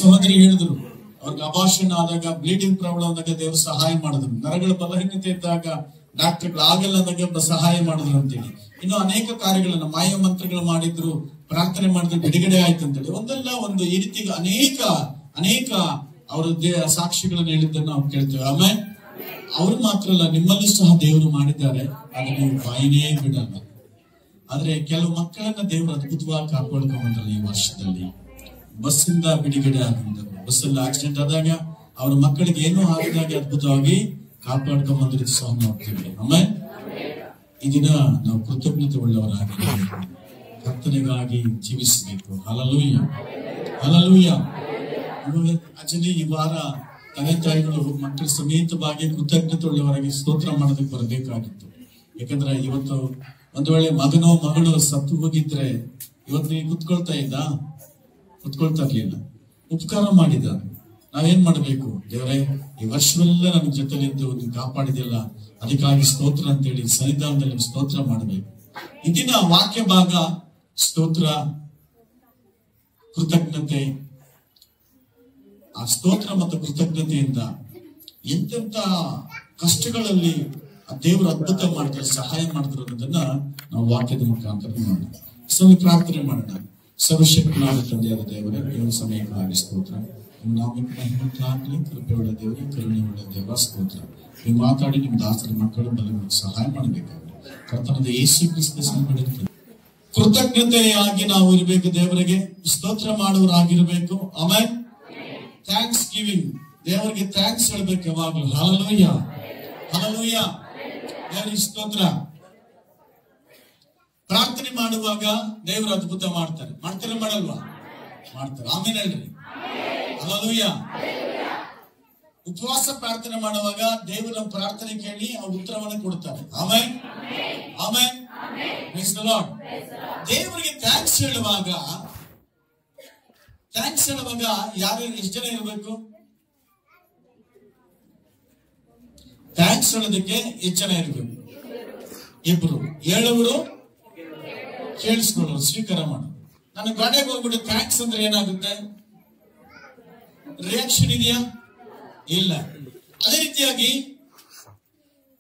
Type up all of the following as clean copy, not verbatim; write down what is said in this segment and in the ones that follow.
ಸಹೋದರಿ ಹೇಳಿದ್ರು, ಅವ್ರಿಗೆ ಅಭಾಷಣ ಆದಾಗ, ಬ್ಲೀಡಿಂಗ್ ಪ್ರಾಬ್ಲಮ್ ಆದಾಗ ದೇವರು ಸಹಾಯ ಮಾಡಿದ್ರು. ನರಗಳ ಬಲಹೀನತೆ ಇದ್ದಾಗ ಡಾಕ್ಟರ್ಗಳು ಆಗಲ್ಲ ಅಂದಾಗ ಸಹಾಯ ಮಾಡಿದ್ರು ಅಂತೇಳಿ. ಇನ್ನು ಅನೇಕ ಕಾರ್ಯಗಳನ್ನ ಮಾಯ ಮಂತ್ರಗಳು ಮಾಡಿದ್ರು, ಪ್ರಾರ್ಥನೆ ಮಾಡಿದ್ರು, ಬಿಡುಗಡೆ ಆಯ್ತು ಅಂತೇಳಿ. ಒಂದಲ್ಲ ಒಂದು ಈ ರೀತಿ ಅನೇಕ ಅವರ ಸಾಕ್ಷಿಗಳನ್ನು ಹೇಳಿದ್ದನ್ನು ನಾವು ಕೇಳ್ತೇವೆ. ಆಮೇಲೆ ಅವರು ಮಾತ್ರ ಅಲ್ಲ, ನಿಮ್ಮಲ್ಲಿ ಸಹ ದೇವರು ಮಾಡಿದ್ದಾರೆ, ಆದ್ರೆ ನೀವು ಬಾಯಿನೇ ಬಿಡಲ್ಲ. ಆದ್ರೆ ಕೆಲವು ಮಕ್ಕಳನ್ನ ದೇವರು ಅದ್ಭುತವಾಗಿ ಕಾಪಾಡ್ಕೊಂಡ್ಬಂದ್ರಲ್ಲ ಈ ವರ್ಷದಲ್ಲಿ. ಬಸ್ಸಿಂದ ಬಿಡುಗಡೆ ಆಗಿದ್ದರು, ಬಸ್ಸಲ್ಲಿ ಆಕ್ಸಿಡೆಂಟ್ ಆದಾಗ ಅವ್ರ ಮಕ್ಕಳಿಗೆ ಏನೂ ಆಗದಾಗೆ ಅದ್ಭುತವಾಗಿ ಕಾಪಾಡ್ಕೊಂಡ್ಬಂದ್ರೆ ಸಹ ನೋಡ್ತೀವಿ. ಆಮೇಲೆ ಈ ದಿನ ನಾವು ಕೃತಜ್ಞತೆ ಉಳ್ಳವರಾಗಿರಬೇಕು, ಕರ್ತನೆಗಾಗಿ ಜೀವಿಸಬೇಕು. Hallelujah, hallelujah. ಆಕ್ಚುಲಿ ಈ ವಾರ ತಂದೆ ತಾಯಿಗಳು ಮಕ್ಕಳ ಸಮೇತವಾಗಿ ಕೃತಜ್ಞತೆ ಉಳ್ಳವರಾಗಿ ಸ್ತೋತ್ರ ಮಾಡೋದಕ್ಕೆ ಬರಬೇಕಾಗಿತ್ತು. ಯಾಕಂದ್ರೆ ಇವತ್ತು ಒಂದು ವೇಳೆ ಮಗನೋ ಮಗಳು ಸತ್ತು ಹೋಗಿದ್ರೆ ಇವತ್ತು ನೀವು ಕುತ್ಕೊಳ್ತಾ ಇರ್ಲಿಲ್ಲ. ಉಪಕಾರ ಮಾಡಿದ ನಾವೇನ್ ಮಾಡ್ಬೇಕು? ದೇವರೇ, ಈ ವರ್ಷವೆಲ್ಲ ನನ್ನ ಜೊತೆಲಿದ್ದು ನೀವು ಕಾಪಾಡಿದಿಲ್ಲ, ಅದಕ್ಕಾಗಿ ಸ್ತೋತ್ರ ಅಂತೇಳಿ ಸನ್ನಿಧಾನದಲ್ಲಿ ಸ್ತೋತ್ರ ಮಾಡಬೇಕು. ಇಂದಿನ ವಾಕ್ಯ ಭಾಗ ಸ್ತೋತ್ರ, ಕೃತಜ್ಞತೆ. ಆ ಸ್ತೋತ್ರ ಮತ್ತು ಕೃತಜ್ಞತೆಯಿಂದ ಎಂತೆಂತ ಕಷ್ಟಗಳಲ್ಲಿ ದೇವರು ಅದ್ಭುತ ಮಾಡ್ತಾರೆ, ಸಹಾಯ ಮಾಡ್ತಾರೆ ಅನ್ನೋದನ್ನ ನಾವು ವಾಕ್ಯದ ಮುಖಾಂತರ ಮಾಡೋಣ. ಪ್ರಾರ್ಥನೆ ಮಾಡೋಣ. ಸರ್ವಶಕ್ತನಾದ ತಂದೆಯಾದ ದೇವರೇ, ದೇವರ ಸಮಯಕ್ಕಾಗಿ ಸ್ತೋತ್ರ. ನಿಮ್ಮ ನಾಮಕ್ಕೆ ಮಹಿಮೆಯಾಗಲಿ. ಕೃಪೆಯುಳ್ಳ ದೇವರೇ, ಕರುಣೆಯುಳ್ಳ ದೇವ ಸ್ತೋತ್ರ. ನೀವು ಮಾತಾಡಿ ನಿಮ್ಮ ದಾಸರ ಮಕ್ಕಳು ಬಲವಾಗಿ ಸಹಾಯ ಮಾಡಬೇಕಾದ್ರೆ ಕರ್ತನಾದ ಯೇಸು ಕ್ರಿಸ್ತ ಸಂಬಂಧಿಸಿದ ಕೃತಜ್ಞತೆಯಾಗಿ ನಾವು ಇರಬೇಕು. ದೇವರಿಗೆ ಸ್ತೋತ್ರ ಮಾಡುವರಾಗಿರ್ಬೇಕು. ಆಮೇಲೆ ಥ್ಯಾಂಕ್ಸ್ ಗಿವಿಂಗ್, ದೇವರಿಗೆ ಥ್ಯಾಂಕ್ಸ್ ಹೇಳ್ಬೇಕು ಯಾವಾಗಲೂ. Hallelujah, hallelujah. ದೇವರಿಗೆ ಸ್ತೋತ್ರ. ಪ್ರಾರ್ಥನೆ ಮಾಡುವಾಗ ದೇವರು ಅದ್ಭುತ ಮಾಡ್ತಾರೆ. ಮಾಡಲ್ವಾ? ಮಾಡ್ತಾರೆ. ಆಮೇಲೆ ಹೇಳ್ರಿ ಹಲ್ಲೆಲೂಯಾ. ಉಪವಾಸ ಪ್ರಾರ್ಥನೆ ಮಾಡುವಾಗ ದೇವರ ಪ್ರಾರ್ಥನೆ ಕೇಳಿ ಅವ್ರ ಉತ್ತರವನ್ನು ಕೊಡ್ತಾರೆ. ಆಮೇಲೆ ಆಮೇಲೆ ದೇವರಿಗೆ ಥ್ಯಾಂಕ್ಸ್ ಹೇಳುವಾಗ ಯಾರು ಎಷ್ಟು ಜನ ಇರಬೇಕು? ಥ್ಯಾಂಕ್ಸ್ ಹೇಳೋದಕ್ಕೆ ಎಷ್ಟು ಜನ ಇರಬೇಕು? ಇಬ್ರು. ಹೇಳುವರು, ಕೇಳಿಸ್ಕೊಳ್ಳೋರು, ಸ್ವೀಕಾರ ಮಾಡೋರು. ನನ್ನ ಗಾಡಿಗೆ ಹೋಗ್ಬಿಟ್ಟು ಥ್ಯಾಂಕ್ಸ್ ಅಂದ್ರೆ ಏನಾಗುತ್ತೆ? ರಿಯಾಕ್ಷನ್ ಇದೆಯಾ? ಇಲ್ಲ. ಅದೇ ರೀತಿಯಾಗಿ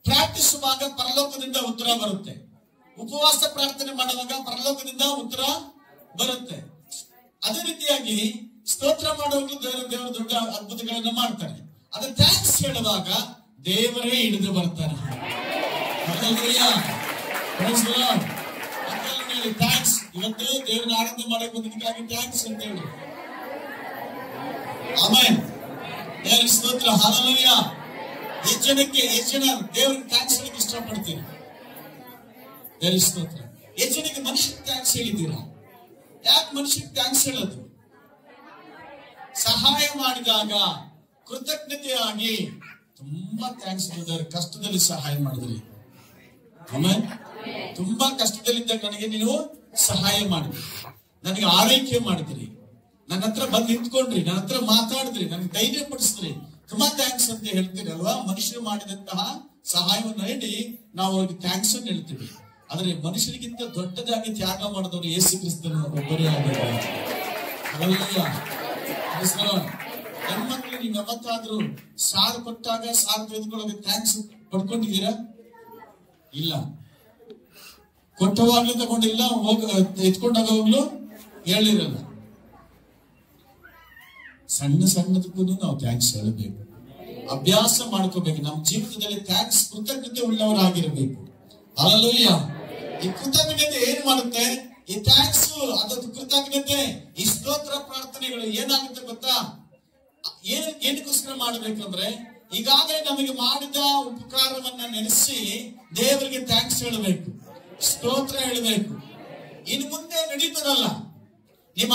ಪ್ರಾರ್ಥಿಸುವಾಗ ಪರಲೋಕದಿಂದ ಉತ್ತರ ಬರುತ್ತೆ. ಉಪವಾಸ ಪ್ರಾರ್ಥನೆ ಮಾಡುವಾಗ ಪರಲೋಕದಿಂದ ಉತ್ತರ ಬರುತ್ತೆ. ಅದೇ ರೀತಿಯಾಗಿ ಸ್ತೋತ್ರ ಮಾಡುವಾಗಲೂ ದೇವರು ದೊಡ್ಡ ಅದ್ಭುತಗಳನ್ನ ಮಾಡ್ತಾರೆ. ಅದೇ ಥ್ಯಾಂಕ್ಸ್ ಹೇಳುವಾಗ ದೇವರೇ ಹಿಡಿದು ಬರ್ತಾರೆ. ಥ್ಯಾಂಕ್ಸ್. ಇವತ್ತು ದೇವರ ಆನಂದ ಮಾಡಕ್ ಬಂದಿದ್ದಕ್ಕಾಗಿ ಥ್ಯಾಂಕ್ಸ್ ಅಂತ ಹೇಳಿ. ಆಮೇಲೆ ದೇವರ ಸ್ತೋತ್ರ. ಹಲ್ಲೆಲೂಯಾ. ಎಷ್ಟು ಜನ ದೇವರಿಗೆ ಥ್ಯಾಂಕ್ಸ್ ಹೇಳಕ್ಕೆ ಇಷ್ಟಪಡ್ತೀರಿ? ದೇವರ ಸ್ತೋತ್ರ. ಎಷ್ಟು ಜನಕ್ಕೆ ಮನುಷ್ಯಕ್ಕೆ ಥ್ಯಾಂಕ್ಸ್ ಹೇಳಿದ್ದೀರಾ? ಯಾಕೆ ಮನುಷ್ಯಕ್ಕೆ ಥ್ಯಾಂಕ್ಸ್ ಹೇಳೋದು? ಸಹಾಯ ಮಾಡಿದಾಗ ಕೃತಜ್ಞತೆಯಾಗಿ ತುಂಬಾ ಥ್ಯಾಂಕ್ಸ್ ಹೇಳಿದ್ದಾರೆ. ಕಷ್ಟದಲ್ಲಿ ಸಹಾಯ ಮಾಡಿದ್ರಿ. ಆಮೇಲೆ ತುಂಬಾ ಕಷ್ಟದಲ್ಲಿದ್ದಾಗ ನನಗೆ ನೀವು ಸಹಾಯ ಮಾಡಿದ್ರಿ, ನನಗೆ ಆರೈಕೆ ಮಾಡಿದ್ರಿ, ನನ್ನ ಹತ್ರ ಬಂದು ನಿಂತ್ಕೊಂಡ್ರಿ, ನನ್ನ ಹತ್ರ ಮಾತಾಡಿದ್ರಿ, ನನಗೆ ಧೈರ್ಯ ಪಡಿಸಿದ್ರಿ. ತುಂಬಾ ಥ್ಯಾಂಕ್ಸ್ ಅಂತ ಹೇಳ್ತೀರಿ ಅಲ್ವಾ? ಮನುಷ್ಯರು ಮಾಡಿದಂತಹ ಸಹಾಯವನ್ನು ಹೇಳಿ ನಾವು ಅವ್ರಿಗೆ ಥ್ಯಾಂಕ್ಸ್ ಅನ್ನು ಹೇಳ್ತೀವಿ. ಆದ್ರೆ ಮನುಷ್ಯರಿಗಿಂತ ದೊಡ್ಡದಾಗಿ ತ್ಯಾಗ ಮಾಡಿದವರು ಯೇಸು ಕ್ರಿಸ್ತನ ಒಬ್ಬರೇ ಆಗಿದ್ದಾರೆ. ಹೆಣ್ಮಕ್ಳು ನೀವು ಯಾವತ್ತಾದ್ರೂ ಸಾರು ಕೊಟ್ಟಾಗ ಸಾರು ತೆಗೆದುಕೊಳ್ಳೋಕೆ ಥ್ಯಾಂಕ್ಸ್ ಪಡ್ಕೊಂಡಿದ್ದೀರಾ? ಇಲ್ಲ. ಕೊಟ್ಟವಾಗ್ಲೂ ತಗೊಂಡಿಲ್ಲ, ಎತ್ಕೊಂಡಾಗವಾಗ್ಲೂ ಹೇಳಿರಲ್ಲ. ಸಣ್ಣದಕ್ಕೂ ನಾವು ಥ್ಯಾಂಕ್ಸ್ ಹೇಳಬೇಕು, ಅಭ್ಯಾಸ ಮಾಡ್ಕೋಬೇಕು. ನಮ್ಮ ಜೀವಿತದಲ್ಲಿ ಥ್ಯಾಂಕ್ಸ್, ಕೃತಜ್ಞತೆ ಉಳ್ಳವರಾಗಿರಬೇಕು. ಹಲ್ಲೆಲೂಯಾ. ಈ ಕೃತಜ್ಞತೆ ಏನ್ ಮಾಡುತ್ತೆ? ಈ ಥ್ಯಾಂಕ್ಸ್, ಅದೊಂದು ಕೃತಜ್ಞತೆ, ಈ ಸ್ತೋತ್ರ ಪ್ರಾರ್ಥನೆಗಳು ಏನಾಗುತ್ತೆ ಗೊತ್ತಾ? ಏನಕ್ಕೋಸ್ಕರ ಮಾಡಬೇಕಂದ್ರೆ ಈಗಾಗಲೇ ನಮಗೆ ಮಾಡಿದ ಉಪಕಾರವನ್ನ ನೆನೆಸಿ ದೇವರಿಗೆ ಥ್ಯಾಂಕ್ಸ್ ಹೇಳಬೇಕು, ಸ್ತೋತ್ರ ಹೇಳಬೇಕು. ಇನ್ನು ಮುಂದೆ ನಡೀತದಲ್ಲ, ನಿಮ್ಮ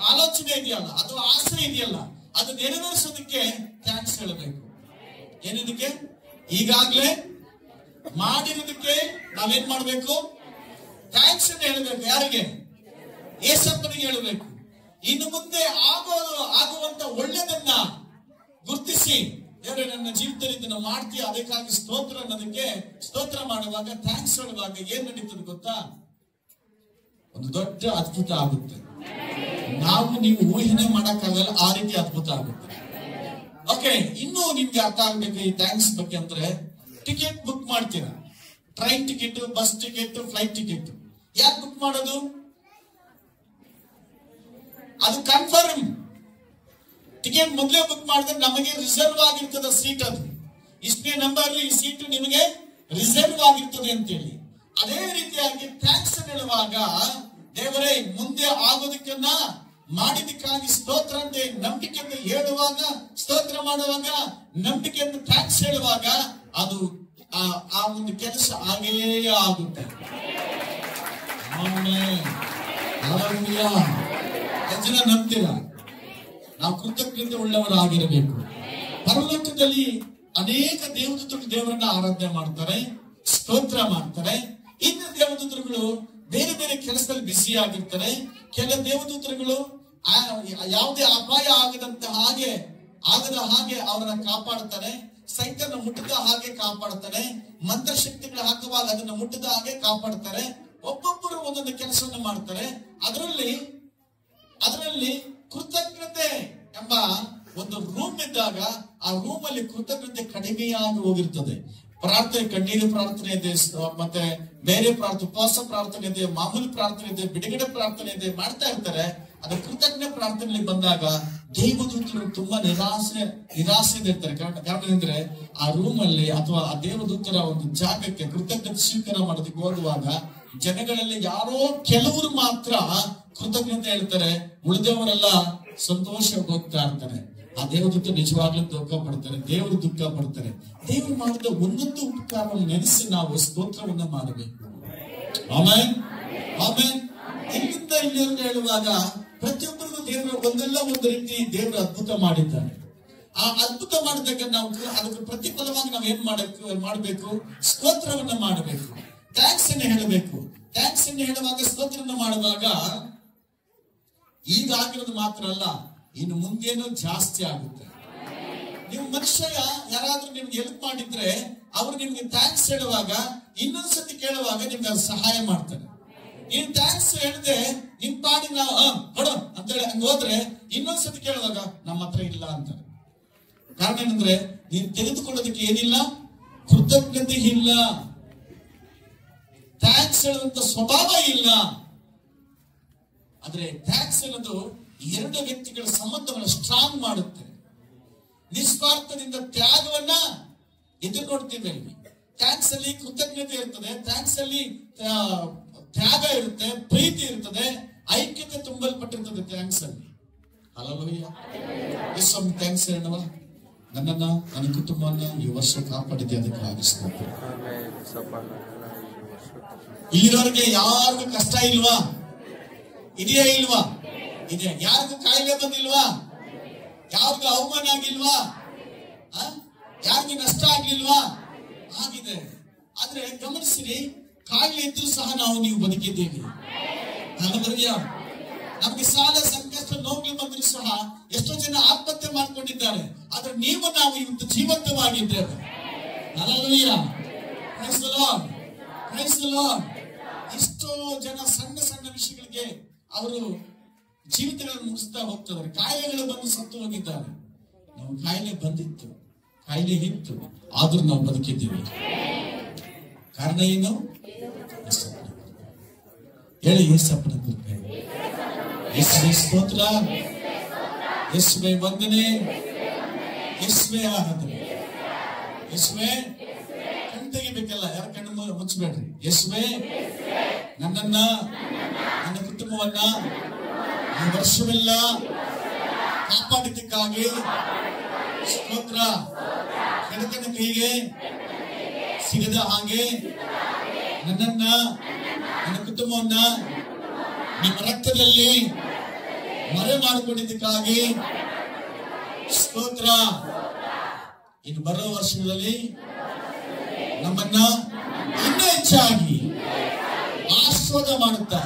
ಆಲೋಚನೆ ಇದೆಯಲ್ಲ, ಅದು ಆಸೆ ಇದೆಯಲ್ಲ, ಅದು ನೆರವೇರಿಸೋದಕ್ಕೆ ಥ್ಯಾಂಕ್ಸ್ ಹೇಳಬೇಕು. ಏನಿದಕ್ಕೆ? ಈಗಾಗಲೇ ಮಾಡಿರೋದಕ್ಕೆ ನಾವೇನ್ ಮಾಡ್ಬೇಕು? ಥ್ಯಾಂಕ್ಸ್ ಅಂತ ಹೇಳಬೇಕು. ಯಾರಿಗೆ? ಏಸಪ್ಪನಿಗೆ ಹೇಳಬೇಕು. ಇನ್ನು ಮುಂದೆ ಆಗುವಂತ ಒಳ್ಳೆದನ್ನ ಗುರುತಿಸಿ, ದೇವರೇ ನನ್ನ ಜೀವಿತದಲ್ಲಿ ಇದನ್ನ ಮಾಡ್ತೀಯ, ಅದಕ್ಕಾಗಿ ಸ್ತೋತ್ರ ಅನ್ನೋದಕ್ಕೆ ಸ್ತೋತ್ರ ಮಾಡುವಾಗ, ಥ್ಯಾಂಕ್ಸ್ ಹೇಳುವಾಗ ಏನ್ ನಡೀತದೆ ಗೊತ್ತಾ? ಒಂದು ದೊಡ್ಡ ಅದ್ಭುತ ಆಗುತ್ತೆ. ನಾವು ನೀವು ಊಹೆನೆ ಮಾಡಕ್ಕಾಗಲ್ಲ, ಆ ರೀತಿ ಅದ್ಭುತ ಆಗುತ್ತೆ. ಓಕೆ, ಇನ್ನು ನಿಮ್ಗೆ ಅರ್ಥ ಆಗ್ಬೇಕು ಈ ಥ್ಯಾಂಕ್ಸ್ ಬಗ್ಗೆ ಅಂದ್ರೆ, ಟಿಕೆಟ್ ಬುಕ್ ಮಾಡ್ತೀರಾ, train ticket, bus ticket, flight ticket. ಯಾಕೆ ಬುಕ್ ಮಾಡೋದು? ಅದು ಕನ್ಫರ್ಮ್. ಟಿಕೆಟ್ ಮೊದಲೇ ಬುಕ್ ಮಾಡಿದ್ರೆ ನಮಗೆ ರಿಸರ್ವ್ ಆಗಿರ್ತದ ಸೀಟ್. ಅದು ಇಷ್ಟನೇ ನಂಬರ್ ಈ ಸೀಟ್ ನಿಮಗೆ ರಿಸರ್ವ್ ಆಗಿರ್ತದೆ ಅಂತೇಳಿ. ಅದೇ ರೀತಿಯಾಗಿ ಟ್ಯಾಕ್ಸ್ ಹೇಳುವಾಗ ದೇವರೇ ಮುಂದೆ ಆಗೋದಕ್ಕನ್ನ ಮಾಡಿದಕ್ಕಾಗಿ ಸ್ತೋತ್ರ ಅಂತ ನಂಬಿಕೆಯನ್ನು ಹೇಳುವಾಗ, ಸ್ತೋತ್ರ ಮಾಡುವಾಗ ನಂಬಿಕೆಯನ್ನು ಟ್ಯಾಕ್ಸ್ ಹೇಳುವಾಗ ಅದು ಆ ಒಂದು ಕೆಲಸ ಆಗೇ ಆಗುತ್ತೆ. ಜನ ನಂಬ್ತೀರ? ನಾವು ಕೃತಜ್ಞತೆ ಉಳ್ಳವರಾಗಿರಬೇಕು. ಪರಲೋಕದಲ್ಲಿ ಅನೇಕ ದೇವದೂತರು ದೇವರನ್ನ ಆರಾಧನೆ ಮಾಡ್ತಾರೆ, ಸ್ತೋತ್ರ ಮಾಡ್ತಾರೆ. ಇನ್ನು ದೇವದೂತರುಗಳು ಬೇರೆ ಬೇರೆ ಕೆಲಸದಲ್ಲಿ ಬ್ಯುಸಿ ಆಗಿರ್ತಾರೆ. ಕೆಲ ದೇವದೂತರುಗಳು ಯಾವುದೇ ಅಪಾಯ ಆಗದ ಹಾಗೆ ಅವರನ್ನ ಕಾಪಾಡುತ್ತಾರೆ. ಸೈತನ್ನ ಮುಟ್ಟದ ಹಾಗೆ ಕಾಪಾಡ್ತಾರೆ. ಮಂತ್ರಶಕ್ತಿಗಳು ಹಾಕುವಾಗ ಅದನ್ನ ಮುಟ್ಟದ ಹಾಗೆ ಕಾಪಾಡ್ತಾರೆ. ಒಬ್ಬೊಬ್ಬರು ಒಂದೊಂದು ಕೆಲಸವನ್ನು ಮಾಡ್ತಾರೆ. ಅದರಲ್ಲಿ ಕೃತಜ್ಞತೆ ಎಂಬ ಒಂದು ರೂಮ್ ಇದ್ದಾಗ ಆ ರೂಮ್ ಅಲ್ಲಿ ಕೃತಜ್ಞತೆ ಕಡಿಮೆಯಾಗಿ ಹೋಗಿರ್ತದೆ. ಪ್ರಾರ್ಥನೆ, ಕಣ್ಣೀರು ಪ್ರಾರ್ಥನೆ ಇದೆ, ಮತ್ತೆ ಬೇರೆ ಪ್ರಾರ್ಥನೆ, ಉಪವಾಸ ಪ್ರಾರ್ಥನೆ ಇದೆ, ಮಾಮೂಲಿ ಪ್ರಾರ್ಥನೆ ಇದೆ, ಬಿಡುಗಡೆ ಪ್ರಾರ್ಥನೆ ಇದೆ, ಮಾಡ್ತಾ ಇರ್ತಾರೆ. ಅದ್ರ ಕೃತಜ್ಞ ಪ್ರಾರ್ಥನೆಯಲ್ಲಿ ಬಂದಾಗ ದೇವದೂತರು ತುಂಬಾ ನಿರಾಸೆದಿರ್ತಾರೆ. ಕಾರಣ ಅಂದ್ರೆ ಆ ರೂಮ್ ಅಲ್ಲಿ ಅಥವಾ ಆ ದೇವದೂತರ ಒಂದು ಜಾಗಕ್ಕೆ ಕೃತಜ್ಞತೆ ಸ್ವೀಕಾರ ಮಾಡೋದಕ್ಕೆ ಹೋಗುವಾಗ ಜನಗಳಲ್ಲಿ ಯಾರೋ ಕೆಲವರು ಮಾತ್ರ ಕೃತಜ್ಞತೆ ಹೇಳ್ತಾರೆ, ಉಳಿದವರೆಲ್ಲ ಸಂತೋಷವಾಗಿ ಹೋಗ್ತಾ ಇರ್ತಾರೆ. ಆ ದೇವದೂತ ನಿಜವಾಗ್ಲೂ ದುಃಖ ಪಡ್ತಾರೆ, ದೇವರು ದುಃಖ ಪಡ್ತಾರೆ. ದೇವರು ಮಾಡಿದ ಒಂದೊಂದು ಉಪಕಾರವನ್ನು ನೆನೆಸಿ ನಾವು ಸ್ತೋತ್ರವನ್ನ ಮಾಡಬೇಕು. ಆಮೇನ್ ಆಮೇನ್. ಇಲ್ಲಿಂದ ಇಲ್ಲಿಂದ ಹೇಳುವಾಗ ಪ್ರತಿಯೊಬ್ಬರಿಗೂ ದೇವರು ಒಂದಲ್ಲ ಒಂದು ರೀತಿ ದೇವರು ಅದ್ಭುತ ಮಾಡಿದ್ದಾರೆ. ಆ ಅದ್ಭುತ ಮಾಡಿದಾಗ ನಾವು ಅದಕ್ಕೆ ಪ್ರತಿಫಲವಾಗಿ ನಾವು ಏನ್ ಮಾಡಬೇಕು? ಸ್ತೋತ್ರವನ್ನ ಮಾಡಬೇಕು, ಥ್ಯಾಂಕ್ಸ್ ಅನ್ನು ಹೇಳಬೇಕು. ಥ್ಯಾಂಕ್ಸ್ ಅನ್ನು ಹೇಳುವಾಗ, ಸ್ತೋತ್ರವನ್ನು ಮಾಡುವಾಗ ಈಗಾಗಿರೋದು ಮಾತ್ರ ಅಲ್ಲ, ಇನ್ನು ಮುಂದೇನೂ ಜಾಸ್ತಿ ಆಗುತ್ತೆ. ನೀವು ಮನುಷ್ಯ ಯಾರಾದ್ರೂ ನಿಮ್ಗೆ ಹೆಲ್ಪ್ ಮಾಡಿದ್ರೆ ಅವ್ರು ನಿಮ್ಗೆ ಥ್ಯಾಂಕ್ಸ್ ಹೇಳುವಾಗ, ಇನ್ನೊಂದ್ಸತಿ ಕೇಳುವಾಗ ನಿಮ್ಗೆ ಅವ್ರು ಸಹಾಯ ಮಾಡ್ತಾರೆ. ನೀನ್ ಥ್ಯಾಂಕ್ಸ್ ಹೇಳಿದೆ ನಿಮ್ ಪಾಡಿ ನಾವು ಕೊಡು ಅಂತೇಳಿ ಹಂಗ ಹೋದ್ರೆ ಇನ್ನೊಂದ್ಸತಿ ಕೇಳುವಾಗ ನಮ್ಮ ಹತ್ರ ಇಲ್ಲ ಅಂತಾರೆ. ಕಾರಣ ಏನಂದ್ರೆ ನೀನ್ ತೆಗೆದುಕೊಳ್ಳೋದಕ್ಕೆ ಏನಿಲ್ಲ, ಕೃತಜ್ಞತೆ ಇಲ್ಲ, ಥ್ಯಾಂಕ್ಸ್ ಹೇಳುವಂತ ಸ್ವಭಾವ ಇಲ್ಲ. ಆದ್ರೆ ಥ್ಯಾಂಕ್ಸ್ ಅನ್ನೋದು ಎರಡು ವ್ಯಕ್ತಿಗಳ ಸಂಬಂಧವನ್ನು ಸ್ಟ್ರಾಂಗ್ ಮಾಡುತ್ತೆ. ನಿಸ್ವಾರ್ಥದಿಂದ ತ್ಯಾಗವನ್ನ ಎದುರು ನೋಡ್ತೀವಿ ಅಲ್ಲಿ. ಥ್ಯಾಂಕ್ಸ್ ಅಲ್ಲಿ ಕೃತಜ್ಞತೆ ಇರ್ತದೆ, ಥ್ಯಾಂಕ್ಸ್ ಅಲ್ಲಿ ತ್ಯಾಗ ಇರುತ್ತೆ, ಪ್ರೀತಿ ಇರ್ತದೆ, ಐಕ್ಯತೆ ತುಂಬಲ್ಪಟ್ಟಿರ್ತದೆ ಥ್ಯಾಂಕ್ಸ್ ಅಲ್ಲಿ. ಹಲ್ಲೆಲೂಯಾ. ಯೇಸುವಿಗೆ ಥ್ಯಾಂಕ್ಸ್ ಹೇಳೋಣ. ನನ್ನನ್ನ, ನನ್ನ ಕುಟುಂಬವನ್ನ ಈ ವರ್ಷ ಕಾಪಾಡಿದ್ದೆ, ಅದಕ್ಕೆ ಆಗಿಸ್ಬೇಕು. ಇಲ್ಲಿವರೆಗೆ ಯಾರಿಗೂ ಕಷ್ಟ ಇಲ್ವಾ? ಇದೆಯಾ ಇಲ್ವಾ? ಇದೆ. ಯಾರಿಗೂ ಕಾಯಿಲೆ ಬಂದಿಲ್ವಾ? ಯಾರಿಗೂ ಅವಮಾನ ಆಗಿಲ್ವಾ? ಯಾರಿಗೂ ನಷ್ಟ ಆಗ್ಲಿಲ್ವಾ? ಆಗಿದೆ. ಆದ್ರೆ ಗಮನಿಸಿರಿ, ಕಾಯಿಲೆ ಇದ್ರೂ ಸಹ ನೀವು ಬದುಕಿದ್ದೀವಿ. ನಮ್ಗೆ ಸಾಲ, ಸಂಕಷ್ಟ, ನೋವುಗಳು ಬಂದರೂ ಸಹ ಎಷ್ಟೋ ಜನ ಆತ್ಮಹತ್ಯೆ ಮಾಡ್ಕೊಂಡಿದ್ದಾರೆ. ಆದ್ರೆ ನಾವು ಇವತ್ತು ಜೀವಂತವಾಗಿದ್ದೇವೆ. Hallelujah. Praise the Lord, praise the Lord. ಎಷ್ಟೋ ಜನ ಸಣ್ಣ ಸಣ್ಣ ವಿಷಯಗಳಿಗೆ ಅವರು ಜೀವಿತಗಳನ್ನು ಮುಗಿಸ್ತಾ ಹೋಗ್ತಾರೆ. ಕಾಯಿಲೆಗಳು ಬಂದು ಸತ್ತು ಹೋಗಿದ್ದಾರೆ. ನಾವು ಕಾಯಿಲೆ ಬಂದಿತ್ತು, ಕಾಯಿಲೆ ಇತ್ತು, ಆದ್ರೂ ನಾವು ಬದುಕಿದ್ದೀವಿ. ಕಾರಣ ಏನು? ಹೇಳಿ, ಯೇಸಪ್ಪನ ಕೃಪೆ, ಯೇಸುವೇ ಸ್ತೋತ್ರ, ಯೇಸುವೇ ವಂದನೆ, ಯೇಸುವೇ ಆರಾಧನೆ. ಯೇಸುವೇ ಕಣ್ಣು ತೆಗಿಬೇಕಲ್ಲ, ಯಾರ ಕಣ್ಣು ಮುಚ್ಚಬೇಡ್ರಿ. ಯೇಸುವೇ ನನ್ನನ್ನ, ನನ್ನ ಕುಟುಂಬವನ್ನ ಈ ವರ್ಷವೆಲ್ಲ ಕಾಪಾಡಿದ್ದಕ್ಕಾಗಿ ಸ್ತೋತ್ರ. ಕೆಳಕನ ಕೈಗೆ ಸಿಗದ ಹಾಗೆ ನನ್ನನ್ನ, ನನ್ನ ಕುಟುಂಬವನ್ನ ನಿಮ್ಮ ರಕ್ತದಲ್ಲಿ ಮರೆ ಮಾಡಿಕೊಂಡಿದ್ದಕ್ಕಾಗಿ ಸ್ತೋತ್ರ. ಇನ್ನು ಬರುವ ವರ್ಷಗಳಲ್ಲಿ ನಮ್ಮನ್ನ ಇನ್ನೂ ಹೆಚ್ಚಾಗಿ ಆಶೀರ್ವಾದ ಮಾಡುತ್ತಾ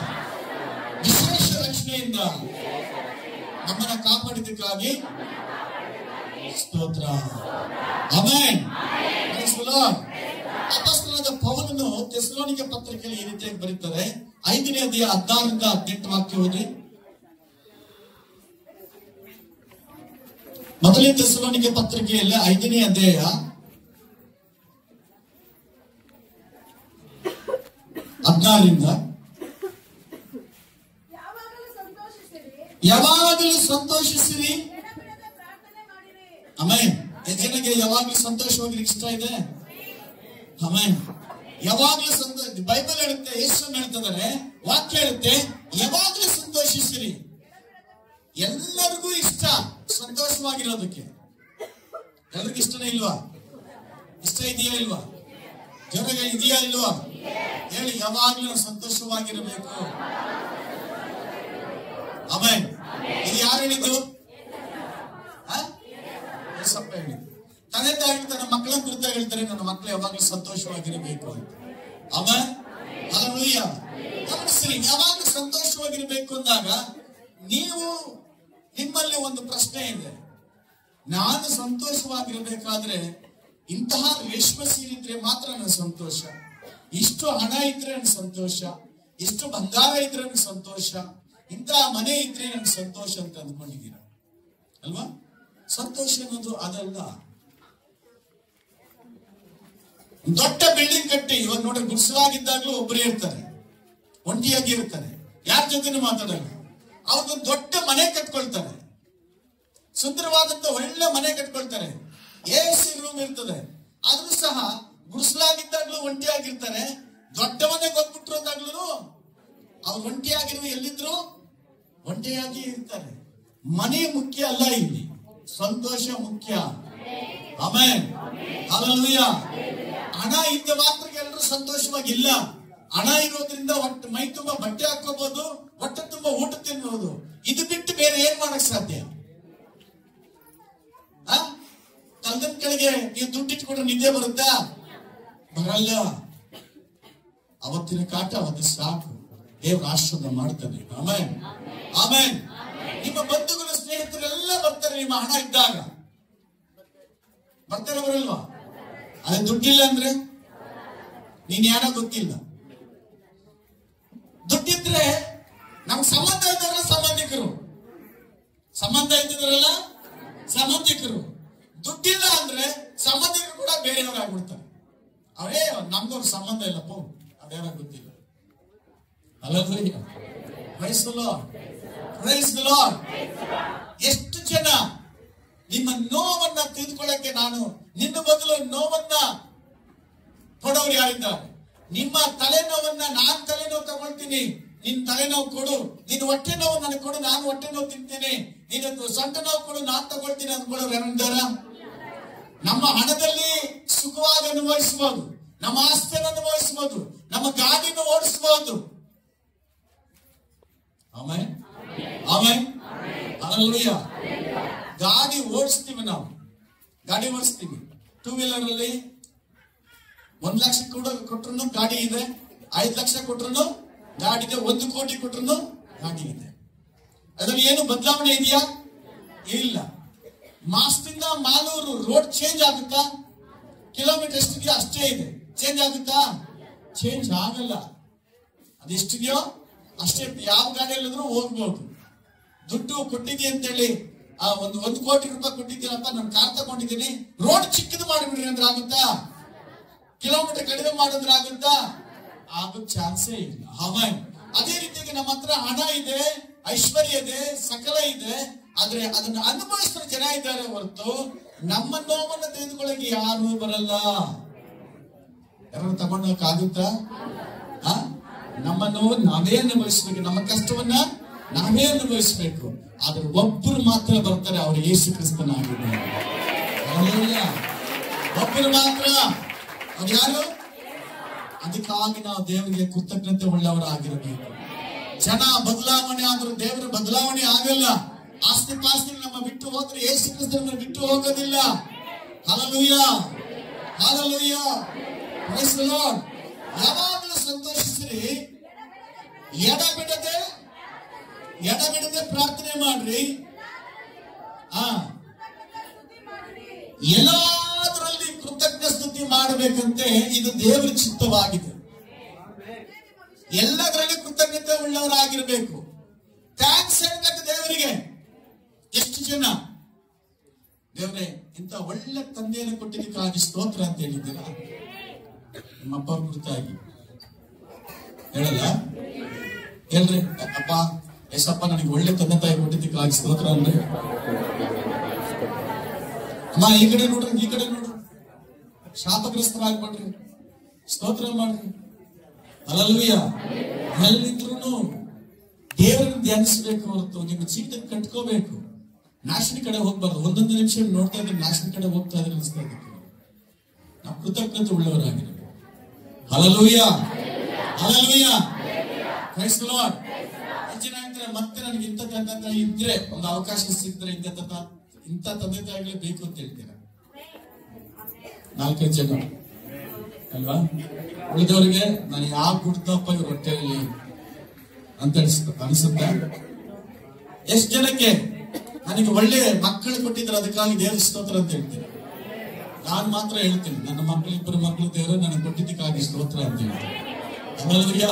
ವಿಶೇಷ ರಕ್ಷಣೆಯಿಂದ ನಮ್ಮನ್ನ ಕಾಪಾಡಿದ್ದಕ್ಕಾಗಿ ಸ್ತೋತ್ರ. ಆಮೆನ್. Praise the Lord. ಅಪೊಸ್ತಲನಾದ ಪೌಲನು ಥೆಸಲೋನಿಕೆ ಪತ್ರಿಕೆಯಲ್ಲಿ ಈ ರೀತಿಯಾಗಿ ಬರೀತಾರೆ. 5ನೇ ಅಧ್ಯಾಯ 16ರಿಂದ 18 ವಾಕ್ಯ ಓದಿ. ಮೊದಲನೇ ಥೆಸಲೋನಿಕೆ ಪತ್ರಿಕೆಯಲ್ಲಿ 5ನೇ ಅಧ್ಯಾಯ 16 ಯಾವಾಗಲೂ ಸಂತೋಷಿಸಿರಿ. ಆಮೆನ್. ಜನಗೆ ಯಾವಾಗಲೂ ಸಂತೋಷವಾಗಿರ್ಲಿಕ್ಕೆ ಇಷ್ಟ ಇದೆ. ಆಮೆನ್. ಯಾವಾಗಲೂ ಸಂತೋಷ. ಬೈಬಲ್ ಹೇಳುತ್ತೆ, ಯೇಸು ಹೇಳ್ತಿದ್ದಾರೆ, ವಾಕ್ಯ ಹೇಳುತ್ತೆ, ಯಾವಾಗಲೂ ಸಂತೋಷಿಸಿರಿ. ಎಲ್ಲರಿಗೂ ಇಷ್ಟ ಸಂತೋಷವಾಗಿರೋದಕ್ಕೆ. ಎಲ್ಲರಿಗೂ ಇಷ್ಟನೇ ಇಲ್ವಾ? ಇಷ್ಟ ಇದೆಯಾ ಇಲ್ವಾ? ಜೊತೆಗೆ ಇದೆಯಾ ಇಲ್ವಾ? ಹೇಳಿ, ಯಾವಾಗ್ಲೂ ಸಂತೋಷವಾಗಿರಬೇಕು. ಆಮೆನ್. ಇದು ಯಾರು ಹೇಳಿದ್ದು? ಯೇಸಪ್ಪ ಹೇಳಿದ್ದು. ತಂದೆ ತಾಯಿ ತನ್ನ ಮಕ್ಕಳ ಕುರಿತ ಹೇಳ್ತಾರೆ, ನನ್ನ ಮಕ್ಕಳು ಯಾವಾಗಲೂ ಸಂತೋಷವಾಗಿರಬೇಕು ಅಂತ. ಆಮೆನ್. ಹಲ್ಲೆಲೂಯಾ. ಗಮನಿಸ್ರಿ, ಯಾವಾಗಲೂ ಸಂತೋಷವಾಗಿರಬೇಕು ಅಂದಾಗ ನಿಮ್ಮಲ್ಲಿ ಒಂದು ಪ್ರಶ್ನೆ ಇದೆ. ನಾನು ಸಂತೋಷವಾಗಿರ್ಬೇಕಾದ್ರೆ ಇಂತಹ ರೇಷ್ಮೆ ಸೀರೆ ಇದ್ರೆ ಮಾತ್ರ ನನ್ನ ಸಂತೋಷ, ಇಷ್ಟು ಹಣ ಇದ್ರೆ ನನ್ನ ಸಂತೋಷ, ಇಷ್ಟು ಬಂಗಾರ ಇದ್ರೆ ನನ್ನ ಸಂತೋಷ, ಇಂತಹ ಮನೆ ಇದ್ರೆ ನನ್ನ ಸಂತೋಷ ಅಂತ ಅಂದ್ಕೊಂಡಿದ್ದೀರಾ ಅಲ್ವಾ? ಸಂತೋಷ ಅನ್ನೋದು ಅದಲ್ಲ. ದೊಡ್ಡ ಬಿಲ್ಡಿಂಗ್ ಕಟ್ಟಿ ಇವಾಗ ನೋಡಿ, ಗುಡಿಸಲಾಗಿದ್ದಾಗ್ಲೂ ಒಬ್ಬರೇ ಇರ್ತಾರೆ, ಒಂಟಿಯಾಗಿ ಇರ್ತಾರೆ, ಯಾರ ಜೊತೆನೂ ಮಾತಾಡಲ್ಲ. ಅವ್ರಿಗೊಂದು ದೊಡ್ಡ ಮನೆ ಕಟ್ಕೊಳ್ತಾರೆ, ಸುಂದರವಾದಂತ ಒಳ್ಳೆ ಮನೆ ಕಟ್ಕೊಳ್ತಾರೆ, AC ರೂಮ್ ಇರ್ತದೆ. ಆದ್ರೂ ಸಹ ಗುಡಿಸಲಾಗಿದ್ದಾಗ್ಲೂ ಒಂಟಿಯಾಗಿರ್ತಾರೆ. ದೊಡ್ಡ ಮನೆಗೆ ಹೋಗ್ಬಿಟ್ರು ಅಂದಾಗ್ಲೂ ಅವ್ರು ಒಂಟಿಯಾಗಿರುವ ಎಲ್ಲಿದ್ರು ಒಂಟಿಯಾಗಿ ಇರ್ತಾರೆ. ಮನೆ ಮುಖ್ಯ ಅಲ್ಲ, ಇಲ್ಲಿ ಸಂತೋಷ ಮುಖ್ಯ. ಆಮೆನ್. ಹಲ್ಲೆಲೂಯಾ. ಹಣ ಇದ್ದ ಮಾತ್ರ ಎಲ್ಲರೂ ಸಂತೋಷವಾಗಿಲ್ಲ. ಹಣ ಇರೋದ್ರಿಂದ ಮೈ ತುಂಬಾ ಬಟ್ಟೆ ಹಾಕೋಬಹುದು, ಹೊಟ್ಟೆ ತುಂಬಾ ಊಟ ತಿನ್ಬಹುದು. ಇದು ಬಿಟ್ಟು ಬೇರೆ ಏನ್ ಮಾಡಕ್ ಸಾಧ್ಯ? ಕಲ್ದನ್ ಕೆಳಗೆ ನೀವು ದುಡ್ಡಿಟ್ಕೊಂಡ್ರೆ ನಿದ್ದೆ ಬರುತ್ತಾ? ಬರಲ್ಲ. ಅವತ್ತಿನ ಕಾಟ ಅವತ್ತು ಸಾಕು, ದೇವ್ರ ಆಶೀರ್ವಾದ ಮಾಡ್ತಾನೆ. ಆಮೆನ್. ಆಮೆನ್. ನಿಮ್ಮ ಬಂಧುಗಳು ಸ್ನೇಹಿತರೆಲ್ಲ ಬರ್ತಾರೆ ನಿಮ್ಮ ಹಣ ಇದ್ದಾಗ. ಬರ್ತಾರೆ, ಬರಲ್ವಾ? ಅದೇ ದುಡ್ಡಿಲ್ಲ ಅಂದ್ರೆ ನೀನ್ ಯಾರ ಗೊತ್ತಿಲ್ಲ. ದುಡ್ಡಿದ್ರೆ ನಮ್ಗೆ ಸಂಬಂಧ ಇದ್ದಾರಲ್ಲ ಸಂಬಂಧಿಕರು, ಸಂಬಂಧ ಇದ್ದಿದ್ರಲ್ಲ ಸಂಬಂಧಿಕರು. ದುಡ್ಡಿಲ್ಲ ಅಂದ್ರೆ ಸಂಬಂಧಿಕರು ಕೂಡ ಬೇರೆಯವರು ಆಗ್ಬಿಡ್ತಾರೆ. ಅವರೇ ನಮ್ದವ್ರ ಸಂಬಂಧ ಇಲ್ಲಪ್ಪ, ಅದೇನ ಗೊತ್ತಿಲ್ಲ. Hallelujah. Praise the Lord. Praise the Lord. ಎಷ್ಟು ಜನ ನಿಮ್ಮ ನೋವನ್ನ ತಿಳಿದುಕೊಳ್ಳಕ್ಕೆ ನಾನು ನಿನ್ನ ಬದಲು ನೋವನ್ನ ಕೊಡೋರು ಯಾರಿದ್ದಾರೆ? ನಿಮ್ಮ ತಲೆನೋವನ್ನ ನಾನು ತಲೆನೋವು ತಗೊಳ್ತೀನಿ, ನಿನ್ ತಲೆನೋವು ಕೊಡು. ನಿನ್ ಹೊಟ್ಟೆ ನೋವು ನನಗೆ ಕೊಡು, ನಾನು ಹೊಟ್ಟೆ ನೋವು ತಿಂತೀನಿ. ನೀನು ಸೊಂಟ ನೋವು ಕೊಡು, ನಾನು ತಗೊಳ್ತೀನಿ ಅಂದ್ಕೊಳ್ಳೋರು ಯಾರಿದ್ದಾರೆ? ನಮ್ಮ ಹಣದಲ್ಲಿ ಸುಖವಾಗಿ ಅನುಭವಿಸಬಹುದು, ನಮ್ಮ ಆಸ್ತಿಯನ್ನು ಅನುಭವಿಸಬಹುದು, ನಮ್ಮ ಗಾಡಿನ ಓಡಿಸಬಹುದು. ಆಮೆನ್. ಆಮೆನ್. ಹಲ್ಲೆಲೂಯಾ. ಗಾಡಿ ಓಡಿಸ್ತೀವಿ, ನಾವು ಗಾಡಿ ಓಡಿಸ್ತೀವಿ. 2 ವೀಲರ್ ಅಲ್ಲಿ 1 ಲಕ್ಷ ಕೊಟ್ರು ಗಾಡಿ ಇದೆ, 5 ಲಕ್ಷ ಕೊಟ್ರು ಗಾಡಿ ಇದೆ, 1 ಕೋಟಿ ಕೊಟ್ರು ಗಾಡಿ ಇದೆ. ಅದ್ರಲ್ಲಿ ಏನು ಬದಲಾವಣೆ ಇದೆಯಾ? ಇಲ್ಲ. ಮಾಸ್ತಿಂದ ಮಾಲೂರು ರೋಡ್ ಚೇಂಜ್ ಆಗುತ್ತಾ? ಕಿಲೋಮೀಟರ್ ಎಷ್ಟಿದೆಯೋ ಅಷ್ಟೇ ಇದೆ. ಚೇಂಜ್ ಆಗುತ್ತಾ? ಚೇಂಜ್ ಆಗಲ್ಲ. ಅದೆಷ್ಟಿದೆಯೋ ಅಷ್ಟೇ. ಯಾವ ಗಾಡಿಯಲ್ಲಿದ್ರು ಹೋಗ್ಬೋದು. ದುಡ್ಡು ಕೊಟ್ಟಿದ್ದೀವಿ ಅಂತೇಳಿ ಒಂದು ಕೋಟಿ ರೂಪಾಯಿ ಕೊಟ್ಟಿದ್ದೀನಪ್ಪ, ನಾನು ಕಾರ್ ತಗೊಂಡಿದ್ದೀನಿ, ರೋಡ್ ಚಿಕ್ಕದು ಮಾಡಿಬಿಡ್ರಿ ಅಂದ್ರೆ ಆಗುತ್ತಾ? ಕಿಲೋಮೀಟರ್ ಕಡಿಮೆ ಮಾಡಿದ್ರೆ ಆಗುತ್ತಾ? ಆಗೋ ಚಾನ್ಸೇ ಇಲ್ಲ. ಆಮೆನ್. ಅದೇ ರೀತಿಯಾಗಿ ನಮ್ಮ ಹತ್ರ ಹಣ ಇದೆ, ಐಶ್ವರ್ಯ ಇದೆ, ಸಕಲ ಇದೆ, ಆದ್ರೆ ಅದನ್ನ ಅನುಭವಿಸಿದ ಜನ ಇದ್ದಾರೆ ಹೊರತು ನಮ್ಮ ನೋವನ್ನು ತೆಗೆದುಕೊಳ್ಳಕ್ಕೆ ಯಾರು ಬರಲ್ಲ. ಯಾರು ತಗೊಂಡೋಗಕ್ಕಾಗುತ್ತಾ? ನಮ್ಮ ನೋವು ನಾವೇ ಅನುಭವಿಸ್ಬೇಕು, ನಮ್ಮ ಕಷ್ಟವನ್ನ ನಾವೇ ಅನುಭವಿಸ್ಬೇಕು. ಆದ್ರೆ ಒಬ್ಬರು ಮಾತ್ರ ಬರ್ತಾರೆ, ಅವರು ಯೇಸು ಕ್ರಿಸ್ತನಾಗಿದ್ದಾರೆ. ಒಬ್ಬರು ಮಾತ್ರ. ಅವ್ರು ಯಾರು? ಅದಕ್ಕಾಗಿ ನಾವು ದೇವರಿಗೆ ಕೃತಜ್ಞತೆ ಉಳ್ಳವರಾಗಿರಬೇಕು. ಜನ ಬದಲಾವಣೆ ಆದ್ರೂ ದೇವರ ಬದಲಾವಣೆ ಆಗಲ್ಲ. ಆಸ್ತಿ ಪಾಸ್ತಿ ನಮ್ಮ ಬಿಟ್ಟು ಹೋದ್ರೆ ಯೇಸು ಕ್ರಿಸ್ತನ ಬಿಟ್ಟು ಹೋಗೋದಿಲ್ಲ. Hallelujah. Hallelujah. Praise the Lord. ಯಾವಾಗಲೂ ಸಂತೋಷಿಸಿರಿ, ಎಡಬಿಡದೆ ಪ್ರಾರ್ಥನೆ ಮಾಡ್ರಿ. ಎಲ್ಲದರಲ್ಲಿ ಕೃತಜ್ಞ ಸ್ತುತಿ ಮಾಡಬೇಕಂತೆ ಇದು ದೇವರ ಚಿತ್ತವಾಗಿದೆ. ಎಲ್ಲದರಲ್ಲಿ ಕೃತಜ್ಞತೆ ಉಳ್ಳವರಾಗಿರ್ಬೇಕು. ಥ್ಯಾಂಕ್ಸ್ ಹೇಳ್ಬೇಕು ದೇವರಿಗೆ. ಎಷ್ಟು ಜನ ದೇವ್ರೆ ಇಂಥ ಒಳ್ಳೆ ತಂದೆಯನ್ನು ಕೊಟ್ಟಿದ್ದಕ್ಕಾಗಿ ಸ್ತೋತ್ರ ಅಂತ ಹೇಳಿದ್ದೀರಾ? ನಿಮ್ಮಪ್ಪ ಕುರಿತಾಗಿ ಹೇಳಲ್ಲ? ಹೇಳ್ರಿ, ಅಪ್ಪ ಎಸಪ್ಪ ನನಗೆ ಒಳ್ಳೆ ತಂದೆ ತಾಯಿ ಕೊಟ್ಟಿದ್ದಕ್ಕಾಗಿ ಸ್ತೋತ್ರ ಅಂದ್ರೆ. ಅಮ್ಮ ಈ ಕಡೆ ನೋಡ್ರಿ, ಈ ಕಡೆ ನೋಡ್ರಿ, ಶಾಪಗ್ರಸ್ತರಾಗ್ಬೇಡ್ರಿ, ಸ್ತೋತ್ರ ಮಾಡ್ರಿ. ಹಲ್ಲೆಲೂಯ. ಎಲ್ಲಿದ್ರು ದೇವರನ್ನು ಧ್ಯಾನಿಸಬೇಕು ಹೊರತು ನಿಮ್ಮ ಜೀವಿತ ಕಟ್ಕೋಬೇಕು. ನಾಶನ ಕಡೆ ಹೋಗ್ಬಾರ್ದು. ಒಂದೊಂದು ನಿಮಿಷ ನೋಡ್ತಾ ಇದ್ರೆ ನಾಶನ ಕಡೆ ಹೋಗ್ತಾ ಇದ್ರೆ ಅನಿಸ್ತಾ ಇದ್ದಕ್ಕೆ ನಾವು ಕೃತಜ್ಞತೆ ಉಳ್ಳವರಾಗಿರಬೇಕು. Hallelujah, hallelujah, praise the Lord. ಹೆಚ್ಚಿನ ಮತ್ತೆ ನನಗೆ ಇಂಥ ತಂದೆ ತಾಯಿ ಇದ್ರೆ, ಒಂದು ಅವಕಾಶ ಸಿಕ್ಕಿದ್ರೆ ಇಂಥ ತಂದೆ ತಾಯಿಗಳೇ ಬೇಕು ಅಂತ ಹೇಳ್ತೀರಾ? 4-5 ಜನ ಅಲ್ವಾ? ಉಳಿದವರಿಗೆ ನಾನು ಯಾಕೆ ಹುಡ್ತಪ್ಪ ಇವ್ರ ಹೊಟ್ಟೆಯಲ್ಲಿ ಅಂತ ಅನಿಸುತ್ತೆ. ಎಷ್ಟು ಜನಕ್ಕೆ ನನಗೆ ಒಳ್ಳೆ ಮಕ್ಕಳು ಕೊಟ್ಟಿದ್ರೆ ಅದಕ್ಕಾಗಿ ದೇವರ ಸ್ತೋತ್ರ ಅಂತ ಹೇಳ್ತೀನಿ. ನಾನು ಮಾತ್ರ ಹೇಳ್ತೀನಿ, ನನ್ನ ಮಕ್ಕಳು, 2 ಮಕ್ಕಳು ದೇವರು ನನಗೆ ಕೊಟ್ಟಿದ್ದಕ್ಕಾಗಿ ಸ್ತೋತ್ರ ಅಂತ ಹೇಳ್ತೀನಿ. Hallelujah,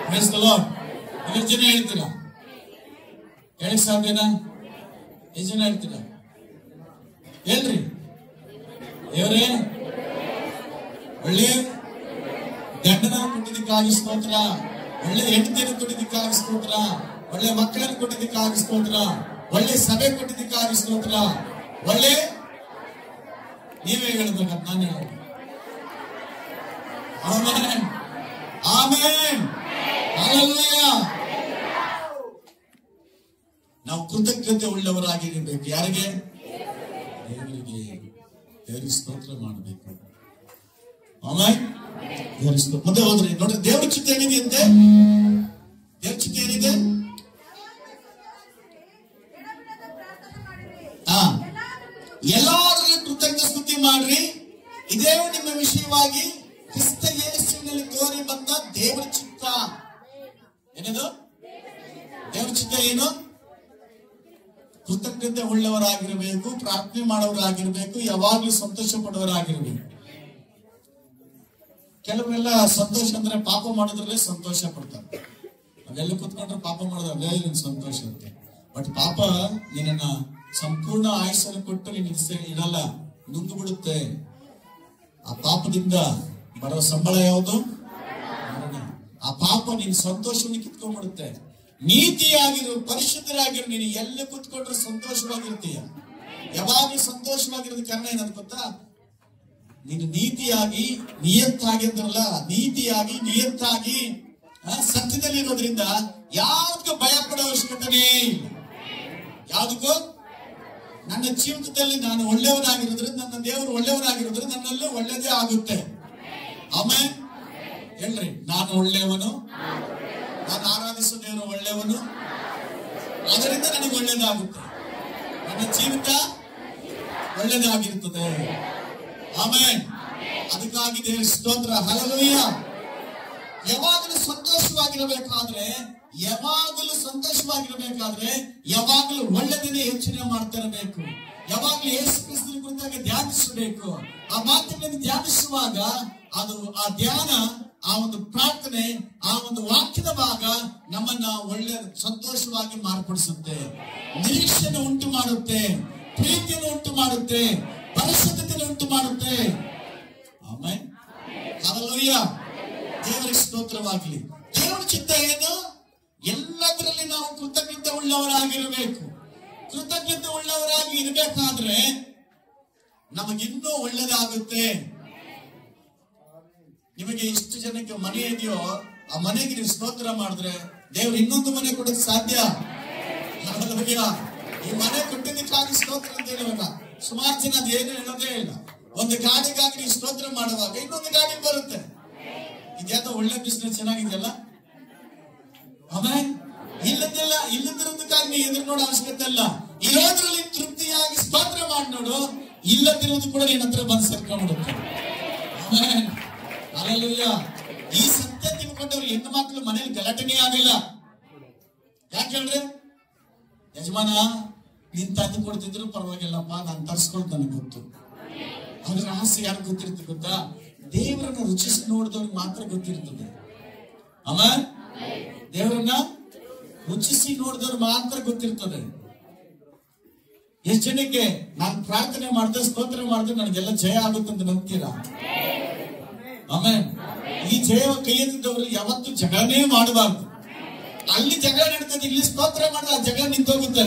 praise the Lord. ಎಷ್ಟು ಜನ ಹೇಳ್ತೀರಾ? ಹೇಳಕ್ ಸಾಧ್ಯನಾ? ಎಷ್ಟು ಜನ ಹೇಳ್ತೀರಾ? ಹೇಳ್ರಿ. ದೇವರೇ ಒಳ್ಳೆ ಗಂಡನ ಕೊಟ್ಟಿದ್ದಕ್ಕಾಗಿ ಸ್ತೋತ್ರ, ಒಳ್ಳೆ ಹೆಂಡತಿಯನ್ನು ಕೊಟ್ಟಿದ್ದಕ್ಕಾಗಿ ಸ್ತೋತ್ರ, ಒಳ್ಳೆ ಮಕ್ಕಳನ್ನು ಕೊಟ್ಟಿದ್ದಕ್ಕಾಗಿ ಸ್ತೋತ್ರ, ಒಳ್ಳೆ ಸಭೆ ಕೊಟ್ಟಿದ್ದಕ್ಕಾಗಿ ಸ್ತೋತ್ರ. ಒಳ್ಳೆ ನೀವೇ ಹೇಳ್ಬೇಕಂತ ನಾನು ಹೇಳ. Amen, amen, hallelujah. ನಾವು ಕೃತಜ್ಞತೆ ಉಳ್ಳವರಾಗಿರಬೇಕು. ಯಾರಿಗೆ? ದೇವರಿಗೆ. ದೇವರಿಗೆ ಸ್ತೋತ್ರ ಮಾಡಬೇಕು. ಆಮೆನ್. ಮುಂದೆ ಹೋದ್ರಿ ನೋಡ್ರಿ, ದೇವ್ರ ಚಿತ್ತ ಏನಿದೆ ಅಂತೆ? ದೇವ್ರ ಚಿತ್ತ ಏನಿದೆ? ಎಲ್ಲಾದ್ರಲ್ಲಿ ಕೃತಜ್ಞ ಸ್ತುತಿ ಮಾಡ್ರಿ. ಇದೇ ನಿಮ್ಮ ವಿಷಯವಾಗಿ ಕ್ರಿಸ್ತ ಯೇಸುವಿನಲ್ಲಿ ತೋರಿ ಬಂದ ದೇವರ ಚಿತ್ತ. ಏನದು ದೇವರ ಚಿತ್ತ? ಏನು? ಕೃತಜ್ಞತೆ ಉಳ್ಳವರಾಗಿರಬೇಕು, ಪ್ರಾರ್ಥನೆ ಮಾಡೋರಾಗಿರ್ಬೇಕು, ಯಾವಾಗ್ಲೂ ಸಂತೋಷ ಪಡುವವರಾಗಿರ್ಬೇಕು. ಕೆಲವರೆಲ್ಲ ಸಂತೋಷ ಅಂದ್ರೆ ಪಾಪ ಮಾಡಿದ್ರಲ್ಲೇ ಸಂತೋಷ ಪಡ್ತಾರೆ. ಅದೆಲ್ಲ ಕುತ್ಕೊಂಡ್ರೆ ಪಾಪ ಮಾಡೋದ್ರಲ್ಲೇ ನಿನ್ ಸಂತೋಷ ಇರುತ್ತೆ. ಬಟ್ ಪಾಪ ನಿನ್ನ ಸಂಪೂರ್ಣ ಆಯುಷ್ಯನ್ನು ಕೊಟ್ಟು ನೀನು ಇರಲ್ಲ, ನುಂಗು ಬಿಡುತ್ತೆ. ಆ ಪಾಪದಿಂದ ಬರೋ ಸಂಬಳ ಯಾವುದು? ಆ ಪಾಪ ನಿನ್ ಸಂತೋಷವನ್ನು ಕಿತ್ಕೊಂಡ್ಬಿಡುತ್ತೆ. ನೀತಿಯಾಗಿರು, ಪರಿಶುದ್ಧರಾಗಿರು. ನೀನು ಎಲ್ಲ ಕುತ್ಕೊಂಡ್ರೆ ಸಂತೋಷವಾಗಿರ್ತೀಯ. ಯಾವಾಗಲೂ ಸಂತೋಷವಾಗಿರೋದು ಕಾರಣ ಏನಂತ ಗೊತ್ತಾ? ನೀನು ನೀತಿಯಾಗಿ ನಿಯತ್ತಾಗಿ ಅಂದ್ರಲ್ಲ, ನೀತಿಯಾಗಿ ನಿಯತ್ತಾಗಿ ಸತ್ಯದಲ್ಲಿ ಇರೋದ್ರಿಂದ ಯಾವ್ದಕ್ಕೂ ಭಯ ಪಡೋ ಅವಶ್ಯಕತೆನೇ ಇಲ್ಲ. ಯಾವ್ದಕ್ಕೂ ನನ್ನ ಜೀವಿತದಲ್ಲಿ ನಾನು ಒಳ್ಳೆಯವನಾಗಿರೋದ್ರಿಂದ, ನನ್ನ ದೇವರು ಒಳ್ಳೆಯವನಾಗಿರೋದ್ರಿಂದ ನನ್ನಲ್ಲಿ ಒಳ್ಳೆಯದೇ ಆಗುತ್ತೆ. ಆಮೇಲೆ ಹೇಳ್ರಿ, ನಾನು ಒಳ್ಳೆಯವನು, ನಾನು ಆರಾಧಿಸೋ ದೇವರು ಒಳ್ಳೆಯವನು, ಅದರಿಂದ ನನಗೆ ಒಳ್ಳೆಯದಾಗುತ್ತೆ. ನನ್ನ ಜೀವಿತ ಒಳ್ಳೆಯದಾಗಿರ್ತದೆ. ಆಮೆನ್. ಅದಕ್ಕಾಗಿ ದೇವರ ಸ್ತೋತ್ರ. ಹಲ್ಲೆಲೂಯ. ಯಾವಾಗಲೂ ಸಂತೋಷವಾಗಿರಬೇಕಾದ್ರೆ, ಯಾವಾಗಲೂ ಒಳ್ಳೆದನ್ನೇ ಯೋಚನೆ ಮಾಡ್ತಾ ಇರಬೇಕು. ಯಾವಾಗಲೂ ಯೇಸು ಕ್ರಿಸ್ತನ ಕುರಿತಾಗಿ ಧ್ಯಾನಿಸಬೇಕು. ಆ ಮಾತುಗಳನ್ನು ಧ್ಯಾನಿಸುವಾಗ ಅದು ಆ ಧ್ಯಾನ, ಆ ಒಂದು ಪ್ರಾರ್ಥನೆ, ಆ ಒಂದು ವಾಕ್ಯದ ಭಾಗ ನಮ್ಮನ್ನ ಒಳ್ಳೆ ಸಂತೋಷವಾಗಿ ಮಾರ್ಪಡಿಸುತ್ತೆ, ನಿರೀಕ್ಷೆಯನ್ನು ಉಂಟು ಮಾಡುತ್ತೆ, ಪ್ರೀತಿಯನ್ನು ಉಂಟು ಮಾಡುತ್ತೆ, ಪರಿಶುದ್ಧತೆಯನ್ನು ಉಂಟು ಮಾಡುತ್ತೆ. ಆಮೆನ್. ಹಲ್ಲೆಲೂಯ. ದೇವರಿಗೆ ಸ್ತೋತ್ರವಾಗಲಿ. ದೇವರ ಚಿತ್ತ ಏನು? ಎಲ್ಲದರಲ್ಲಿ ನಾವು ಕೃತಜ್ಞತೆ ಉಳ್ಳವರಾಗಿರಬೇಕು. ಕೃತಜ್ಞತೆ ಉಳ್ಳವರಾಗಿ ಇರಬೇಕಾದ್ರೆ ನಮಗಿನ್ನೂ ಒಳ್ಳೆಯದಾಗುತ್ತೆ. ನಿಮಗೆ ಇಷ್ಟು ಜನಕ್ಕೆ ಮನೆ ಇದೆಯೋ, ಆ ಮನೆಗೆ ನೀವು ಸ್ತೋತ್ರ ಮಾಡಿದ್ರೆ ದೇವರು ಇನ್ನೊಂದು ಮನೆ ಕೊಡೋಕೆ ಸಾಧ್ಯ. ಈ ಮನೆ ಕೊಟ್ಟಿದ್ದಕ್ಕಾಗಿ ಸ್ತೋತ್ರ ಅಂತ ಹೇಳುವಾಗ ಸುಮಾರು ಜನ ಅದೇನು ಹೇಳೋದೇ ಇಲ್ಲ. ಒಂದು ಗಾಡಿಗಾಗಿ ನೀವು ಸ್ತೋತ್ರ ಮಾಡುವಾಗ ಇನ್ನೊಂದು ಗಾಡಿ ಬರುತ್ತೆ. ಇದ್ಯಾವುದೋ ಒಳ್ಳೆ ಬಿಸ್ನೆಸ್ ಚೆನ್ನಾಗಿದೆಯಲ್ಲ. ಆಮೇಲೆ ಇಲ್ಲದಿರೋದಕ್ಕಾಗಿ ನೀವು ಎದುರು ನೋಡೋ ಅವಶ್ಯಕತೆ ಇಲ್ಲ. ಇರೋದ್ರಲ್ಲಿ ತೃಪ್ತಿಯಾಗಿ ಸ್ತೋತ್ರ ಮಾಡಿ ನೋಡು. ಇಲ್ಲದಿರೋದು ಕೂಡ ನಿನ್ನ ಹತ್ರ ಬಂದು ಸೇರ್ಕೊಂಡ್ಬಿಡುತ್ತೆ. ಆಮೇಲೆ ಹಲ್ಲೆಲೂಯ. ಈ ಸತ್ಯ ತಿಳ್ಕೊಂಡವ್ರು ಹೆಣ್ಣು ಮಕ್ಕಳು ಮನೇಲಿ ಗಲಾಟೆನೇ ಆಗಿಲ್ಲ. ಯಾಕೆ ಹೇಳ್ರಿ? ಯಜಮಾನ ನೀನ್ ತಂದು ಕೊಡ್ತಿದ್ರು ಪರವಾಗಿಲ್ಲಪ್ಪ, ನಾನು ತರ್ಸ್ಕೊಳ್ತ ನನಗೆ ಗೊತ್ತು. ಅದ್ರ ರಹಸ್ಯ ಯಾರು ಗೊತ್ತಿರ್ತದೆ ಗೊತ್ತಾ? ದೇವರನ್ನ ರುಚಿಸಿ ನೋಡಿದವ್ರಿಗೆ ಮಾತ್ರ ಗೊತ್ತಿರ್ತದೆ. ಆಮೇಲೆ ದೇವರನ್ನ ರುಚಿಸಿ ನೋಡಿದವ್ರು ಮಾತ್ರ ಗೊತ್ತಿರ್ತದೆ. ಎಷ್ಟು ಜನಕ್ಕೆ ನಾನು ಪ್ರಾರ್ಥನೆ ಮಾಡಿದ್ರೆ ಸ್ತೋತ್ರ ಮಾಡಿದ್ರೆ ನನಗೆಲ್ಲ ಜಯ ಆಗುತ್ತೆ ಅಂತ ನಂಬ್ತೀರಾ? ಆಮೇಲೆ ಈ ಜಯ ಕೈ ಎತ್ತಿದವರು ಯಾವತ್ತು ಜಗಳನೇ ಮಾಡಬಾರ್ದು. ಅಲ್ಲಿ ಜಗಳ ನಡೀತದೆ, ಇಲ್ಲಿ ಸ್ತೋತ್ರ ಮಾಡಿದ್ರೆ ಆ ಜಗಳ ನಿಂತೋಗುತ್ತೆ.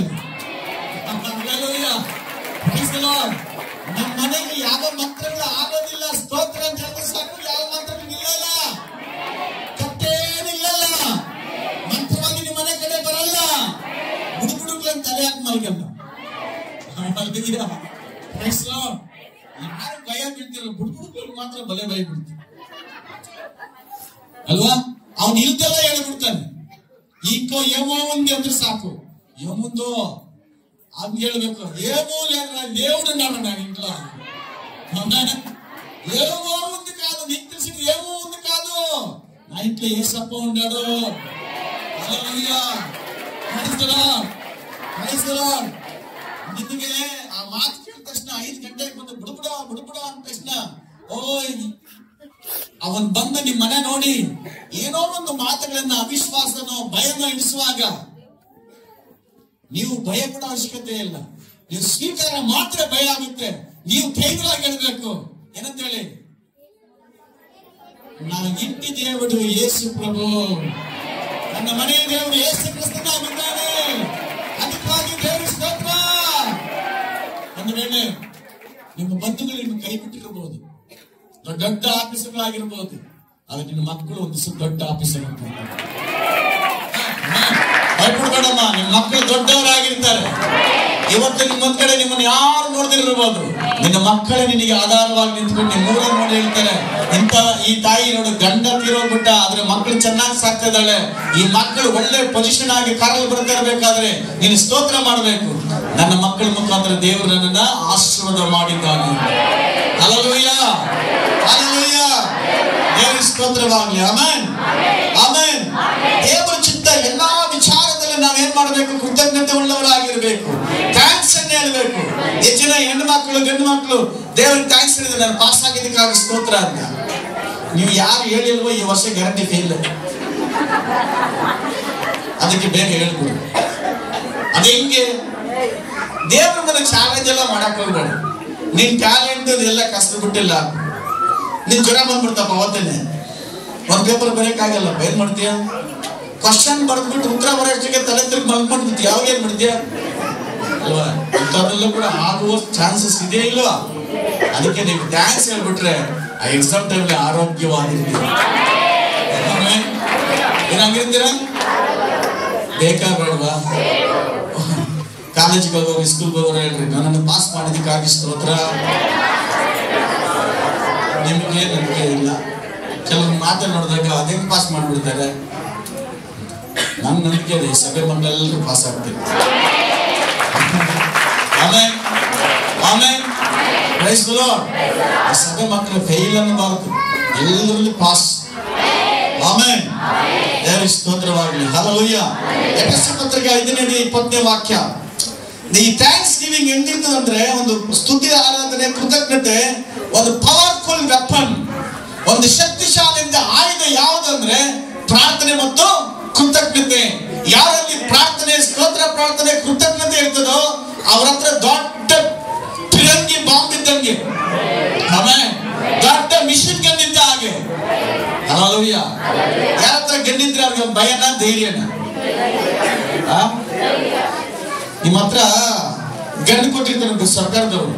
ನಮ್ಮ ಮನೆಗೆ ಯಾವ ಮಂತ್ರಗಳು ಆಗೋದಿಲ್ಲ, ಸ್ತೋತ್ರ ಅಂತ ಹೇಳಿದ್ರೆ ಸಾಕು, ಯಾವ ಮಂತ್ರಗಳು ನಿಲ್ಲಲ್ಲ, ಕಟ್ಟೇನು ನಿಲ್ಲಲ್ಲ, ಮಂತ್ರವಾಗಿ ನಿಮ್ಮ ಮನೆ ಕಡೆ ಬರಲ್ಲ. ಹುಡುಗುಡುಗ್ಲಂತ ತಲೆ ಹಾಕಿ ಮಲ್ಗಲ್ಲ. ಯಾರು ಭಯ ಬೀಳ್ತಿರೋ ಹುಡುಗುಡುಗಳು ಮಾತ್ರ ಬಲೆ ಭಯ ಬೀಳ್ತಾರೆ ಅಲ್ವಾ? ಅವ್ನು ಇಲ್ದೆಲ್ಲ ಹೇಳ್ಬಿಡ್ತಾನೆ. ಈಗ ಏಮೋ ಒಂದು ಅಂದ್ರೆ ಸಾಕು, ಏಮುಂದು ಅದ್ ಹೇಳ್ಬೇಕು, ఏమూలే దేవుడు ఉన్నాడు నా ఇంట్లో. ఏమో ఉంది కాదు, నీకు తెలిసింది ఏమో ఉంది కాదు, నా ఇంట్లో యేసప్ప ఉన్నాడు. ನಿನಗೆ ಆ ಮಾತು ಕೇಳಿದ ತಕ್ಷಣ 5 ಗಂಟೆಗೆ ಬಂದು ಬುಡಬುಡ ಅಂದ ತಕ್ಷಣ ಅವನ್ ಬಂದ ನಿಮ್ ಮನೆ ನೋಡಿ ಏನೋ ಒಂದು ಮಾತುಗಳನ್ನ ಅವಿಶ್ವಾಸನೋ ಭಯನೋ ಇಳಿಸುವಾಗ ನೀವು ಭಯ ಪಡೋ ಅವಶ್ಯಕತೆ ಇಲ್ಲ. ನೀವು ಸ್ವೀಕಾರ ಮಾತ್ರ ಭಯ ಆಗುತ್ತೆ. ನೀವು ಧೈರ್ಯವಾಗಿ ಹೇಳ್ಬೇಕು. ಏನಂತ ಹೇಳಿ, ನನ್ನ ಇಂಟಿ ದೇವರು ಯೇಸು ಪ್ರಭು, ನನ್ನ ಮನೆಯ ದೇವರು ಯೇಸು ಕ್ರಿಸ್ತನಾಗಿದ್ದಾನೆ, ಅದಕ್ಕಾಗಿ ದೇವರು ಸ್ತೋತ್ರ. ಒಂದು ವೇಳೆ ನಿಮ್ಮ ಬಂಧುಗಳು ನಿಮ್ಮ ಕೈ ಬಿಟ್ಟಿರಬಹುದು, ದೊಡ್ಡ ಆಫೀಸರ್ಗಳಾಗಿರ್ಬಹುದು, ಆದ್ರೆ ನಿನ್ನ ಮಕ್ಕಳು ಒಂದು ದೊಡ್ಡ ಆಫೀಸರ್ ಅಂತ ಭಯಪಡಬೇಡಮ್ಮ. ನಿಮ್ಮ ಮಕ್ಕಳು ದೊಡ್ಡವರಾಗಿರ್ತಾರೆ. ಇವತ್ತು ನಿಮ್ಮ ಕಡೆ ನಿಮ್ಮನ್ನು ಯಾರು ನೋಡ್ದಿರಬಹುದು, ನಿನ್ನ ಮಕ್ಕಳೇ ನಿನಗೆ ಆಧಾರವಾಗಿ ನಿಂತ್ಕೊಂಡು ಮೂರ ನೋಡಿ ಹೇಳ್ತಾರೆ, ಇಂತ ಈ ತಾಯಿ ನೋಡು ಗಂಡ ತೀರೋಗ್ಬಿಟ್ಟ, ಆದ್ರೆ ಮಕ್ಕಳು ಚೆನ್ನಾಗಿ ಸಾಕ್ತಿದ್ದಾಳೆ, ಈ ಮಕ್ಕಳು ಒಳ್ಳೆ ಪೊಸಿಷನ್ ಆಗಿ ಕಾರಲ್ಲಿ ಬರ್ತಾ ಇರಬೇಕಾದ್ರೆ ನೀನು ಸ್ತೋತ್ರ ಮಾಡಬೇಕು. ನನ್ನ ಮಕ್ಕಳ ಮುಖಾಂತರ ದೇವರು ನನ್ನನ್ನ ಆಶೀರ್ವಾದ ಮಾಡಿದ್ದಾನೆ. ಹಲ್ಲೆಲೂಯಾ, ಹಲ್ಲೆಲೂಯಾ, ದೇವರ ಸ್ತೋತ್ರವಾಗಲಿ. Amen, amen. ದೇವರ ಚಿತ್ತ ಎಲ್ಲಾ ವಿಚಾರದಲ್ಲಿ ನಾವೇನ್ ಮಾಡಬೇಕು? ಕೃತಜ್ಞತೆ ಉಳ್ಳವರಾಗಿರ್ಬೇಕು, ಥ್ಯಾಂಕ್ಸ್ ಅನ್ನು ಹೇಳಬೇಕು. ಹೆಚ್ಚಿನ ಹೆಣ್ಣು ಮಕ್ಕಳು ಗಂಡು ಮಕ್ಕಳು ದೇವರಿಗೆ ಥ್ಯಾಂಕ್ಸ್ ಹೇಳಿದ್ರೆ ನಾನು ಪಾಸ್ ಆಗಿದ್ದಕ್ಕಾಗಿ ಸ್ತೋತ್ರ ಅಂತ. ನೀವು ಯಾರು ಹೇಳಿಲ್ವೋ ಈ ವರ್ಷ ಗ್ಯಾರಂಟಿ ಫೇಲ್, ಅದಕ್ಕೆ ಬೇಗ ಹೇಳ್ಕೊಡಿ. ಅದೇ ಹಿಂಗೆ ದೇವ್ರ ಮೇಲೆ ಚಾಲೆಂಜ್ ಎಲ್ಲ ಮಾಡಕ್ ಹೋಗ್ಬೇಡ. ನಿನ್ ಟ್ಯಾಲೆಂಟ್ ಎಲ್ಲ ಕಷ್ಟ ಬಿಟ್ಟಿಲ್ಲ, ನಿನ್ ಜ್ವರ ಬಂದ್ಬಿಡ್ತಪ್ಪ ಅವತ್ತೇನೆ ಒಂದ್ ಪೇಪರ್ ಬರೆಯಕ್ಕಾಗಲ್ಲಪ್ಪ, ಏನ್ ಮಾಡ್ತೀಯ? ಕ್ವಶನ್ ಬರೆದ್ಬಿಟ್ಟು ಉತ್ತರ ಬರೋಷ್ಟಕ್ಕೆ ತಲೆ ತಿರುಗಿ ಮಲ್ಕೊಂಡ್ಬಿಡ್ತೀಯ, ಯಾವಾಗ ಏನ್ ಮಾಡ್ತೀಯ ಅಲ್ವಾ? ಇಂಥದ್ದೆಲ್ಲ ಕೂಡ ಆಗುವ ಚಾನ್ಸಸ್ ಇದೆ ಇಲ್ವಾ? ಅದಕ್ಕೆ ನೀವು ಥ್ಯಾಂಕ್ಸ್ ಹೇಳ್ಬಿಟ್ರೆ ಆ ಎಕ್ಸಾಮ್ ಟೈಮ್ಲಿ ಆರೋಗ್ಯವಾಗಿರ್ತೀರ. ಏನಾಗಿರ್ತೀರ? ಬೇಕಾಗ್ಬೇಡವಾ? ಕಾಲೇಜಿಗೆ ಹೋಗೋರು, ಸ್ಕೂಲ್ಗೆ ಹೋಗೋರು ಹೇಳ್ರಿ, ನನ್ನನ್ನು ಪಾಸ್ ಮಾಡಿದಕ್ಕಾಗಿ ಸ್ತೋತ್ರ. ನಿಮಗೆ ನಂಬಿಕೆ ಇಲ್ಲ. ಕೆಲವರು ಮಾತನ್ನು ನೋಡಿದಾಗ ಅದೇನು ಪಾಸ್ ಮಾಡ್ಬಿಡ್ತಾರೆ. ನನ್ನ ನಂಬಿಕೆ ಇದೆ, ಸಭೆ ಮಕ್ಕಳೆಲ್ಲರೂ ಪಾಸ್ ಆಗ್ತೀವಿ. Amen, amen, praise the Lord. ಸಭೆ ಮಕ್ಕಳು ಫೇಲ್ ಅನ್ನಬಾರದು, ಎಲ್ಲರಲ್ಲಿ ಪಾಸ್. ಆಮೆನ್, ದೇವರಿಗೆ ಸ್ತೋತ್ರವಾಗಲಿ. ಹಲ್ಲೆಲೂಯಾ. ಎಫೆಸರ ಪತ್ರಿಕೆ 5:20 ವಾಕ್ಯ. ಈ ಥ್ಯಾಂಕ್ಸ್ ಗಿವಿಂಗ್ ಹೆಂಗಿರ್ತದಂದ್ರೆ, ಒಂದು ಸ್ತುತಿ, ಆರಾಧನೆ, ಕೃತಜ್ಞತೆ ಒಂದು ಪವರ್ಫುಲ್ ವೆಪನ್, ಒಂದು ಶಕ್ತಿಶಾಲಿಯಿಂದ ಆಯುಧ ಯಾವುದಂದ್ರೆ ಪ್ರಾರ್ಥನೆ ಮತ್ತು ಕೃತಜ್ಞತೆ. ಯಾರಲ್ಲಿ ಪ್ರಾರ್ಥನೆ, ಸ್ತೋತ್ರ, ಪ್ರಾರ್ಥನೆ, ಕೃತಜ್ಞತೆ ಇರ್ತದೋ ಅವ್ರ ಹತ್ರ ದೊಡ್ಡ ಫಿರಂಗಿ ಬಾಂಬ್ ಇದ್ದಂಗೆ, ಆಮೇಲೆ ದೊಡ್ಡ ಮಿಷಿನ್ ಗನ್ ಇದ್ದ ಹಾಗೆ. ಹಲ್ಲೆಲೂಯಾ. ಯಾರ ಹತ್ರ ಗಣ್ಣಿದ್ರೆ ಅವ್ರಿಗೆ ಭಯನ ಧೈರ್ಯನ? ನಿಮ್ಮ ಹತ್ರ ಗಂಡು ಕೊಟ್ಟಿರ್ತಾರೆ ಸರ್ಕಾರದವರು,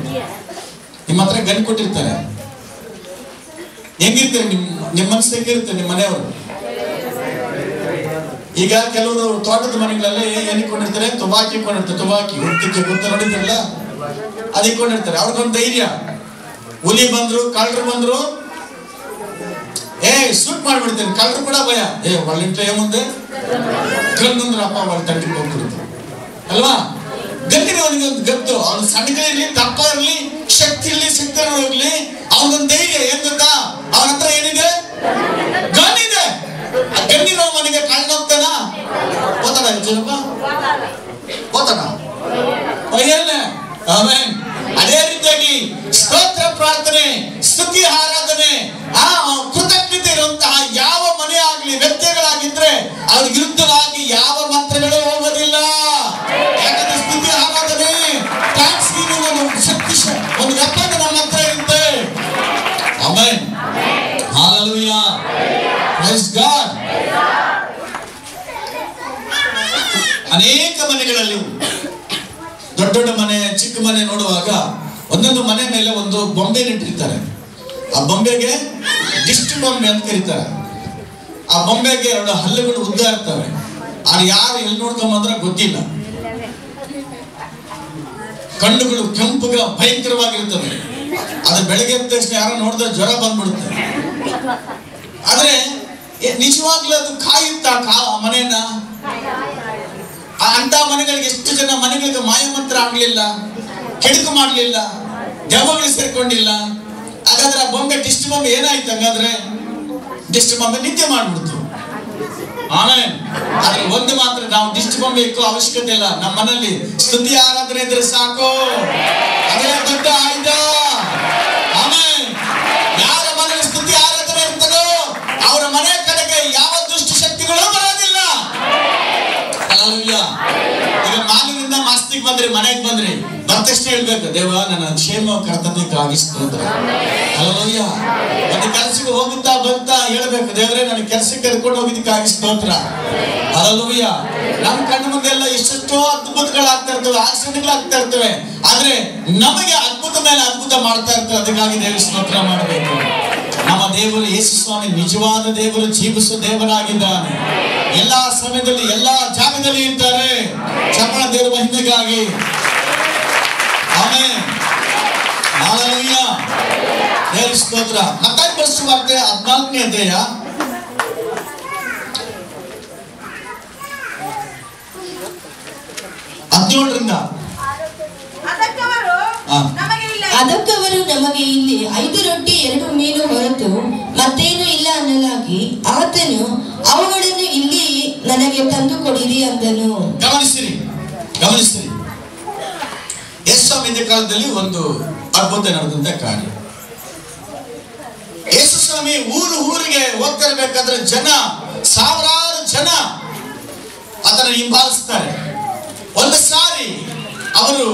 ನಿಮ್ಮ ಹತ್ರ ಗಂಡು ಕೊಟ್ಟಿರ್ತಾರೆ. ಹೆಂಗಿರ್ತಾರೆ? ನಿಮ್ಮ ಮನಸ್ಸು ಹೆಂಗಿರುತ್ತೆ? ನಿಮ್ಮ ಮನೆಯವರು ಈಗ ಕೆಲವರು ತೋಟದ ಮನೆಗಳಲ್ಲಿ ಏನಿಕೊಂಡಿರ್ತಾರೆ? ತುಬಾಕಿ ಇಟ್ಕೊಂಡಿರ್ತಾರೆ. ತುಬಾಕಿ ಹುಟ್ಟಿಗೆ ಗೊತ್ತ ನೋಡಿದ್ರಲ್ಲ, ಅದು ಇಟ್ಕೊಂಡಿರ್ತಾರೆ. ಅವ್ರಿಗೊಂದು ಧೈರ್ಯ. ಹುಲಿ ಬಂದ್ರು, ಕಳ್ಳರು ಬಂದ್ರು, ಶೂಟ್ ಮಾಡ್ಬಿಡ್ತೇನೆ. ಕಳ್ಳರು ಕೂಡ ಭಯ, ಒಳ್ಳಿಂಟ್ಲ ಮುಂದೆ ಕಣ್ಣಂದ್ರೆ ಅಪ್ಪ ಒಳ್ಳೆ ತಂಡಿಗೆ ಹೋಗ್ಬಿಡ್ತಾರೆ ಅಲ್ವಾ? ಗಂಡಿನ ಅವನಿಗೆ ಒಂದು ಗತ್ತು, ಅವನು ಸಣ್ಣ ಇರ್ಲಿ, ದಪ್ಪ ಇರ್ಲಿ, ಶಕ್ತಿ ಇರ್ಲಿ, ಶಕ್ತಿ ಇರ್ಲಿ, ಅವನೊಂದು ಧೈರ್ಯ. ಏನ್ ಗೊತ್ತಾ? ಅವನ ಹತ್ರ ಏನಿದೆ? ಗನ್ನಿದೆ. ಆ ಗಣ್ಣಿನ ಮನೆಗೆ ಕಳ್ಳ ಹೋಗ್ತಾನ? ಹೋತಾನ ಹೋತಾನ ಆಮೆನ್. ಅದೇ ರೀತಿಯಾಗಿ ಸ್ತೋತ್ರ, ಪ್ರಾರ್ಥನೆ, ಸ್ತುತಿ, ಆರಾಧನೆ, ಕೃತಜ್ಞತೆ ಇರುವಂತಹ ಯಾವ ಮನೆ ಆಗ್ಲಿ, ವ್ಯಕ್ತಿಗಳಾಗಿದ್ರೆ ಅವ್ರ ವಿರುದ್ಧವಾಗಿ ಯಾವ ಮಂತ್ರಗಳು ಹೋಗೋದಿಲ್ಲ. ಯಾಕಂದ್ರೆ ಸ್ತುತಿ, ಆರಾಧನೆ, ಇನ್ನೊಂದು ಮನೆ ಮೇಲೆ ಒಂದು ಬೊಂಬೆ ಇಟ್ಟಿರ್ತಾರೆ. ಆ ಬೊಂಬೆಗೆ ದಿಷ್ಟಿ ಬೊಂಬೆ ಅಂತ ಕರೀತಾರೆ. ಆ ಬೊಂಬೆಗೆ 2 ಹಲ್ಲುಗಳು ಉದ್ದ ಇರ್ತವೆ. ಅದು ಯಾರು ಎಲ್ಲಿ ನೋಡ್ಕೊಂಬಂದ್ರೆ ಗೊತ್ತಿಲ್ಲ. ಕಣ್ಣುಗಳು ಕೆಂಪುಗ ಭಯಂಕರವಾಗಿರ್ತವೆ. ಅದು ಬೆಳಗ್ಗೆ ಎದ್ದ ತಕ್ಷಣ ಯಾರೋ ನೋಡಿದ್ರೆ ಜ್ವರ ಬಂದ್ಬಿಡುತ್ತೆ. ಆದ್ರೆ ನಿಜವಾಗ್ಲೂ ಅದು ಕಾಯುತ್ತ ಮನೆಯನ್ನ? ಅಂತ ಮನೆಗಳಿಗೆ ಎಷ್ಟು ಜನ ಮನೆಗಳಿಗೆ ಮಾಯಮಂತ್ರ ಆಗ್ಲಿಲ್ಲ, ಕೆಡುಕು ಮಾಡ್ಲಿಲ್ಲ, ದೆವ್ವಗಳು ಸೇರ್ಕೊಂಡಿಲ್ಲ. ಹಾಗಾದ್ರೆ ಆ ಬೊಂಬೆ ಡಿಸ್ಟ್ ಬೊಂಬೆ ಏನಾಯ್ತು? ಹಂಗಾದ್ರೆ ಡಿಸ್ಟ್ ಬೊಂಬೆ ನಿದ್ದೆ ಮಾಡ್ಬಿಡ್ತು. ಆಮೇಲೆ ಆದ್ರೆ ಒಂದು ಮಾತ್ರ, ನಾವು ಡಿಸ್ಟ್ ಬೊಂಬೆ ಇಕ್ಕೋ ಅವಶ್ಯಕತೆ ಇಲ್ಲ. ನಮ್ಮ ಮನೆಯಲ್ಲಿ ಸ್ತುತಿ ಆರಾಧನೆ ಇದ್ರೆ ಸಾಕು, ಅದೇ ದೊಡ್ಡ ಆಯುಧ. ಆಮೇಲೆ ಯಾರ ಮನೆಯಲ್ಲಿ ಸ್ತುತಿ ಆರಾಧನೆ ಇರ್ತದೋ ಅವರ ಮನೆ ಕಡೆಗೆ ಯಾವ ದುಷ್ಟ ಶಕ್ತಿಗಳು ಬರೋದಿಲ್ಲ. ಈಗ ಮಾಲಿನಿಂದ ಮಾಸ್ತಿಗೆ ಬಂದ್ರಿ, ಮನೆಗೆ ಬಂದ್ರಿ, ಬರ್ತಷ್ಟೇ ಹೇಳ್ಬೇಕು, ದೇವ ನನ್ನ ಕ್ಷೇಮ ಕರ್ತವ್ಯಕ್ಕಾಗಿ ಸ್ತೋತ್ರ. ಹಲ್ಲೆಲೂಯ. ಒಂದು ಕೆಲಸಕ್ಕೆ ಹೋಗುತ್ತಾ ಬಂತಾ ಹೇಳ್ಬೇಕು, ದೇವರೇ ನನ್ನ ಕೆಲಸಕ್ಕೆ ಕರ್ಕೊಂಡು ಹೋಗಿದ್ದಕ್ಕಾಗಿ ಸ್ತೋತ್ರ. ಹಲ್ಲೆಲೂಯ. ನಮ್ಮ ಕಣ್ಣು ಮುಂದೆ ಎಲ್ಲ ಎಷ್ಟೆಷ್ಟೋ ಅದ್ಭುತಗಳಾಗ್ತಾ ಇರ್ತವೆ, ಆಶ್ಚರ್ಯಗಳಾಗ್ತಾ ಇರ್ತವೆ. ಆದ್ರೆ ನಮಗೆ ಅದ್ಭುತ ಮೇಲೆ ಅದ್ಭುತ ಮಾಡ್ತಾ ಇರ್ತವೆ. ಅದಕ್ಕಾಗಿ ದೇವರ ಸ್ತೋತ್ರ ಮಾಡಬೇಕು. ನಮ್ಮ ದೇವರು ಯೇಸು ಸ್ವಾಮಿ ನಿಜವಾದ ದೇವರು, ಜೀವಿಸುವ ದೇವರಾಗಿದ್ದಾನೆ. ಎಲ್ಲಾ ಸಮಯದಲ್ಲಿ ಎಲ್ಲಾ ಜಾಗದಲ್ಲಿ ಇರ್ತಾರೆ. ಚಪ್ಪಳ ದೇವರ ಮಹಿಮೆಗಾಗಿ. ಆಮೆನ್. ಹಲ್ಲೆಲೂಯ. ದೇವರ ಸ್ತೋತ್ರ. ಮತ್ತಾಯ ಬರೆದ ವಾರ್ತೆ 14ನೇ ಅಧ್ಯಾಯ 17ರಿಂದ. ಅದಕ್ಕವರು ನಮಗೆ ಇಲ್ಲಿ 5 ರೊಟ್ಟಿ 2 ಮೀನು ಹೊರತು ಮತ್ತೇನು ಇಲ್ಲ ಅನ್ನಲಾಗಿ ಆತನು ಅವುಗಳನ್ನು ಇಲ್ಲಿ ನನಗೆ ತಂದು ಕೊಡಿರಿ ಅಂದನು. ಗಮನಿಸಿರಿ. ಯೇಸು ಸ್ವಾಮಿ ಕಾಲದಲ್ಲಿ ಒಂದು ಅದ್ಭುತ ನಡೆದಂತ ಕಾರ್ಯ. ಯೇಸು ಸ್ವಾಮಿ ಊರಿಗೆ ಹೋಗ್ತಾ ಇರ್ಬೇಕಾದ್ರೆ ಸಾವಿರಾರು ಜನ ಅದನ್ನು ಹಿಂಬಾಲಿಸ್ತಾರೆ. ಒಂದು ಸಾರಿ ಅವರು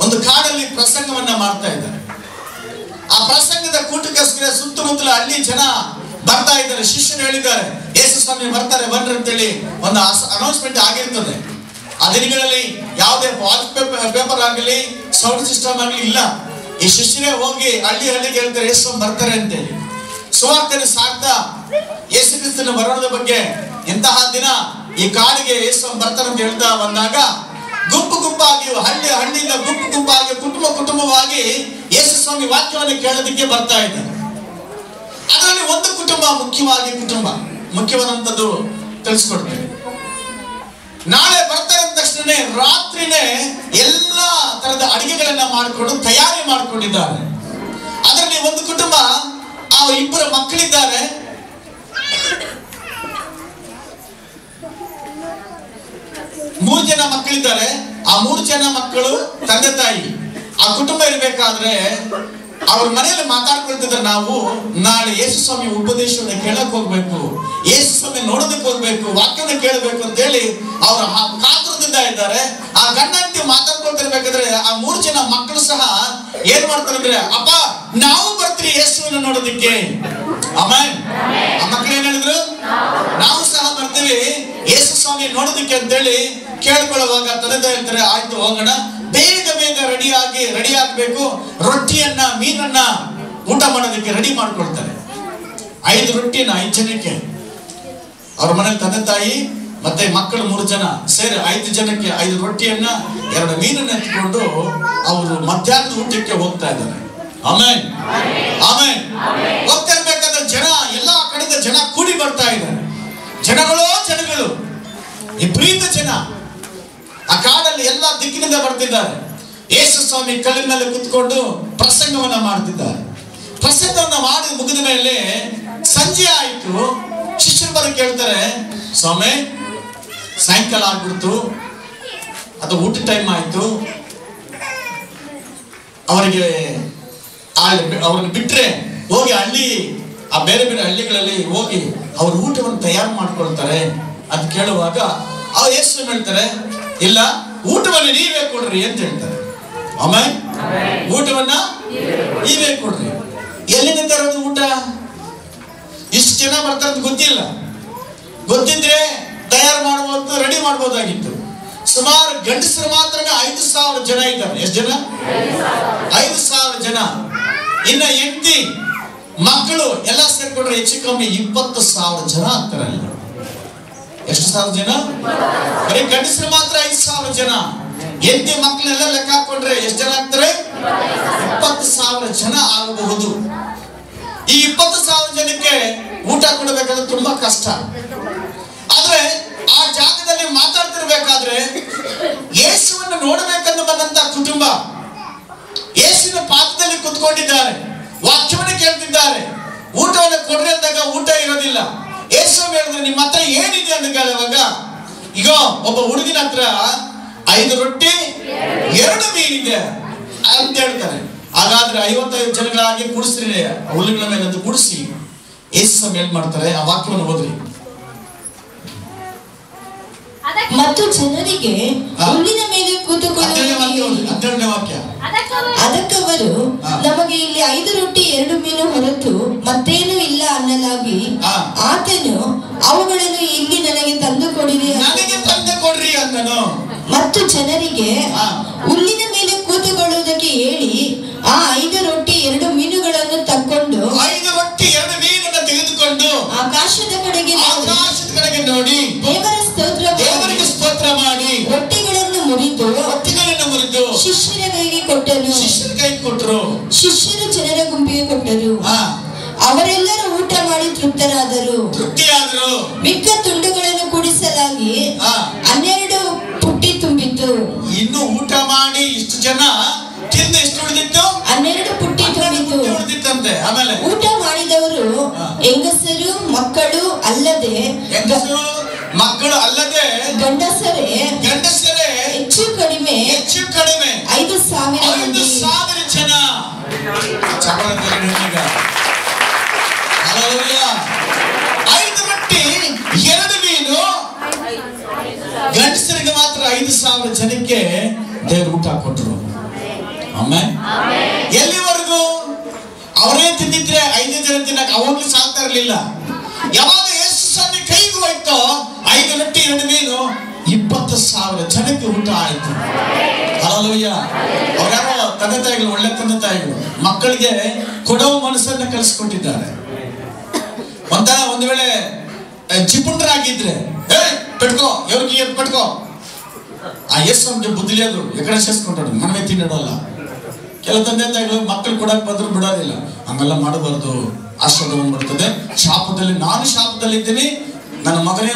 ಒಂದು ಕಾಡಲ್ಲಿ ಪ್ರಸಂಗವನ್ನ ಮಾಡ್ತಾ ಇದ್ದಾರೆ. ಆ ಪ್ರಸಂಗದ ಕೂಟಕ್ಕೋಸ್ಕರ ಸುತ್ತಮುತ್ತಲ ಹಳ್ಳಿ ಜನ ಬರ್ತಾ ಇದ್ದಾರೆ. ಶಿಷ್ಯರು ಹೇಳಿದ್ದಾರೆ, ಯೇಸು ಸ್ವಾಮಿ ಬರ್ತಾರೆ ಬನ್ರಿ ಅಂತೇಳಿ ಒಂದು ಅನೌನ್ಸ್ಮೆಂಟ್ ಆಗಿರ್ತದೆ. ಆ ದಿನಗಳಲ್ಲಿ ಯಾವುದೇ ವಾಲ್ ಪೇಪರ್ ಆಗಲಿ ಸೌಂಡ್ ಸಿಸ್ಟಮ್ ಆಗಲಿ ಇಲ್ಲ. ಈ ಶಿಷ್ಯರೇ ಹೋಗಿ ಹಳ್ಳಿಗೆ ಹೇಳ್ತಾರೆ ಯೇಸು ಸ್ವಾಮಿ ಬರ್ತಾರೆ ಅಂತೇಳಿ. ಸುವಾರ್ತೆಯನ್ನು ಸಾಕ್ತಾ ಯೇಸು ಕ್ರಿಸ್ತನ ಬರೋಣದ ಬಗ್ಗೆ ಎಂತಹ ದಿನ ಈ ಕಾಡಿಗೆ ಯೇಸು ಸ್ವಾಮಿ ಬರ್ತಾರೆ ಅಂತ ಹೇಳ್ತಾ ಬಂದಾಗ ಗುಂಪಾಗಿ ಹಳ್ಳಿಯಿಂದ ಗುಂಪಾಗಿ ಕುಟುಂಬವಾಗಿ ಯೇಸು ಸ್ವಾಮಿ ವಾಕ್ಯವನ್ನು ಕೇಳೋದಕ್ಕೆ ಬರ್ತಾ ಇದ್ದಾರೆ. ಅದರಲ್ಲಿ ಒಂದು ಮುಖ್ಯವಾದಂಥದ್ದು ತಿಳಿಸ್ಕೊಡ್ತೇವೆ. ನಾಳೆ ಬರ್ತಾರೆ ಅಂದ ತಕ್ಷಣ ರಾತ್ರಿನೇ ಎಲ್ಲಾ ತರದ ಅಡಿಗೆಗಳನ್ನ ಮಾಡಿಕೊಂಡು ತಯಾರಿ ಮಾಡಿಕೊಂಡಿದ್ದಾರೆ. ಅದರಲ್ಲಿ ಒಂದು ಕುಟುಂಬ, ಆ 2 ಮಕ್ಕಳಿದ್ದಾರೆ. ಮೂರು ಜನ ಮಕ್ಕಳಿದ್ದಾರೆ. ಆ 3 ಜನ ಮಕ್ಕಳು ತಂದೆ ತಾಯಿ. ಆ ಕುಟುಂಬ ಇರ್ಬೇಕಾದ್ರೆ ಅವ್ರ ಮನೆಯಲ್ಲಿ ಮಾತಾಡ್ಕೊಳ್ತಿದ್ರೆ, ನಾವು ನಾಳೆ ಯೇಸು ಸ್ವಾಮಿ ಉಪದೇಶವನ್ನು ಕೇಳಕ್ ಹೋಗ್ಬೇಕು, ಯೇಸು ಸ್ವಾಮಿ ನೋಡೋದಕ್ಕೆ ಹೋಗ್ಬೇಕು, ವಾಕ್ಯನ ಕೇಳಬೇಕು ಅಂತ ಹೇಳಿ ಅವ್ರ ಕಾತುರದಿಂದ ಇದ್ದಾರೆ. ಆ ಗಂಡ ಹೆಂಡತಿ ಮಾತಾಡ್ಕೊಳ್ತಿರ್ಬೇಕಾದ್ರೆ ಆ 3 ಜನ ಮಕ್ಕಳು ಸಹ ಏನ್ ಮಾಡ್ತಾರೆ ಅಂದ್ರೆ, ಅಪ್ಪ ನಾವು ಬರ್ತೀವಿ ಯೇಸುವನ್ನು ನೋಡೋದಕ್ಕೆ. ಆಮೆನ್. ಆ ಮಕ್ಕಳು ಏನ್ ಹೇಳಿದ್ರು, ನಾವು ಸಹ ಬರ್ತೀವಿ ಯೇಸು ಸ್ವಾಮಿ ನೋಡೋದಕ್ಕೆ ಅಂತೇಳಿ ಕೇಳ್ಕೊಳ್ಳುವಾಗ ತಂದೆ ಹೇಳ್ತಾರೆ, ಆಯ್ತು ಹೋಗೋಣ, ಬೇಗ ರೆಡಿ ಆಗ್ಬೇಕು. ರೊಟ್ಟಿಯನ್ನ ಮೀನನ್ನ ಊಟ ಮಾಡೋದಕ್ಕೆ ರೆಡಿ ಮಾಡ್ಕೊಳ್ತಾರೆ. 5 ರೊಟ್ಟಿನ 5 ಜನಕ್ಕೆ. ಅವ್ರ ಮನೇಲಿ ತಂದೆ ತಾಯಿ ಮತ್ತೆ ಮಕ್ಕಳು 3 ಜನ ಸೇರಿ 5 ಜನಕ್ಕೆ 5 ರೊಟ್ಟಿಯನ್ನ 2 ಮೀನನ್ನ ಎತ್ಕೊಂಡು ಅವರು ಮಧ್ಯಾಹ್ನದ ಊಟಕ್ಕೆ ಹೋಗ್ತಾ ಇದ್ದಾರೆ. ಆಮೆನ್. ಹೋಗ್ತಾ ಇರ್ಬೇಕಾದ್ರೆ ಎಲ್ಲಾ ಕಡೆಯಿಂದ ಜನ ಕೂಡಿ ಬರ್ತಾ ಇದ್ದಾರೆ. ಜನಗಳು ವಿಪರೀತ ಜನ ಆ ಕಾಡಲ್ಲಿ ಎಲ್ಲಾ ದಿಕ್ಕಿನಿಂದ ಬರ್ತಿದ್ದಾರೆ. ಯೇಸು ಸ್ವಾಮಿ ಕಲ್ಲಿನ ಮೇಲೆ ಕುತ್ಕೊಂಡು ಪ್ರಸಂಗವನ್ನ ಮಾಡ್ತಿದ್ದಾರೆ. ಪ್ರಸಂಗವನ್ನ ಮಾಡಿ ಮುಗಿದ ಮೇಲೆ ಸಂಜೆ ಆಯ್ತು. ಶಿಷ್ಯರು ಬಂದು ಕೇಳ್ತಾರೆ, ಸ್ವಾಮಿ ಸಾಯಂಕಾಲ ಆಗ್ಬಿಡ್ತು, ಅದು ಊಟ ಟೈಮ್ ಆಯ್ತು, ಅವ್ರನ್ನ ಬಿಟ್ರೆ ಹೋಗಿ ಆ ಬೇರೆ ಹಳ್ಳಿಗಳಲ್ಲಿ ಹೋಗಿ ಅವ್ರ ಊಟವನ್ನು ತಯಾರು ಮಾಡ್ಕೊಳ್ತಾರೆ ಅಂತ ಕೇಳುವಾಗ ಯೇಸು ಹೇಳ್ತಾರೆ, ಇಲ್ಲ, ಊಟವನ್ನು ನೀವೇ ಕೊಡ್ರಿ ಅಂತ ಹೇಳ್ತಾರೆ. ಆಮೇಲೆ ಊಟವನ್ನ ನೀವೇ ಕೊಡ್ರಿ. ಎಲ್ಲಿಂದ ತರೋದು ಊಟ? ಇಷ್ಟು ಜನ ಬರ್ತಾರೆ ಅಂತ ಗೊತ್ತಿಲ್ಲ. ಗೊತ್ತಿದ್ರೆ ತಯಾರು ಮಾಡ್ಬೋದು, ರೆಡಿ ಮಾಡ್ಬೋದಾಗಿತ್ತು. ಸುಮಾರು ಗಂಡಸರು ಮಾತ್ರ 5,000 ಜನ ಇದ್ದಾರೆ. ಎಷ್ಟು ಜನ? 5,000 ಜನ. ಇನ್ನ ಹೆಂಡತಿ ಮಕ್ಕಳು ಎಲ್ಲ ಸೇರ್ಕೊಂಡ್ರೆ ಹೆಚ್ಚು ಕಮ್ಮಿ 20,000 ಜನ ಆಗ್ತಾರೆ. ಎಷ್ಟು ಸಾವಿರ ಜನ? ಬರೀ ಗಂಡಸರು ಮಾತ್ರ 5,000 ಜನ. ಹೆಂಡತಿ ಮಕ್ಕಳೆಲ್ಲ ಲೆಕ್ಕ ಹಾಕೊಂಡ್ರೆ ಎಷ್ಟು ಜನ ಆಗ್ತಾರೆ? 20,000 ಜನ ಆಗಬಹುದು. ಈ 20,000 ಜನಕ್ಕೆ ಊಟ ಕೊಡಬೇಕಾದ್ರೆ ತುಂಬಾ ಕಷ್ಟ. ಆದ್ರೆ ಆ ಜಾಗದಲ್ಲಿ ಮಾತಾಡ್ತಿರ್ಬೇಕಾದ್ರೆ ಯೇಸುವನ್ನು ನೋಡಬೇಕಂತ ಬಂದಂತ ಕುಟುಂಬ ಯೇಸುವಿನ ಪಾದದಲ್ಲಿ ಕುತ್ಕೊಂಡಿದ್ದಾರೆ, ವಾಕ್ಯವನ್ನು ಕೇಳ್ತಿದ್ದಾರೆ. ಊಟವನ್ನು ಕೊಡ್ರಿ ಅಂದಾಗ ಊಟ ಇರೋದಿಲ್ಲ. ಯೇಸು ಹೇಳಿದ್ರೆ ನಿಮ್ಮ ಹತ್ರ ಏನಿದೆ ಅಂತ ಕೇಳುವಾಗ ಈಗ ಒಬ್ಬ ಹುಡುಗಿನ ಹತ್ರ 5 ರೊಟ್ಟಿ 2 ಮೀನಿದೆ ಅಂತ ಹೇಳ್ತಾರೆ. ಹಾಗಾದ್ರೆ 55 ಜನಗಳಾಗಿ ಕೂಡಿಸ್ರಿ, ಹುಲ್ಲುಗಳ ಮೇಲೆ ಅಂತ ಕೂಡಿಸಿ ಯೇಸು ಏನ್ ಮಾಡ್ತಾರೆ? ಆ ವಾಕ್ಯವನ್ನು ಓದ್ರಿ. ಮತ್ತು ಜನರಿಗೆ ಹುಲ್ಲಿನ ಮೇಲೆ ಕೂತುಕೊಳ್ಳುವ ವಾಕ್ಯ. ಅದಕ್ಕವರು ನಮಗೆ ಇಲ್ಲಿ 5 ರೊಟ್ಟಿ 2 ಮೀನು ಹೊರತು ಮತ್ತೇನು ಇಲ್ಲ ಅನ್ನಲಾಗಿ ಆತನು ಅವುಗಳನ್ನು ಇಲ್ಲಿ ನನಗೆ ತಂದು ಕೊಡಿರಿ ಅಂದನು. ಮತ್ತು ಜನರಿಗೆ ಹುಲ್ಲಿನ ಮೇಲೆ ಕೂತುಕೊಳ್ಳುವುದಕ್ಕೆ ಹೇಳಿ ಆ 5 ರೊಟ್ಟಿ 2 ಮೀನುಗಳನ್ನು ತಕ್ಕೊಂಡು 5 ರೊಟ್ಟಿ 2 ಮೀನನ್ನು ತೆಗೆದುಕೊಂಡು ಆಕಾಶದ ಕಡೆಗೆ ನೋಡಿ ದೇವರಿಗೆ ಸ್ತೋತ್ರ ಮಾಡಿ ರೊಟ್ಟಿಗಳನ್ನು ಮುರಿದು ಶಿಷ್ಯರ ಕೈಗೆ ಕೊಟ್ಟರು. ಶಿಷ್ಯರು ಜನರ ಗುಂಪಿಗೆ ಕೊಟ್ಟರು. ಅವರೆಲ್ಲರೂ ಊಟ ಮಾಡಿ ತೃಪ್ತಿಯಾದರು. ಮಿಕ್ಕ ತುಂಡುಗಳನ್ನು ಕೂಡಿಸಲಾಗಿ 12 ಪುಟ್ಟಿ ತುಂಬಿತು. ಇನ್ನು ಊಟ ಮಾಡಿ ಇಷ್ಟು ಜನ ತಿಂದು ಎಷ್ಟು ಉಳಿದಿತ್ತು? 12 ಪುಟ್ಟಿ ಉಳಿದಿತ್ತಂತೆ. ಆಮೇಲೆ ಊಟ ಮಾಡಿದವರು ಹೆಂಗಸರು ಮಕ್ಕಳು ಅಲ್ಲದೆ ಮಕ್ಕಳು ಅಲ್ಲದೆ ಗಂಡಸರೇ ಹೆಚ್ಚು ಕಡಿಮೆ 5,000 ಜನ. 5 ರೊಟ್ಟಿ 2 ಮೀನು. ಗಂಡಸರಿಗೆ ಮಾತ್ರ 5,000 ಜನಕ್ಕೆ ದೇವರು ಊಟ ಕೊಟ್ಟರು. ಆಮೇಲೆ ಎಲ್ಲಿವರೆಗೂ ಅವರೇ ತಿಂದಿದ್ರೆ 5 ಜನ ತಿನ್ನಕ್ಕೆ ಅವಾಗ್ಲೂ ಸಾಲ್ತಾ ಇರಲಿಲ್ಲ. ಯಾವಾಗ ಯೇಸು ಸ್ವಾಮಿ ಕೈಗೂ ಹೋಯ್ತೋ 5 ರೊಟ್ಟಿ 2 ಮೀನು 20,000 ಜನಕ್ಕೆ ಊಟ ಆಯ್ತು. ಹಲ್ಲೆಲೂಯ. ಅವರ್ಯಾರೋ ತಂದೆ ತಾಯಿಗಳು, ಒಳ್ಳೆ ತಂದೆ ತಾಯಿಗಳು ಮಕ್ಕಳಿಗೆ ಕೊಡೋ ಮನಸ್ಸನ್ನ ಕಲಿಸ್ಕೊಟ್ಟಿದ್ದಾರೆ. ಒಂದು ವೇಳೆ ಚಿಪುಂಡ್ರಾಗಿದ್ರೆ ಪೆಟ್ಕೋ ಇವ್ರಿಗೆ ಪೆಟ್ಕೋ ಆ ಯೇಸು ನಮ್ಗೆ ಬುದ್ಧಿಲಿಯೋದು ಎಕಡೆ ಸೇರಿಸ್ಕೊಂಡ್ರು ಮನವೇ ತಿನ್ನೋಲ್ಲ. ಕೆಲವು ತಂದೆ ತಾಯಿಗಳು ಮಕ್ಕಳು ಕೊಡಕ್ ಬಂದ್ರು ಬಿಡೋದಿಲ್ಲ. ಹಂಗೆಲ್ಲ ಮಾಡಬಾರ್ದು, ಆಶೀರ್ವಾದ ಬರ್ತದೆ. ಶಾಪದಲ್ಲಿ ನಾನು ಶಾಪದಲ್ಲಿ ಇದ್ದೀನಿ, ನನ್ನ ಮಗಳೇ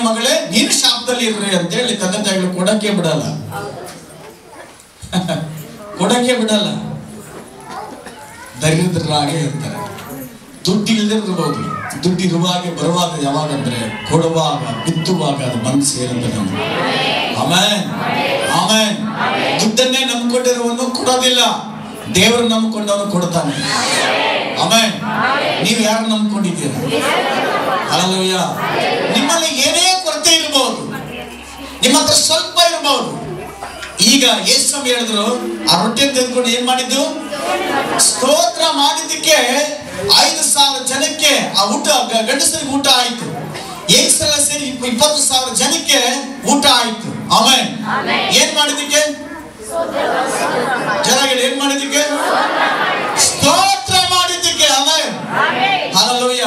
ನೀನು ಶಾಪದಲ್ಲಿ ಇರ್ರಿ ಅಂತ ಹೇಳಿ ತಂದೆ ತಾಯಿಗಳು ಕೊಡಕ್ಕೆ ಬಿಡಲ್ಲ. ದರಿದ್ರರಾಗೆ ಇರ್ತಾರೆ. ದುಡ್ಡು ಇಲ್ದಿರ್ಬೋದು, ದುಡ್ಡು ಇರುವಾಗ ಬರುವಾಗ ಯಾವಾಗಂದ್ರೆ ಕೊಡುವಾಗ ಬಿತ್ತುವಾಗ ಅದು ಬಂದು ಸೇರುತ್ತೆ ನಮ್ಗೆ. ಆಮೇನ್. ದುಡ್ಡನ್ನೇ ನಂಬಿಕೊಂಡಿರುವನು ಕೊಡೋದಿಲ್ಲ, ದೇವರು ನಂಬಿಕೊಂಡವನು ಕೊಡ್ತಾನೆ. ಆಮೇನ್. ನೀವು ಯಾರು ನಂಬಿಕೊಂಡಿದ್ದೀರಾ? ಹಲ್ಲೆಲೂಯ. ನಿಮ್ಮಲ್ಲಿ ಏನೇ ಕೊರತೆ ಇರಬಹುದು, ನಿಮ್ಮ ಹತ್ರ ಸ್ವಲ್ಪ ಇರಬಹುದು. ಈಗ ಯೇಸು ಹೇಳಿದ್ರು ಆ ರೊಟ್ಟಿ ತೆಗೆದುಕೊಂಡು ಏನ್ ಮಾಡಿದ್ದು? ಸ್ತೋತ್ರ ಮಾಡಿದ್ದಕ್ಕೆ 5,000 ಜನಕ್ಕೆ ಆ ಊಟ, ಗಂಡಸರಿಗೆ ಊಟ ಆಯ್ತು. ಹೆಂಗಸರೆಲ್ಲ ಸೇರಿ 20,000 ಜನಕ್ಕೆ ಊಟ ಆಯ್ತು. ಆಮೇನ್. ಏನ್ ಮಾಡಿದ್ದಕ್ಕೆ? ಜನಗಳು ಏನ್ ಮಾಡಿದ್ದಕ್ಕೆ? ಸ್ತೋತ್ರ ಮಾಡಿದ್ದಕ್ಕೆ. ಆಮೇನ್. ಹಲ್ಲೆಲೂಯ.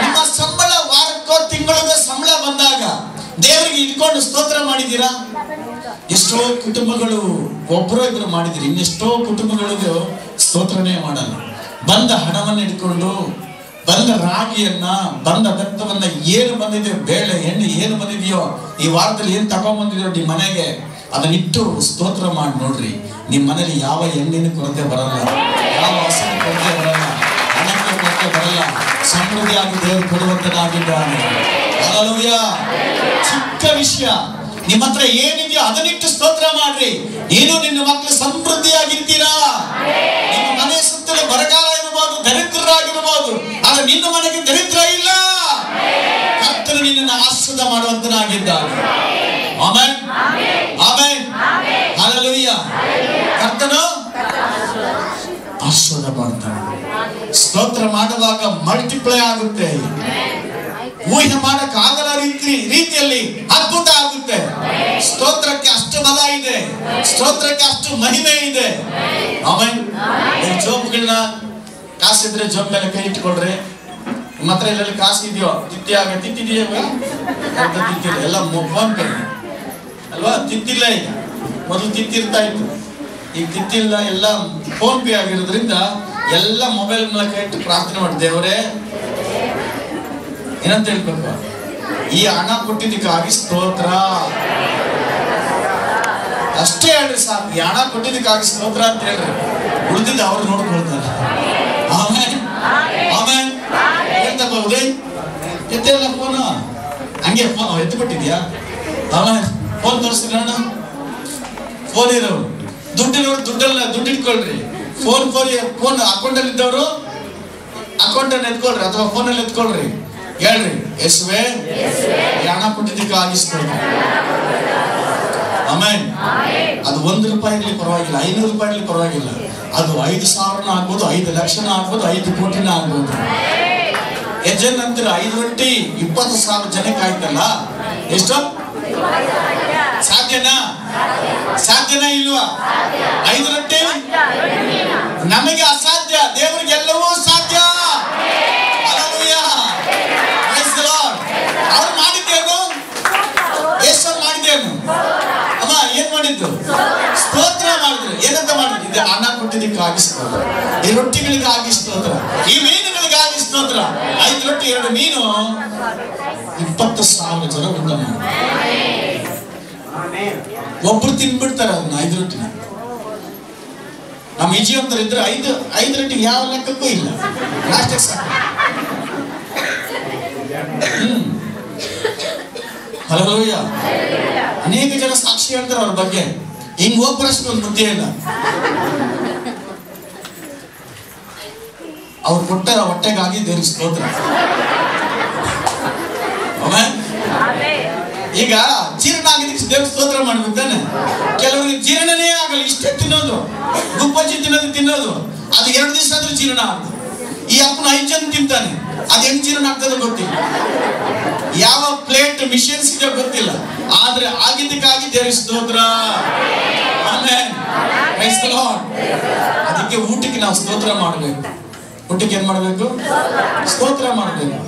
ನಿಮ್ಮ ಸಂಬಳ ವಾರಕ್ಕೋ ತಿಂಗಳಿಗೋ ಸಂಬಳ ಬಂದಾಗ ದೇವರಿಗೆ ಇಟ್ಕೊಂಡು ಸ್ತೋತ್ರ ಮಾಡಿದ್ದೀರಾ? ಎಷ್ಟೋ ಕುಟುಂಬಗಳು ಒಬ್ಬರು ಇಬ್ಬರು ಮಾಡಿದಿರಿ, ಇನ್ನೆಷ್ಟೋ ಕುಟುಂಬಗಳಿಗೂ ಸ್ತೋತ್ರನೇ ಮಾಡಲ್ಲ. ಬಂದ ಹಣವನ್ನು ಇಟ್ಕೊಂಡು, ಬಂದ ರಾಗಿಯನ್ನ, ಬಂದ ಬೆತ್ತವನ್ನ, ಏನು ಬಂದಿದೆಯೋ ಬೇಳೆ ಎಣ್ಣೆ ಏನು ಬಂದಿದೆಯೋ, ಈ ವಾರದಲ್ಲಿ ಏನ್ ತಗೊಂಡ್ಬಂದಿದೆಯೋ ನಿಮ್ಮ ಮನೆಗೆ, ಅದನ್ನಿಟ್ಟು ಸ್ತೋತ್ರ ಮಾಡಿ ನೋಡ್ರಿ. ನಿಮ್ಮ ಮನೇಲಿ ಯಾವ ಎಣ್ಣೆನ ಕೊರತೆ ಬರಲ್ಲ, ಯಾವ ಹಸಿರು ಕೊರತೆ ಬರಲ್ಲ, ಹಣಕ್ಕೆ ಕೊರತೆ ಬರಲ್ಲ. ಸಮೃದ್ಧಿಯಾಗಿ ದೇವರು ಕೊಡುವಂತನಾಗಿದ್ದಾನೆ. ಹಲ್ಲೆಲೂಯ. ಚಿಕ್ಕ ವಿಷಯ, ನಿಮ್ಮ ಹತ್ರ ಏನಿದೆಯೋ ಅದನ್ನಿಟ್ಟು ಸ್ತೋತ್ರ ಮಾಡ್ರಿ. ನೀನು ನಿನ್ನ ಮಕ್ಕಳು ಸಮೃದ್ಧಿಯಾಗಿರ್ತೀರಾ. ನಿಮ್ಮ ಮನೆ ಸುತ್ತಲೂ ಬರಗಾಲ ಇರಬಹುದು, ದರಿದ್ರರಾಗಿರಬಹುದು, ಆದ್ರೆ ನಿನ್ನ ಮನೆಗೆ ದರಿದ್ರ ಇಲ್ಲ. ಕರ್ತನು ನಿನ್ನನ್ನು ಆಶೀರ್ವಾದ ಮಾಡುವಂತನಾಗಿದ್ದಾನೆ. ಆಮೆನ್. ಆಮೆನ್. ಹಲ್ಲೆಲೂಯ. ಕರ್ತನು ಆಶೀರ್ವಾದ ಮಾಡ್ತಾನೆ. ಸ್ತೋತ್ರ ಮಾಡುವಾಗ ಮಲ್ಟಿಪ್ಲೈ ಆಗುತ್ತೆ. ಊಹೆ ಮಾಡಕ್ ಆಗಲ್ಲ ರೀತಿಯಲ್ಲಿ ಅದ್ಭುತ ಆಗುತ್ತೆ. ಸ್ತೋತ್ರಕ್ಕೆ ಅಷ್ಟು ಬಲ ಇದೆ, ಸ್ತೋತ್ರಕ್ಕೆ ಅಷ್ಟು ಮಹಿಮೆ ಇದೆ. ಆಮೇಲೆ ಜೋಬ್ಗಳನ್ನ ಕಾಸಿದ್ರೆ ಜೋಬ್ ಮೇಲೆ ಕೈ ಇಟ್ಕೊಳ್ರಿ. ನಿಮ್ಮ ಹತ್ರ ಎಲ್ಲೆಲ್ಲಿ ಕಾಸು ಇದೆಯೋ ತಿತ್ತಿದೆಯಾ ತಿತ್ತಿಲ್ಲ, ಎಲ್ಲ ಫೋನ್ ಪೇ ಅಲ್ವಾ? ತಿತ್ತಿಲ್ಲ, ಈಗ ಮೊದಲು ತಿತ್ತಿರ್ತಾ ಇತ್ತು, ಈಗ ತಿತ್ತಿಲ್ಲ, ಎಲ್ಲ ಫೋನ್ ಪೇ ಆಗಿರೋದ್ರಿಂದ ಎಲ್ಲ ಮೊಬೈಲ್ ಮೂಲಕ ಇಟ್ಟು ಪ್ರಾರ್ಥನೆ ಮಾಡಿ, ದೇವರೇ ಏನಂತ ಹೇಳ್ಬೇಕು, ಈ ಹಣ ಕೊಟ್ಟಿದ್ದಕ್ಕಾಗಿ ಸ್ತೋತ್ರ ಅಷ್ಟೇ ಹೇಳ್ರಿ ಸಾಕು. ಈ ಹಣ ಕೊಟ್ಟಿದ್ದಕ್ಕಾಗಿ ಸ್ತೋತ್ರ ಅಂತ ಹೇಳ್ರಿ, ಉಳಿದಿದ್ದ ಅವ್ರು ನೋಡ್ಕೊಳ್ತಾರೆ. ಆಮೇಲೆ ಆಮೇಲೆ ಹೇಳ್ತಪ್ಪ ಉದಯ್ ಎತ್ತಿರಲ್ಲ ಫೋನ್, ಹಂಗೆ ಫೋನ್ ಎತ್ತು ಬಿಟ್ಟಿದ್ಯಾ? ಆಮೇಲೆ ಫೋನ್ ತೋರಿಸ್ತೀರ, ಫೋನ್ ಇರೋರು ದುಡ್ಡಿನವ್ರು ದುಡ್ಡು ಇಟ್ಕೊಳ್ರಿ. ಫೋನ್ ಅಕೌಂಟಲ್ಲಿ ಇದ್ದವರು ಅಕೌಂಟನ್ನು ಎತ್ಕೊಳ್ರಿ, ಅಥವಾ ಫೋನಲ್ಲಿ ಎತ್ಕೊಳ್ರಿ. ಹೇಳ್ರಿ, ಯೇಸುವೇ ಹಣ ಕೊಟ್ಟಿದ್ದಕ್ಕಾಗಿ ಸ್ತೋತ್ರ. ಆಮೇಲೆ ಅದು 1 ರೂಪಾಯಿ ಇರ್ಲಿ ಪರವಾಗಿಲ್ಲ, 500 ರೂಪಾಯಿ ಇರ್ಲಿ ಪರವಾಗಿಲ್ಲ, ಅದು 5,000 ಆಗ್ಬೋದು, 5 ಲಕ್ಷನ ಆಗ್ಬೋದು, 5 ಕೋಟಿನ ಆಗ್ಬೋದು. ಯಜನ್ ನಂತರ 5 ರೊಟ್ಟಿ 20,000 ಜನಕ್ಕೆ ಆಯ್ತಲ್ಲ, ಎಷ್ಟು ಸಾಧ್ಯನಾ? ಸಾಧ್ಯನಾ ಇಲ್ವಾ? 5 ರೊಟ್ಟಿ ನಮಗೆ ಅಸಾಧ್ಯ, ದೇವರಿಗೆ ಎಲ್ಲವೂ ಸಾಧ್ಯ. ಅವ್ರು ಮಾಡಿದ್ದೇನು? ಯೇಸು ಮಾಡಿದ್ದೇನು? ಅಮ್ಮ ಏನ್ ಮಾಡಿದ್ದು? ಸ್ತೋತ್ರ ಮಾಡಿದ್ರು. ಏನಂತ ಮಾಡಿದ್ರು? ಇದು ಹಣ ಕೊಟ್ಟಿದ್ದಕ್ಕಾಗಿ ಸ್ತೋತ್ರ, ಈ ರೊಟ್ಟಿಗಳಿಗಾಗಿ ಸ್ತೋತ್ರ, ಈ ಮೀನುಗಳಿಗಾಗಿ ಸ್ತೋತ್ರ. 5 ರೊಟ್ಟಿ 2 ಮೀನು 20,000 ಜನ ಊಟ ಮಾಡಿ, ಒಬ್ರು ತಿನ್ಬಿಡ್ತಾರೆ ಅದನ್ನ 5 ರೊಟ್ಟಿನ. ನಮ್ಮ ವಿಜಯವಂತರ ಇದ್ರೆ 5 ರೊಟ್ಟಿಗೆ ಯಾವ ಲೆಕ್ಕಕ್ಕೂ ಇಲ್ಲ, ಲಾಸ್ಟಿಗೆ ಸಾಕು. ಹಲ್ಲೆಲೂಯಾ. ಅನೇಕ ಜನ ಸಾಕ್ಷಿ ಹೇಳ್ತಾರೆ ಅವ್ರ ಬಗ್ಗೆ, ಹಿಂಗ್ ಹೋಗ್ಬರಷ್ಟು ಒಂದು ಬುದ್ಧಿ ಇಲ್ಲ. ಅವ್ರು ಕೊಟ್ಟರ ಹೊಟ್ಟೆಗಾಗಿ ದೇವ್ರಿಗೆ ಸ್ತೋತ್ರ. ಈಗ ಜೀರ್ಣ ಆಗಿದ್ದಕ್ಕೆ ದೇವ್ರ ಸ್ತೋತ್ರ ಮಾಡ್ಬೇಕು ತಾನೆ. ಕೆಲವರಿಗೆ ಜೀರ್ಣನೇ ಆಗಲ್ಲ, ಇಷ್ಟೇ ತಿನ್ನೋದು, ಗುಪ್ಪಚ್ಚಿ ತಿನ್ನೋದು ಅದು 2 ದಿವಸ ಆದ್ರೂ ಜೀರ್ಣ ಆಗ್ತದೆ. ಈ ಅಪ್ಪನ 5 ಜನ ತಿಂತಾನೆ, ಅದು ಹೆಂಗ್ ಜೀರ್ಣ ಆಗ್ತದೆ ಗೊತ್ತಿಲ್ಲ, ಯಾವ ಪ್ಲೇಟ್ ಮಿಷನ್ಸ್ ಇದೆ ಗೊತ್ತಿಲ್ಲ, ಆದ್ರೆ ಆಗಿದ್ದಕ್ಕಾಗಿ ದೇವರಿಗೆ ಸ್ತೋತ್ರ. Amen, praise the Lord. ಅದಕ್ಕೆ ಊಟಕ್ಕೆ ನಾವು ಸ್ತೋತ್ರ ಮಾಡಬೇಕು. ಊಟಕ್ಕೆ ಏನ್ ಮಾಡಬೇಕು? ಸ್ತೋತ್ರ ಮಾಡಬೇಕು.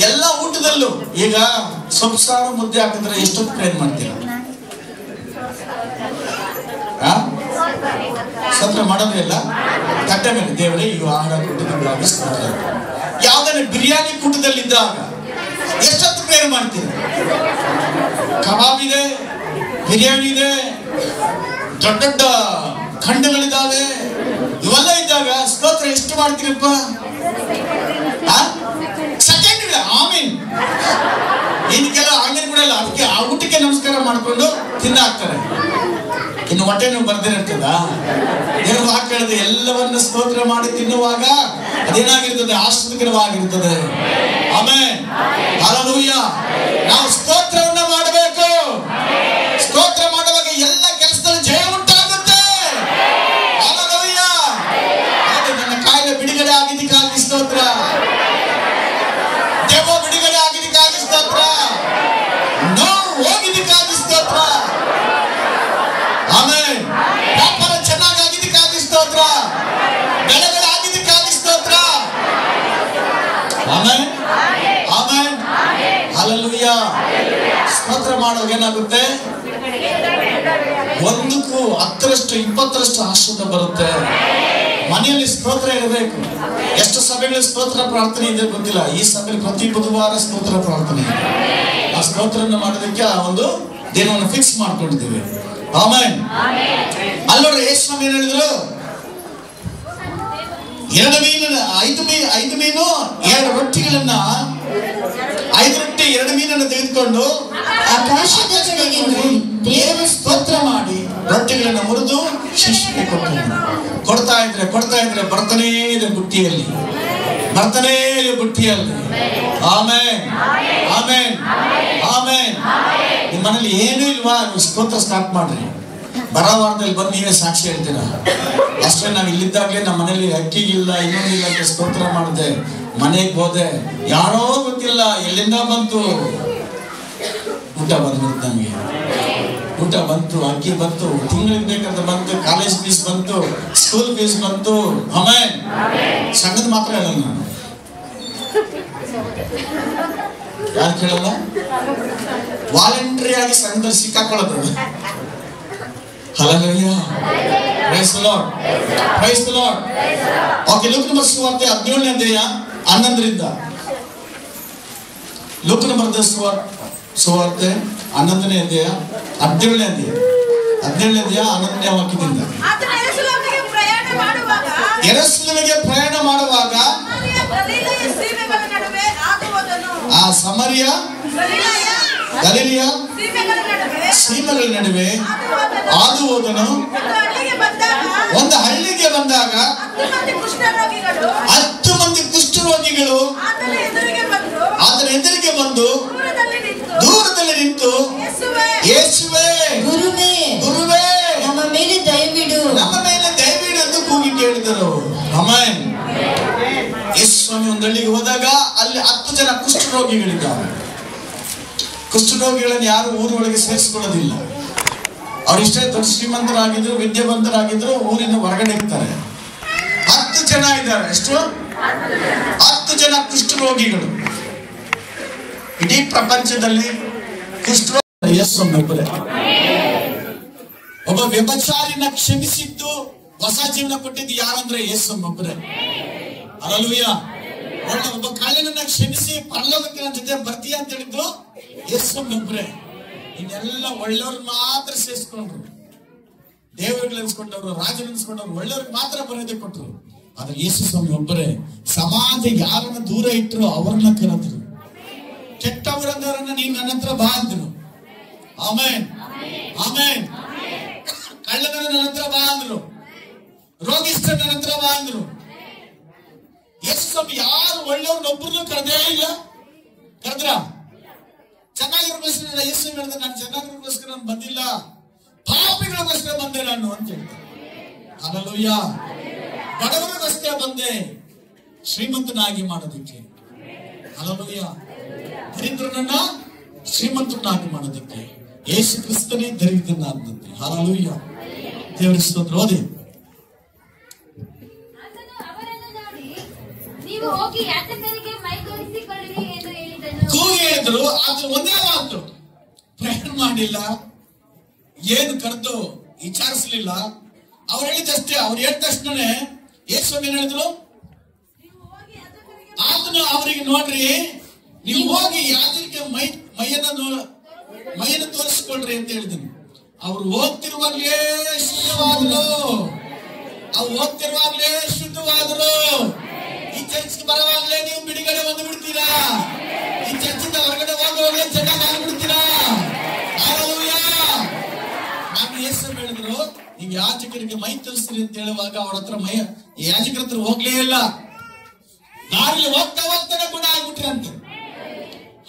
ಎಲ್ಲ ಊಟದಲ್ಲೂ ಈಗ ಸೊಪ್ಪು ಸಾರು ಮುದ್ದೆ ಹಾಕಿದ್ರೆ ಎಷ್ಟೊತ್ತು ಪ್ರೇರ್ ಮಾಡ್ತೀರ? ಸ್ತೋತ್ರ ಮಾಡೋದೇ ಇಲ್ಲ. ತಟ್ಟೆ ಮೇಲೆ ದೇವರೇ ಈಗ ಆಹಾರ ಕೊಟ್ಟಿದ್ದಕ್ಕಾಗಿ ಸ್ತೋತ್ರ. ಯಾವ್ದಾರ ಬಿರಿಯಾನಿ ಕೂಟದಲ್ಲಿದ್ದಾಗ ಎಷ್ಟೊತ್ತು ಪ್ರೇರ್ ಮಾಡ್ತೀರ? ಕಬಾಬ್ ಇದೆ, ಬಿರಿಯಾನಿ ಇದೆ, ದೊಡ್ಡ ದೊಡ್ಡ ಖಂಡಗಳಿದ್ದಾವೆ, ಇವೆಲ್ಲ ಇದ್ದಾಗ ಸ್ತೋತ್ರ ಎಷ್ಟು ಮಾಡ್ತೀರಪ್ಪ? ಸೆಕೆಂಡ್ ಇಲ್ಲ. ಆಮೇನ್ ಇದಕ್ಕೆಲ್ಲ ಆಂಗ್ಲ ಕೂಡ ಇಲ್ಲ. ಅದಕ್ಕೆ ಆ ಊಟಕ್ಕೆ ನಮಸ್ಕಾರ ಮಾಡ್ಕೊಂಡು ತಿನ್ನಾಕ್ತಾರೆ. ಇನ್ನು ಹೊಟ್ಟೆ ನೀವು ಬರ್ದಿರ್ತದ? ದೇವರು ವಾಕ್ಯ ಹೇಳಿದೆ, ಎಲ್ಲವನ್ನು ಸ್ತೋತ್ರ ಮಾಡಿ ತಿನ್ನುವಾಗ ಅದೇನಾಗಿರ್ತದೆ? ಆಶ್ಚರ್ಯಕರವಾಗಿರ್ತದೆ. Amen, hallelujah. ನಾವು ಸ್ತೋತ್ರವನ್ನ ಮಾಡಬೇಕು. ಸ್ತೋತ್ರ ಮಾಡುವಾಗ ಎಲ್ಲ ಕೆಲಸದಲ್ಲಿ ಜಯ ಉಂಟಾಗುತ್ತೆ. ಹಲ್ಲೆಲೂಯಾ. ನನ್ನ ಕಾಯಿಲೆ ಬಿಡುಗಡೆ ಆಗಿದ್ದಕ್ಕಾಗಿ ಸ್ತೋತ್ರ, ದೆವ್ವ ಬಿಡುಗಡೆ ಆಗಿದ್ದಕ್ಕಾಗಿ ಸ್ತೋತ್ರ, ನೋವು ಹೋಗಿದ್ದಕ್ಕಾಗಿ ಸ್ತೋತ್ರ. ಆಮೆನ್. ವ್ಯಾಪಾರ ಚೆನ್ನಾಗಿದ್ದಕ್ಕಾಗಿ ಸ್ತೋತ್ರ, ಬೆಳೆಗಳಾಗಿದ್ದಕ್ಕಾಗಿ ಸ್ತೋತ್ರ. Amen, amen, hallelujah. ಸ್ತೋತ್ರ ಮಾಡುವಾಗ ಏನಾಗುತ್ತೆ? 1ಕ್ಕೂ 10ರಷ್ಟು 20ರಷ್ಟು ಆಶೀರ್ವಾದ ಬರುತ್ತೆ. ಮನೆಯಲ್ಲಿ ಸ್ತೋತ್ರ ಇರಬೇಕು. ಎಷ್ಟು ಸಭೆಗಳಲ್ಲಿ ಸ್ತೋತ್ರ ಪ್ರಾರ್ಥನೆ ಇದೆ ಗೊತ್ತಿಲ್ಲ. ಈ ಸಭೆಯಲ್ಲಿ ಪ್ರತಿ ಬುಧವಾರ ಸ್ತೋತ್ರ ಪ್ರಾರ್ಥನೆ ಇದೆ. ಆ ಸ್ತೋತ್ರವನ್ನು ಮಾಡೋದಕ್ಕೆ ಆ ಒಂದು ದಿನವನ್ನು ಫಿಕ್ಸ್ ಮಾಡ್ಕೊಂಡಿದ್ದೀವಿ. ಆಮೆನ್. ಅಲ್ಲಿ ನೋಡ್ರಿ, ಯೇಸು ಸ್ವಾಮಿ ಏನ್ ಹೇಳಿದ್ರು? 5 ಮೀನು 2 ರೊಟ್ಟಿಗಳನ್ನ, 5 ರೊಟ್ಟಿ 2 ಮೀನನ್ನು ತೆಗೆದುಕೊಂಡು ಆಕಾಶದ ಕಡೆಗೆ ದೇವರು ಸ್ತೋತ್ರ ಮಾಡಿ ರೊಟ್ಟಿಗಳನ್ನು ಮುರಿದು ಶಿಷ್ಯರಿಗೆ ಕೊಡ್ತಾ ಇದ್ರೆ ಬರ್ತಾನೇ ಇದೆ ಬುಟ್ಟಿಯಲ್ಲಿ. Amen, amen, amen. ನಿಮ್ಮ ಮನೇಲಿ ಏನೂ ಇಲ್ವಾ? ಸ್ತೋತ್ರ ಸ್ಟಾರ್ಟ್ ಮಾಡ್ರಿ. ಬರೋ ವಾರದಲ್ಲಿ ಬಂದು ನೀವೇ ಸಾಕ್ಷಿ ಹೇಳ್ತೀರಾ. ಅಷ್ಟೇ ನಾವು ಇಲ್ಲಿದ್ದಾಗಲೇ ನಮ್ಮ ಮನೇಲಿ ಅಕ್ಕಿ ಇಲ್ಲ, ಇನ್ನೊಂದಿಲ್ಲ ಅಂತ ಸ್ತೋತ್ರ ಮಾಡಿದೆ. ಮನೆಗೆ ಹೋದೆ, ಯಾರೋ ಗೊತ್ತಿಲ್ಲ ಎಲ್ಲಿಂದ ಬಂತು, ಊಟ ಬಂದ್ಬಿಡ್ತು. ನಮ್ಗೆ ಊಟ ಬಂತು, ಅಕ್ಕಿ ಬಂತು, ತಿಂಗಳಿಗೆ ಬೇಕಾದ ಬಂತು, ಕಾಲೇಜ್ ಫೀಸ್ ಬಂತು, ಸ್ಕೂಲ್ ಫೀಸ್ ಬಂತು. ಆಮೇಲೆ ಸಂಘದ ಮಾತ್ರ ಹೇಳಲ್ಲ ನಾನು, ಯಾರು ಕೇಳಲ್ಲ, ವಾಲಂಟರಿ ಆಗಿ ಸಂಘದಲ್ಲಿ ಸಿಕ್ಕಾಕೊಳ್ಳೋದು. Hallelujah, praise the Lord, praise the Lord. Okay, ಲೂಕನ ಸುವಾರ್ತೆ 17ನೇ ಅಧ್ಯಾಯ 11ರಿಂದ. ಲೂಕನ ಬರೆದ ಸುವಾರ್ತೆ 11ನೇ ಅಧ್ಯಾಯ 17ನೇ ಅಧ್ಯಾಯ 11ನೇ ವಾಕ್ಯದಿಂದ. ಯೆರೂಸಲೇಮಿಗೆ ಪ್ರಯಾಣ ಮಾಡುವಾಗ ಆ ಸಮರಿಯ ಗಲಿಲಿಯ ಸೀಮೆಗಳ ನಡುವೆ ಹಾದು ಹೋದನು. ಒಂದು ಹಳ್ಳಿಗೆ ಬಂದಾಗ 10 ಮಂದಿ ಕುಷ್ಠರೋಗಿಗಳು ಆತನ ಎದುರಿಗೆ ಬಂದು ದೂರದಲ್ಲಿ ನಿಂತು, ಯೇಸುವೇ, ಗುರುವೇ, ಗುರುವೇ, ನಮ್ಮ ಮೇಲೆ ದಯವಿಡು, ನಮ್ಮ ಮೇಲೆ ದಯವಿಡು ಎಂದು ಕೂಗಿ ಕೇಳಿದರು. ಆಮೆನ್. ಯೇಸು ಸ್ವಾಮಿ ಒಂದು ಹಳ್ಳಿಗೆ ಹೋದಾಗ ಅಲ್ಲಿ 10 ಜನ ಕುಷ್ಠರೋಗಿಗಳಿದ್ದಾರೆ. ಕುಷ್ಠರೋಗಿಗಳನ್ನು ಯಾರು ಊರೊಳಗೆ ಸೇರಿಸಿಕೊಳ್ಳೋದಿಲ್ಲ. ಅವರಿಷ್ಟೇ ದೊಡ್ಡ ಶ್ರೀಮಂತರಾಗಿದ್ರು, ವಿದ್ಯಾವಂತರಾಗಿದ್ರು, ಊರಿನ ಹೊರಗಡೆ ಇರ್ತಾರೆ. 10 ಜನ ಇದ್ದಾರೆ. ಎಷ್ಟು? 10 ಜನ ಕುಷ್ಠರೋಗಿಗಳು. ಇಡೀ ಪ್ರಪಂಚದಲ್ಲಿ ಕುಷ್ಠರೋಗ ಯೇಸುವೊಬ್ಬರೇ. ಒಬ್ಬ ವ್ಯಭಿಚಾರಿನ ಕ್ಷಮಿಸಿದ್ದು, ಹೊಸ ಜೀವನ ಕೊಟ್ಟಿದ್ದು ಯಾರಂದ್ರೆ ಯೇಸುವೊಬ್ಬರೇ. ಹಲ್ಲೆಲೂಯಾ. ಒಬ್ಬ ಕಳ್ಳನನ್ನ ಕ್ಷಮಿಸಿ ಪರಲೋಕಕ್ಕೆ ನನ್ನ ಜೊತೆ ಬರ್ತೀಯ ಅಂತ ಹೇಳಿದ್ದು ಯೇಸುವೊಬ್ಬರೇ. ಇನ್ನೆಲ್ಲ ಒಳ್ಳೆಯವ್ರು ಮಾತ್ರ ಸೇರಿಸ್ಕೊಂಡ್ರು, ದೇವರುಗಳು ಅನ್ಸ್ಕೊಂಡವ್ರು, ರಾಜರು ಅನ್ಸ್ಕೊಂಡವ್ರು, ಒಳ್ಳೆಯವ್ರಿಗೆ ಮಾತ್ರ ಬರೋದೇ ಕೊಟ್ರು. ಆದ್ರೆ ಯೇಸು ಸ್ವಾಮಿ ಒಬ್ಬರೇ. ಸಮಾಜ ಯಾರನ್ನ ದೂರ ಇಟ್ಟರು ಅವ್ರನ್ನ ಕರೆದ್ರು. ಕೆಟ್ಟವರನ್ನವರನ್ನ ನೀನ್ ನನ್ನ ಹತ್ರ ಬಾ ಅಂದ್ರು. ಆಮೇನ್, ಆಮೇನ್. ಕಳ್ಳನ ನನ್ನ ಹತ್ರ ಬಾ ಅಂದ್ರು, ರೋಗಿಷ್ಠ ನನ್ನ ಹತ್ರ ಬಾ ಅಂದ್ರು. ಯೇಸು ಸ್ವಾಮಿ ಯಾರು ಒಳ್ಳೆಯವ್ರನ್ನೊಬ್ಬರನ್ನು ಕರೆದೇ ಇಲ್ಲ. ಕರೆದ್ರ? ಚೆನ್ನಾಗಿರೋಸ್ಕರ ಯೇಸು ಹೇಳಿದ್ರೆ, ನಾನು ಚೆನ್ನಾಗಿರೋಸ್ಕರ ನಾನು ಬಂದಿಲ್ಲ, ಪಾಪಿಗಳಿಗೋಸ್ಕರ ಬಂದೆ ನಾನು ಅಂತ ಹೇಳ್ತಾರೆ. ಹಲ್ಲೆಲೂಯಾ. ಬಡವರಿಗೋಸ್ಕರ ಬಂದೆ, ಶ್ರೀಮಂತನಾಗಿ ಮಾಡೋದಕ್ಕೆ. ಹಲ್ಲೆಲೂಯಾ. ದರಿದ್ರನನ್ನ ಶ್ರೀಮಂತನಾಗಿ ಮಾಡೋದಕ್ಕೆ ಯೇಸು ಕ್ರಿಸ್ತನೇ ದರಿದ್ರನಾದಂತೆ. ಹಲ್ಲೆಲೂಯಾ. ದೇವರ ಸ್ತೋತ್ರ. ಓದಿ. ಕೂಗಿ ಹೇಳಿದ್ರು. ಆದ್ರೆ ಒಂದೇ ಮಾತು, ಪ್ರಯಾಣ ಮಾಡಿಲ್ಲ, ಏನು ಕರೆದು ವಿಚಾರಿಸಲಿಲ್ಲ. ಅವ್ರು ಹೇಳಿದಷ್ಟೇ. ಅವ್ರು ಹೇಳಿದ ತಕ್ಷಣನೇ ಯೇಸು ಏನ್ ಹೇಳಿದ್ರು? ಆತನು ಅವರಿಗೆ, ನೋಡ್ರಿ, ನೀವು ಹೋಗಿ ಯಾಜಕರಿಗೆ ಮೈಯನ್ನು ತೋರಿಸ್ಕೊಳ್ರಿ ಅಂತ ಹೇಳಿದನು. ಅವ್ರು ಹೋಗ್ತಿರುವಾಗ್ಲೇ ಶುದ್ಧವಾದ್ರು. ಈ ಚರ್ಚ್ಗೆ ಬರುವಾಗ್ಲೇ ನೀವು ಬಿಡುಗಡೆ ಬಂದು ಬಿಡ್ತೀರಾ. ಈ ಚರ್ಚಿಂದ ಹೊರಗಡೆ ಹೋಗುವಾಗಲೇ ಚೆನ್ನಾಗಿ ಆಗ್ಬಿಡ್ತೀರಾ. ನಾನು ಯೇಸು ಹೇಳಿದ್ರು, ನೀವು ಯಾಜಕರಿಗೆ ಮೈ ತೋರಿಸ್ತೀರಿ ಅಂತ ಹೇಳುವಾಗ ಅವ್ರ ಹತ್ರ ಯಾಜಕರ ಹತ್ರ ಹೋಗ್ಲೇ ಇಲ್ಲ. ದಾರಿಲಿ ಹೋಗ್ತಾ ಹೋಗ್ತಾನೆ ಗುಣ ಆಗ್ಬಿಟ್ರಿ ಅಂತ.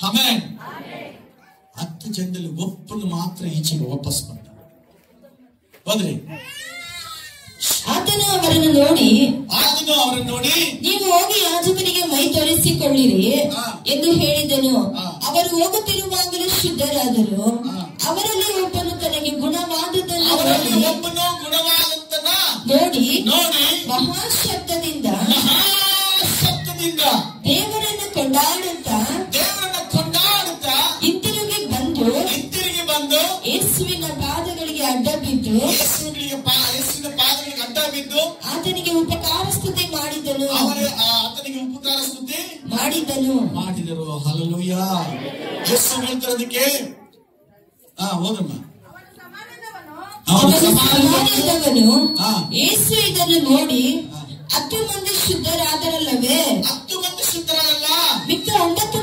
ಆಮೆನ್. 10 ಜನದಲ್ಲಿ ಒಬ್ಬನು ಮಾತ್ರ ಈಚೆಗೆ ವಾಪಸ್ ಬಂದ. ಹೋದ್ರಿ. ಆತನು ಅವರನ್ನು ನೋಡಿ, ನೀವು ಹೋಗಿ ಯಾಜಕರಿಗೆ ಮೈ ತೋರಿಸಿಕೊಳ್ಳಿರಿ ಎಂದು ಹೇಳಿದನು. ಅವರು ಹೋಗುತ್ತಿರುವಾಗಲೂ ಶುದ್ಧರಾದರು. ಅವರಲ್ಲಿ ಒಬ್ಬನು ತನಗೆ ಗುಣವಾದದ್ದನ್ನು ನೋಡಿ ಮಹಾಶಬ್ದದಿಂದ ದೇವರನ್ನು ಕೊಂಡಾಡುತ್ತಾ ಹಿಂತಿರುಗಿ ಬಂದು ಯೇಸುವಿನ ಪಾದಗಳಿಗೆ ಅಡ್ಡ ಬಿದ್ದು ಆತನಿಗೆ ಉಪಕಾರ ಸ್ತುತಿ ಮಾಡಿದನು. ಮಾಡಿದರು. ಹಲ್ಲೆಲೂಯಾ. ಯೇಸು ಹೇಳ್ತಿರೋದಕ್ಕೆ ಹೋದಮ್ಮ. ಸಮಾರ್ಯದವನು ಯೇಸು ಇದನ್ನು ನೋಡಿ 10 ಮಂದಿ ಶುದ್ಧರಾದರಲ್ಲವೇ? 10 ಮಂದಿ ಶುದ್ಧರಾಗಲ್ಲ, ಮಿಕ್ಕ 9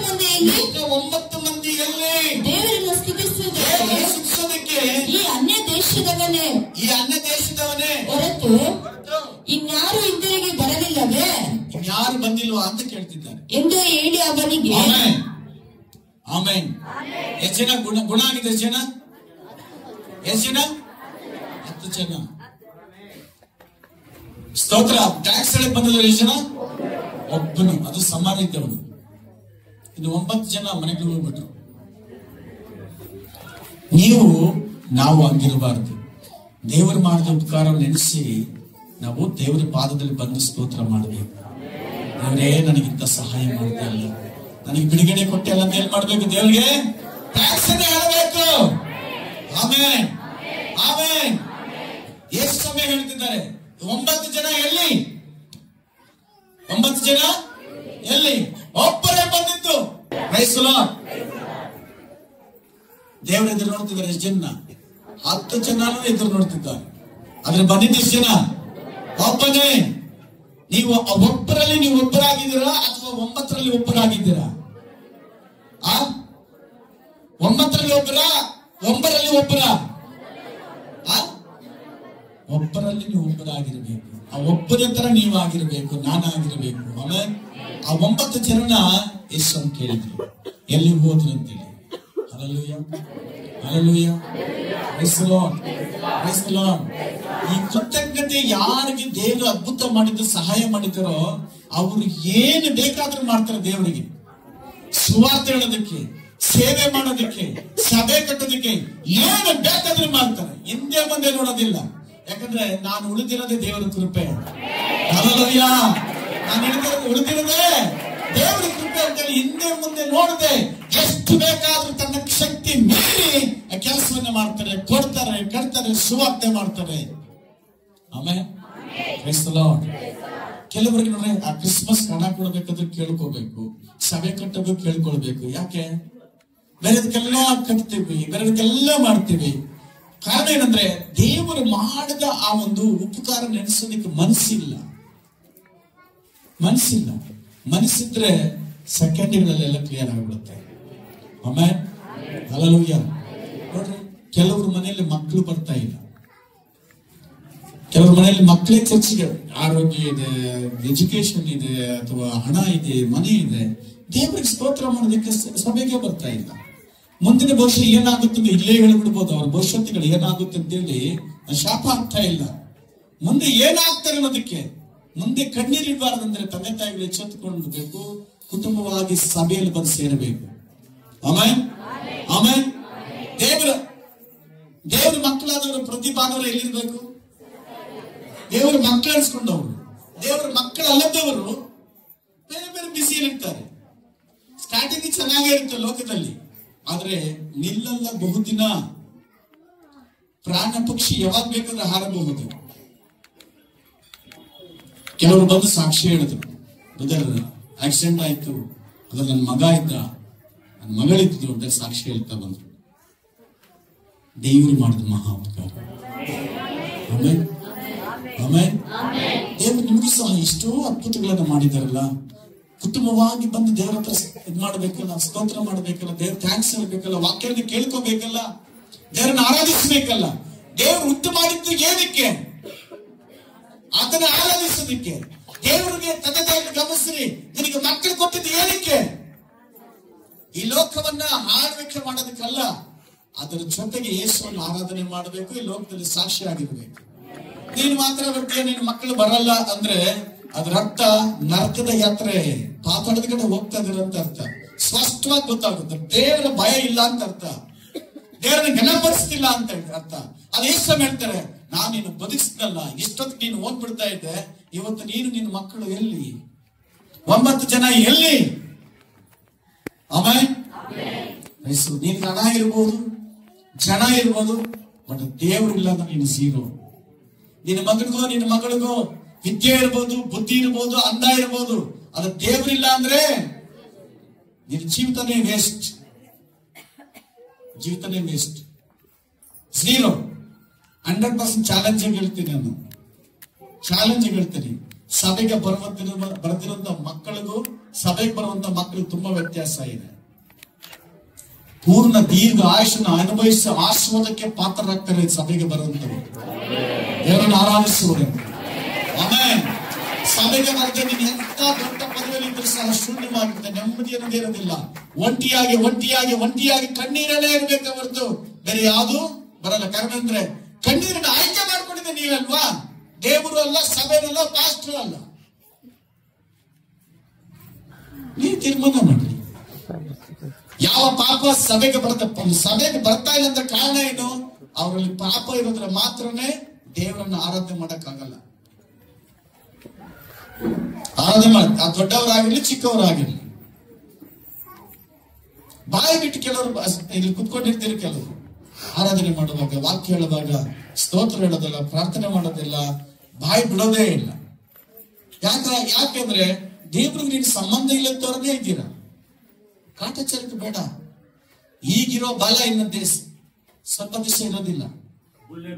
ಮಂದಿಯಲ್ಲಿ ದೇವರನ್ನು ಸ್ತುತಿಸುವುದಕ್ಕೆ ಈ ಅನ್ಯ ದೇಶದವನೇ ಹೊರತು ಇನ್ಯಾರು ಹಿಂದಿರುಗಿ ಬರಲಿಲ್ಲವೇ? ಇನ್ಯಾರು ಬಂದಿಲ್ವಾ ಅಂತ ಕೇಳ್ತಿದ್ದಾರೆ ಎಂದು ಹೇಳಿ ಅವನಿಗೆ, ಆಮೆನ್. ಎಷ್ಟು ಜನ ಗುಣ ಆಗಿದೆ? ಎಷ್ಟು ಜನ? 10 ಜನ. ಸ್ತೋತ್ರ. ಟ್ಯಾಕ್ಸ್ ಬಂದಿದ್ರು ಎಷ್ಟು ಜನ? ಒಬ್ಬನು, ಅದು ಸಮಾರಿದ್ದವನು. ಇನ್ನು 9 ಜನ ಮನೆಗೆ ಹೋಗ್ಬಿಟ್ರು. ನಾವು ಹಂಗಿರಬಾರದು. ದೇವರು ಮಾಡಿದ ಉಪಕಾರ ನೆನೆಸಿ ನಾವು ದೇವರ ಪಾದದಲ್ಲಿ ಬಂದು ಸ್ತೋತ್ರ ಮಾಡಬೇಕು. ದೇವರೇ, ನನಗಿಂತ ಸಹಾಯ ಮಾಡಿದೆ ಅಲ್ಲ, ನನಗೆ ಬಿಡುಗಡೆ ಕೊಟ್ಟೆ ಅಲ್ಲ ಅಂತ ಏನ್ ಮಾಡ್ಬೇಕು? ದೇವರಿಗೆ ಥ್ಯಾಂಕ್ಸ್ ಹೇಳಬೇಕು. Amen, amen. ಎಷ್ಟು ಸಮಯ ಹೇಳ್ತಿದ್ದಾರೆ? 9 ಜನ ಎಲ್ಲಿ? 9 ಜನ ಎಲ್ಲಿ? ಒಬ್ಬರೇ ಬಂದಿದ್ದು. Praise the Lord. ದೇವರ ಎದುರು ನೋಡ್ತಿದ್ದಾರೆ ಎಷ್ಟು ಜನ? 10 ಜನನೂ ಎದುರು ನೋಡ್ತಿದ್ದಾರೆ. ಆದ್ರೆ ಬಂದಿದ್ದು ಎಷ್ಟು ಜನ? ಒಬ್ಬನೇ. ನೀವು ಒಬ್ಬರಲ್ಲಿ ನೀವು ಒಬ್ಬರಾಗಿದ್ದೀರಾ ಅಥವಾ 9ರಲ್ಲಿ ಒಬ್ಬರಾಗಿದ್ದೀರಾ? 9ರಲ್ಲಿ ಒಬ್ಬರ, 9ರಲ್ಲಿ ಒಬ್ಬರ? ಒಬ್ಬರಲ್ಲಿ ನೀವು ಒಬ್ಬರಾಗಿರ್ಬೇಕು. ಆ ಒಬ್ಬರ ತರ ನೀವಾಗಿರ್ಬೇಕು, ನಾನಾಗಿರ್ಬೇಕು. ಆಮೇಲೆ ಆ 9 ಜನನ ಯೇಸು ಕೇಳಿದ್ರು, ಎಲ್ಲಿ ಹೋದ್ರು ಅಂತೇಳಿ. Hallelujah, hallelujah, praise the Lord, praise the Lord. ಈ ಕೃತಜ್ಞತೆ ಯಾರಿಗೆ ದೇವರು ಅದ್ಭುತ ಮಾಡಿದ್ದು, ಸಹಾಯ ಮಾಡಿದ್ದಾರೋ ಅವರು ಏನು ಬೇಕಾದ್ರೂ ಮಾಡ್ತಾರೆ. ದೇವರಿಗೆ ಸುವಾರ್ತೆ ಹೇಳೋದಕ್ಕೆ, ಸೇವೆ ಮಾಡೋದಕ್ಕೆ, ಸಭೆ ಕಟ್ಟೋದಕ್ಕೆ ಏನು ಬೇಕಾದ್ರೂ ಮಾಡ್ತಾರೆ. ಹಿಂದೆ ಮುಂದೆ ನೋಡೋದಿಲ್ಲ. ಯಾಕಂದ್ರೆ ನಾನು ಉಳಿದಿರೋದೇ ದೇವರ ಕೃಪೆ. ಹಲ್ಲೆಲೂಯ. ನಾನು ಉಳಿದಿರೋದೇ ದೇವರ ಕೃಪೆ ಅಂತೇಳಿ ಹಿಂದೆ ಮುಂದೆ ನೋಡದೆ ಎಷ್ಟು ಬೇಕಾದ್ರೂ ತನ್ನ ಶಕ್ತಿ ಮೀರಿ ಕೆಲಸವನ್ನ ಮಾಡ್ತಾರೆ, ಕೊಡ್ತಾರೆ, ಕಟ್ತಾರೆ, ಸುವಾರ್ತೆ ಮಾಡ್ತಾರೆ. ಆಮೇಲೆ ಪ್ರೈಸ್ ದಿ ಲಾರ್ಡ್. ಕೆಲವರಿಗೆ ನೋಡ್ರೆ ಆ ಕ್ರಿಸ್ಮಸ್ ಹಣ ಕೊಡ್ಬೇಕಾದ್ರೆ ಕೇಳ್ಕೋಬೇಕು, ಸಭೆ ಕಟ್ಟೋದು ಕೇಳ್ಕೊಳ್ಬೇಕು. ಯಾಕೆ? ಬೇರೆದಕ್ಕೆಲ್ಲ ಕಟ್ತೀವಿ, ಬೇರೆದಕ್ಕೆಲ್ಲ ಮಾಡ್ತೀವಿ. ಕಾರಣ ಏನಂದ್ರೆ ದೇವರು ಮಾಡಿದ ಆ ಒಂದು ಉಪಕಾರ ನೆನೆಸೋದಕ್ಕೆ ಮನಸ್ಸಿಲ್ಲ. ಮನಸ್ಸಿದ್ರೆ ಸೆಕೆಂಡ್ಗಳಲ್ಲೆಲ್ಲ ಕ್ಲಿಯರ್ ಆಗ್ಬಿಡುತ್ತೆ. ಆಮೇಲೆ ಹಲ್ಲೆಲೂಯ. ನೋಡ್ರಿ, ಕೆಲವ್ರ ಮನೆಯಲ್ಲಿ ಮಕ್ಕಳು ಬರ್ತಾ ಇಲ್ಲ, ಕೆಲವ್ರ ಮನೆಯಲ್ಲಿ ಮಕ್ಕಳೇ ಚರ್ಚಿಗೆ, ಆರೋಗ್ಯ ಇದೆ, ಎಜುಕೇಶನ್ ಇದೆ, ಅಥವಾ ಹಣ ಇದೆ, ಮನೆ ಇದೆ, ದೇವರಿಗೆ ಸ್ತೋತ್ರ ಮಾಡೋದಕ್ಕೆ ಸಭೆಗೆ ಬರ್ತಾ ಇಲ್ಲ. ಮುಂದಿನ ಭವಿಷ್ಯ ಏನಾಗುತ್ತೆ ಇಲ್ಲೇ ಹೇಳ್ಬಿಡ್ಬೋದು. ಅವ್ರ ಭವಿಷ್ಯತ್ಗಳು ಏನಾಗುತ್ತೆ ಅಂತೇಳಿ ಶಾಪ ಆಗ್ತಾ ಇಲ್ಲ. ಮುಂದೆ ಏನಾಗ್ತಾರೆ ಅನ್ನೋದಕ್ಕೆ ಮುಂದೆ ಕಣ್ಣೀರಿಡಬಾರ್ದಂದ್ರೆ ತಂದೆ ತಾಯಿಗಳು ಎಚ್ಚೆತ್ತುಕೊಳ್ಳಬೇಕು, ಕುಟುಂಬವಾಗಿ ಸಭೆಯಲ್ಲಿ ಬಂದು ಸೇರಬೇಕು. ಆಮೇಲೆ ಆಮೇಲೆ ದೇವರ ಮಕ್ಕಳಾದವರು ಪ್ರತಿ ಭಾನುವಾರ ಎಲ್ಲಿರ್ಬೇಕು? ದೇವರ ಮಕ್ಕಳು ಅನ್ಸ್ಕೊಂಡವರು, ದೇವರ ಮಕ್ಕಳಲ್ಲದವರು ಬೇರೆ ಬೇರೆ ಬಿಸಿಲಿರ್ತಾರೆ. ಸ್ಟಾರ್ಟಿಂಗ್ ಚೆನ್ನಾಗೇ ಇರುತ್ತೆ ಲೋಕದಲ್ಲಿ, ಆದ್ರೆ ನಿಲ್ಲಲ್ಲ ಬಹುದಿನ. ಪ್ರಾಣ ಪಕ್ಷಿ ಯಾವಾಗ ಬೇಕಾದ್ರೆ ಹಾರಬಹುದು. ಕೆಲವರು ಬಂದು ಸಾಕ್ಷಿ ಹೇಳಿದ್ರು, ಬ್ರದರ್ ಆಕ್ಸಿಡೆಂಟ್ ಆಯ್ತು, ಅದು ನನ್ನ ಮಗ ಇದ್ದ, ನನ್ನ ಮಗಳಿದ್ದು ಅಂತ ಸಾಕ್ಷಿ ಹೇಳ್ತಾ ಬಂದ್ರು. ದೇವರು ಮಾಡಿದ ಮಹಾ ಉಪಕಾರ. ಆಮೇಲೆ ಆಮೇಲೆ ದೇವರು ನಿಮಗೂ ಸಹ ಎಷ್ಟೋ ಅದ್ಭುತಗಳನ್ನ ಮಾಡಿದಾರಲ್ಲ. ಕುಟುಂಬವಾಗಿ ಬಂದು ದೇವರ ಹತ್ರ ಇದ್ ಮಾಡ್ಬೇಕಲ್ಲ, ಸ್ತೋತ್ರ ಮಾಡ್ಬೇಕಲ್ಲ, ದೇವ್ರ ಥ್ಯಾಂಕ್ಸ್ ಹೇಳ್ಬೇಕಲ್ಲ, ವಾಕ್ಯವನ್ನು ಕೇಳ್ಕೋಬೇಕಲ್ಲ, ದೇವರನ್ನ ಆರಾಧಿಸ್ಬೇಕಲ್ಲ. ದೇವರು ಉಂಟು ಮಾಡಿದ್ದು ಏನಕ್ಕೆ? ಆತನ ಆರಾಧಿಸೋದಕ್ಕೆ. ದೇವರಿಗೆ ತಂದೆ ತಾಯಿಯನ್ನು ಗಮನಿಸ್ರಿ, ನಿನಗೆ ಮಕ್ಕಳು ಕೊಟ್ಟಿದ್ದು ಏನಕ್ಕೆ? ಈ ಲೋಕವನ್ನ ಆಳ್ವಿಕೆ ಮಾಡೋದಕ್ಕಲ್ಲ, ಅದರ ಜೊತೆಗೆ ಯೇಸುವನ್ನು ಆರಾಧನೆ ಮಾಡಬೇಕು, ಈ ಲೋಕದಲ್ಲಿ ಸಾಕ್ಷಿ ಆಗಿರ್ಬೇಕು. ನೀನು ಮಾತ್ರ ಬರ್ತೀಯ, ನಿನ್ ಮಕ್ಕಳು ಬರಲ್ಲ ಅಂದ್ರೆ ಅದರ ಅರ್ಥ ನರಕದ ಯಾತ್ರೆ, ಪಾತಾಳದ ಕಡೆ ಹೋಗ್ತಾ ಇದಾರೆ ಅಂತ ಅರ್ಥ. ಸ್ಪಷ್ಟವಾಗಿ ಗೊತ್ತಾಗುತ್ತೆ. ದೇವರ ಭಯ ಇಲ್ಲ ಅಂತ ಅರ್ಥ, ದೇವರನ್ನ ಘನಪಡಿಸ್ತಿಲ್ಲ ಅಂತ ಅರ್ಥ. ಅದು ಎಷ್ಟು ಹೇಳ್ತಾರೆ, ನಾನು ನೀನು ಬದುಕಿಸ್ದಲ್ಲ, ಇಷ್ಟೊತ್ತು ನೀನು ಹೋಗ್ಬಿಡ್ತಾ ಇದ್ದೆ, ಇವತ್ತು ನೀನು ನಿನ್ನ ಮಕ್ಕಳು ಎಲ್ಲಿ? 9 ಜನ ಎಲ್ಲಿ? ಆಮೇಲೆ ನಿನ್ಗೆ ಹಣ ಇರ್ಬೋದು, ಜನ ಇರ್ಬೋದು, ಬಟ್ ದೇವರಿಲ್ಲ ಅಂದ್ರೆ ನೀನು ಝೀರೋ. ನಿನ್ನ ಮಗನಿಗೋ ನಿನ್ನ ಮಗಳಿಗೋ ವಿದ್ಯೆ ಇರ್ಬೋದು, ಬುದ್ಧಿ ಇರ್ಬೋದು, ಅಂದ ಇರ್ಬೋದು, ಅದು ದೇವರಿಲ್ಲ ಅಂದ್ರೆ ನಿನ್ನ ಜೀವಿತನೇ ವೇಸ್ಟ್. ಜೀವಿತನೇ ವೇಸ್ಟ್, ಝೀರೋ. 100% ಚಾಲೆಂಜ್ ಹೇಳ್ತೀನಿ, ನಾನು ಚಾಲೆಂಜ್ ಹೇಳ್ತೀನಿ. ಸಭೆಗೆ ಬರ್ತಿರುವಂತ ಮಕ್ಕಳಿಗೂ ಸಭೆಗೆ ಬರುವಂತ ಮಕ್ಕಳಿಗೆ ತುಂಬಾ ವ್ಯತ್ಯಾಸ ಇದೆ. ಪೂರ್ಣ ದೀರ್ಘ ಆಯುಷನ್ನು ಅನುಭವಿಸಿ ಆಶೀರ್ವಾದಕ್ಕೆ ಪಾತ್ರರಾಗ್ತಾರೆ ಸಭೆಗೆ ಬರುವಂತರು, ದೇವರನ್ನು ಆರಾಧಿಸುವರು. ಆಮೇಲೆ ಸಭೆಗೆ ಬರದೆ ನೀನು ಎಂತ ದೊಡ್ಡ ಪದವಿಯಲ್ಲಿ ಇದ್ರೂ ಸಹ ಶೂನ್ಯವಾಗುತ್ತೆ, ನೆಮ್ಮದಿ ಅನ್ನೋದೇ ಇರೋದಿಲ್ಲ. ಒಂಟಿಯಾಗಿ ಒಂಟಿಯಾಗಿ ಒಂಟಿಯಾಗಿ ಕಣ್ಣೀರಲ್ಲೇ ಇರ್ಬೇಕು ಹೊರತು ಬೇರೆ ಯಾವುದು ಬರಲ್ಲ. ಕಾರಣ ಅಂದ್ರೆ ಕಣ್ಣೀರನ್ನ ಆಯ್ಕೆ ಮಾಡ್ಕೊಂಡಿದ್ದೆ ನೀವಲ್ವಾ, ದೇವರು ಅಲ್ಲ, ಸಭೆನಲ್ಲ, ಪಾಸ್ಟರ್ ಅಲ್ಲ. ನೀವು ತೀರ್ಮಾನ ಮಾಡ್ರಿ. ಯಾವ ಪಾಪ ಸಭೆಗೆ ಬರ್ತಾ ಇಲ್ಲ ಅಂತ ಕಾರಣ ಏನು? ಅವರಲ್ಲಿ ಪಾಪ ಇರೋದ್ರ ಮಾತ್ರನೇ ದೇವರನ್ನ ಆರಾಧನೆ ಮಾಡಕ್ಕಾಗಲ್ಲ. ಆರಾಧನೆ ಮಾಡ ದೊಡ್ಡವರಾಗಿರ್ಲಿ ಚಿಕ್ಕವರಾಗಿರ್ಲಿ. ಬಾಯಿ ಬಿಟ್ಟು ಕೆಲವರು ಇಲ್ಲಿ ಕುತ್ಕೊಂಡಿರ್ತೀರಿ, ಕೆಲವರು ಆರಾಧನೆ ಮಾಡುವಾಗ, ವಾಕ್ಯ ಹೇಳುವಾಗ ಸ್ತೋತ್ರ ಹೇಳೋದಿಲ್ಲ, ಪ್ರಾರ್ಥನೆ ಮಾಡೋದಿಲ್ಲ, ಬಾಯಿ ಬಿಡೋದೇ ಇಲ್ಲ. ಯಾಕೆಂದ್ರೆ ದೇವ್ರಿಗೆ ನೀನು ಸಂಬಂಧ ಇಲ್ಲದವರನ್ನೇ ಇದ್ದೀರಾ. ಕಾಟಾಚಾರಕ್ಕೆ ಬೇಡ. ಈಗಿರೋ ಬಲ ಇನ್ನ ಸ್ವಲ್ಪ ದಿವಸ ಇರೋದಿಲ್ಲ. ಒಳ್ಳೆ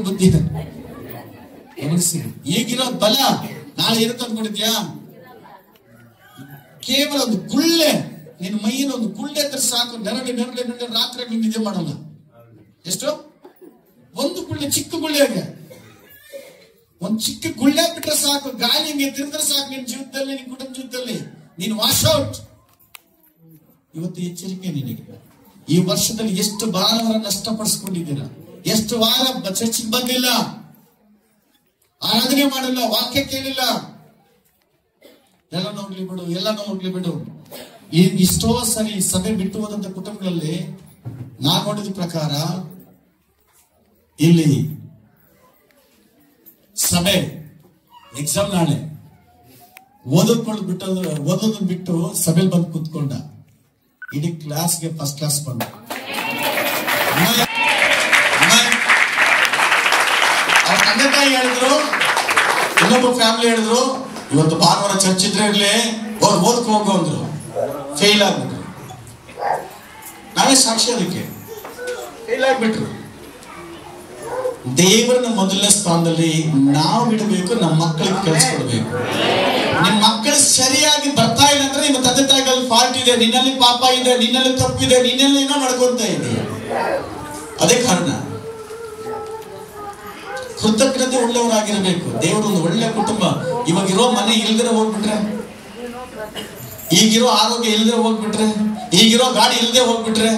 ಬುದ್ಧಿ ಗಮನಿಸಿ. ಈಗಿರೋ ಬಲ ನಾಳೆ ಇರುತ್ತೆ ಅನ್ಕೊಂಡಿದ್ಯಾ? ಕೇವಲ ಒಂದು ಗುಳ್ಳೆ, ನಿನ್ನ ಮೈಯಿಂದ ಒಂದು ಗುಳ್ಳೆ ಇದ್ರೆ ಸಾಕು, ನೆರಳೆ ರಾತ್ರಿ ನೀನು ನಿದ್ದೆ ಮಾಡಲ್ಲ. ಎಷ್ಟು? ಒಂದು ಗುಳ್ಳೆ, ಚಿಕ್ಕ ಗುಳ್ಳೆಗೆ ಒಂದು ಚಿಕ್ಕ ಗುಳ್ಳೆ ಬಿಟ್ರೆ ಸಾಕು, ಗಾಳಿ ಹಿಂಗೆ ತಿರುದ್ರೆ ಸಾಕು ನಿನ್ ಜೀವಿತದಲ್ಲಿ, ನಿನ್ ಕುಟುಂಬ ಜೀವಿತದಲ್ಲಿ ನೀನು ವಾಶ್ ಔಟ್. ಇವತ್ತು ಎಚ್ಚರಿಕೆ ನಿನಗೆ. ಈ ವರ್ಷದಲ್ಲಿ ಎಷ್ಟು ಭಾನುವಾರ ನಷ್ಟಪಡಿಸ್ಕೊಂಡಿದ್ದೀರಾ? ಎಷ್ಟು ವಾರ ಚರ್ಚಿಗೆ ಬಂದಿಲ್ಲ, ಆರಾಧನೆ ಮಾಡಲ್ಲ, ವಾಕ್ಯ ಕೇಳಿಲ್ಲ. ಎಲ್ಲ ಹೋಗ್ಲಿ ಬಿಡು. ಇಷ್ಟೋ ಸರಿ ಸಭೆ ಬಿಟ್ಟು ಹೋದಂತ ಕುಟುಂಬಗಳಲ್ಲಿ ನಾನ್ ನೋಡಿದ ಪ್ರಕಾರ ಇಲ್ಲಿ ಸಭೆ ಎಕ್ಸಾಮ್ ನಾಳೆ ಓದೋದನ್ನ ಬಿಟ್ಟು ಸಭೆಯಲ್ಲಿ ಬಂದು ಕೂತ್ಕೊಂಡ. ಇಡೀ ಕ್ಲಾಸ್ಗೆ ಫಸ್ಟ್ ಕ್ಲಾಸ್ ಬಂದ. ಅವ್ರ ತಂದೆ ತಾಯಿ ಹೇಳಿದ್ರು, ಇನ್ನೊಬ್ಬ ಫ್ಯಾಮಿಲಿ ಹೇಳಿದ್ರು, ಇವತ್ತು ಭಾನುವಾರ ಚರ್ಚ್ ಇದ್ರೆ ಇರ್ಲಿ, ಅವ್ರು ಓದ್ಕೊ ಹೋಗು ಅಂದ್ರು. ಫೇಲ್ ಆಗ್ಬಿಟ್ರು. ನಾವೇ ಸಾಕ್ಷಿ, ಅದಕ್ಕೆ ಫೇಲ್ ಆಗ್ಬಿಟ್ರು. ದೇವರನ್ನ ಮೊದಲನೇ ಸ್ಥಾನದಲ್ಲಿ ನಾವು ಇಡಬೇಕು, ನಮ್ಮ ಮಕ್ಕಳಿಗೆ ಕಲಿಸ್ಕೊಡ್ಬೇಕು. ನಿಮ್ ಮಕ್ಕಳು ಸರಿಯಾಗಿ ಬರ್ತಾ ಇಲ್ಲ ಅಂದ್ರೆ ನಿಮ್ಮ ತಂದೆ ತಾಯಿಗಳಲ್ಲಿ ಫಾಲ್ಟ್ ಇದೆ, ನಿನ್ನಲ್ಲಿ ಪಾಪ ಇದೆ, ನಿನ್ನಲ್ಲಿ ತಪ್ಪಿದೆ, ನಿನ್ನೆಲ್ಲ ಏನೋ ನಡ್ಕೊಂತ ಇದೆ. ಅದೇ ಕಾರಣ ಕೃತಜ್ಞತೆ ಉಳ್ಳವರಾಗಿರ್ಬೇಕು. ದೇವರು ಒಂದು ಒಳ್ಳೆ ಕುಟುಂಬ. ಇವಾಗಿರೋ ಮನೆ ಇಲ್ದಿರ ಹೋಗ್ಬಿಟ್ರೆ, ಈಗಿರೋ ಆರೋಗ್ಯ ಇಲ್ದೇ ಹೋಗ್ಬಿಟ್ರೆ, ಈಗಿರೋ ಗಾಡಿ ಇಲ್ದೇ ಹೋಗ್ಬಿಟ್ರೆ,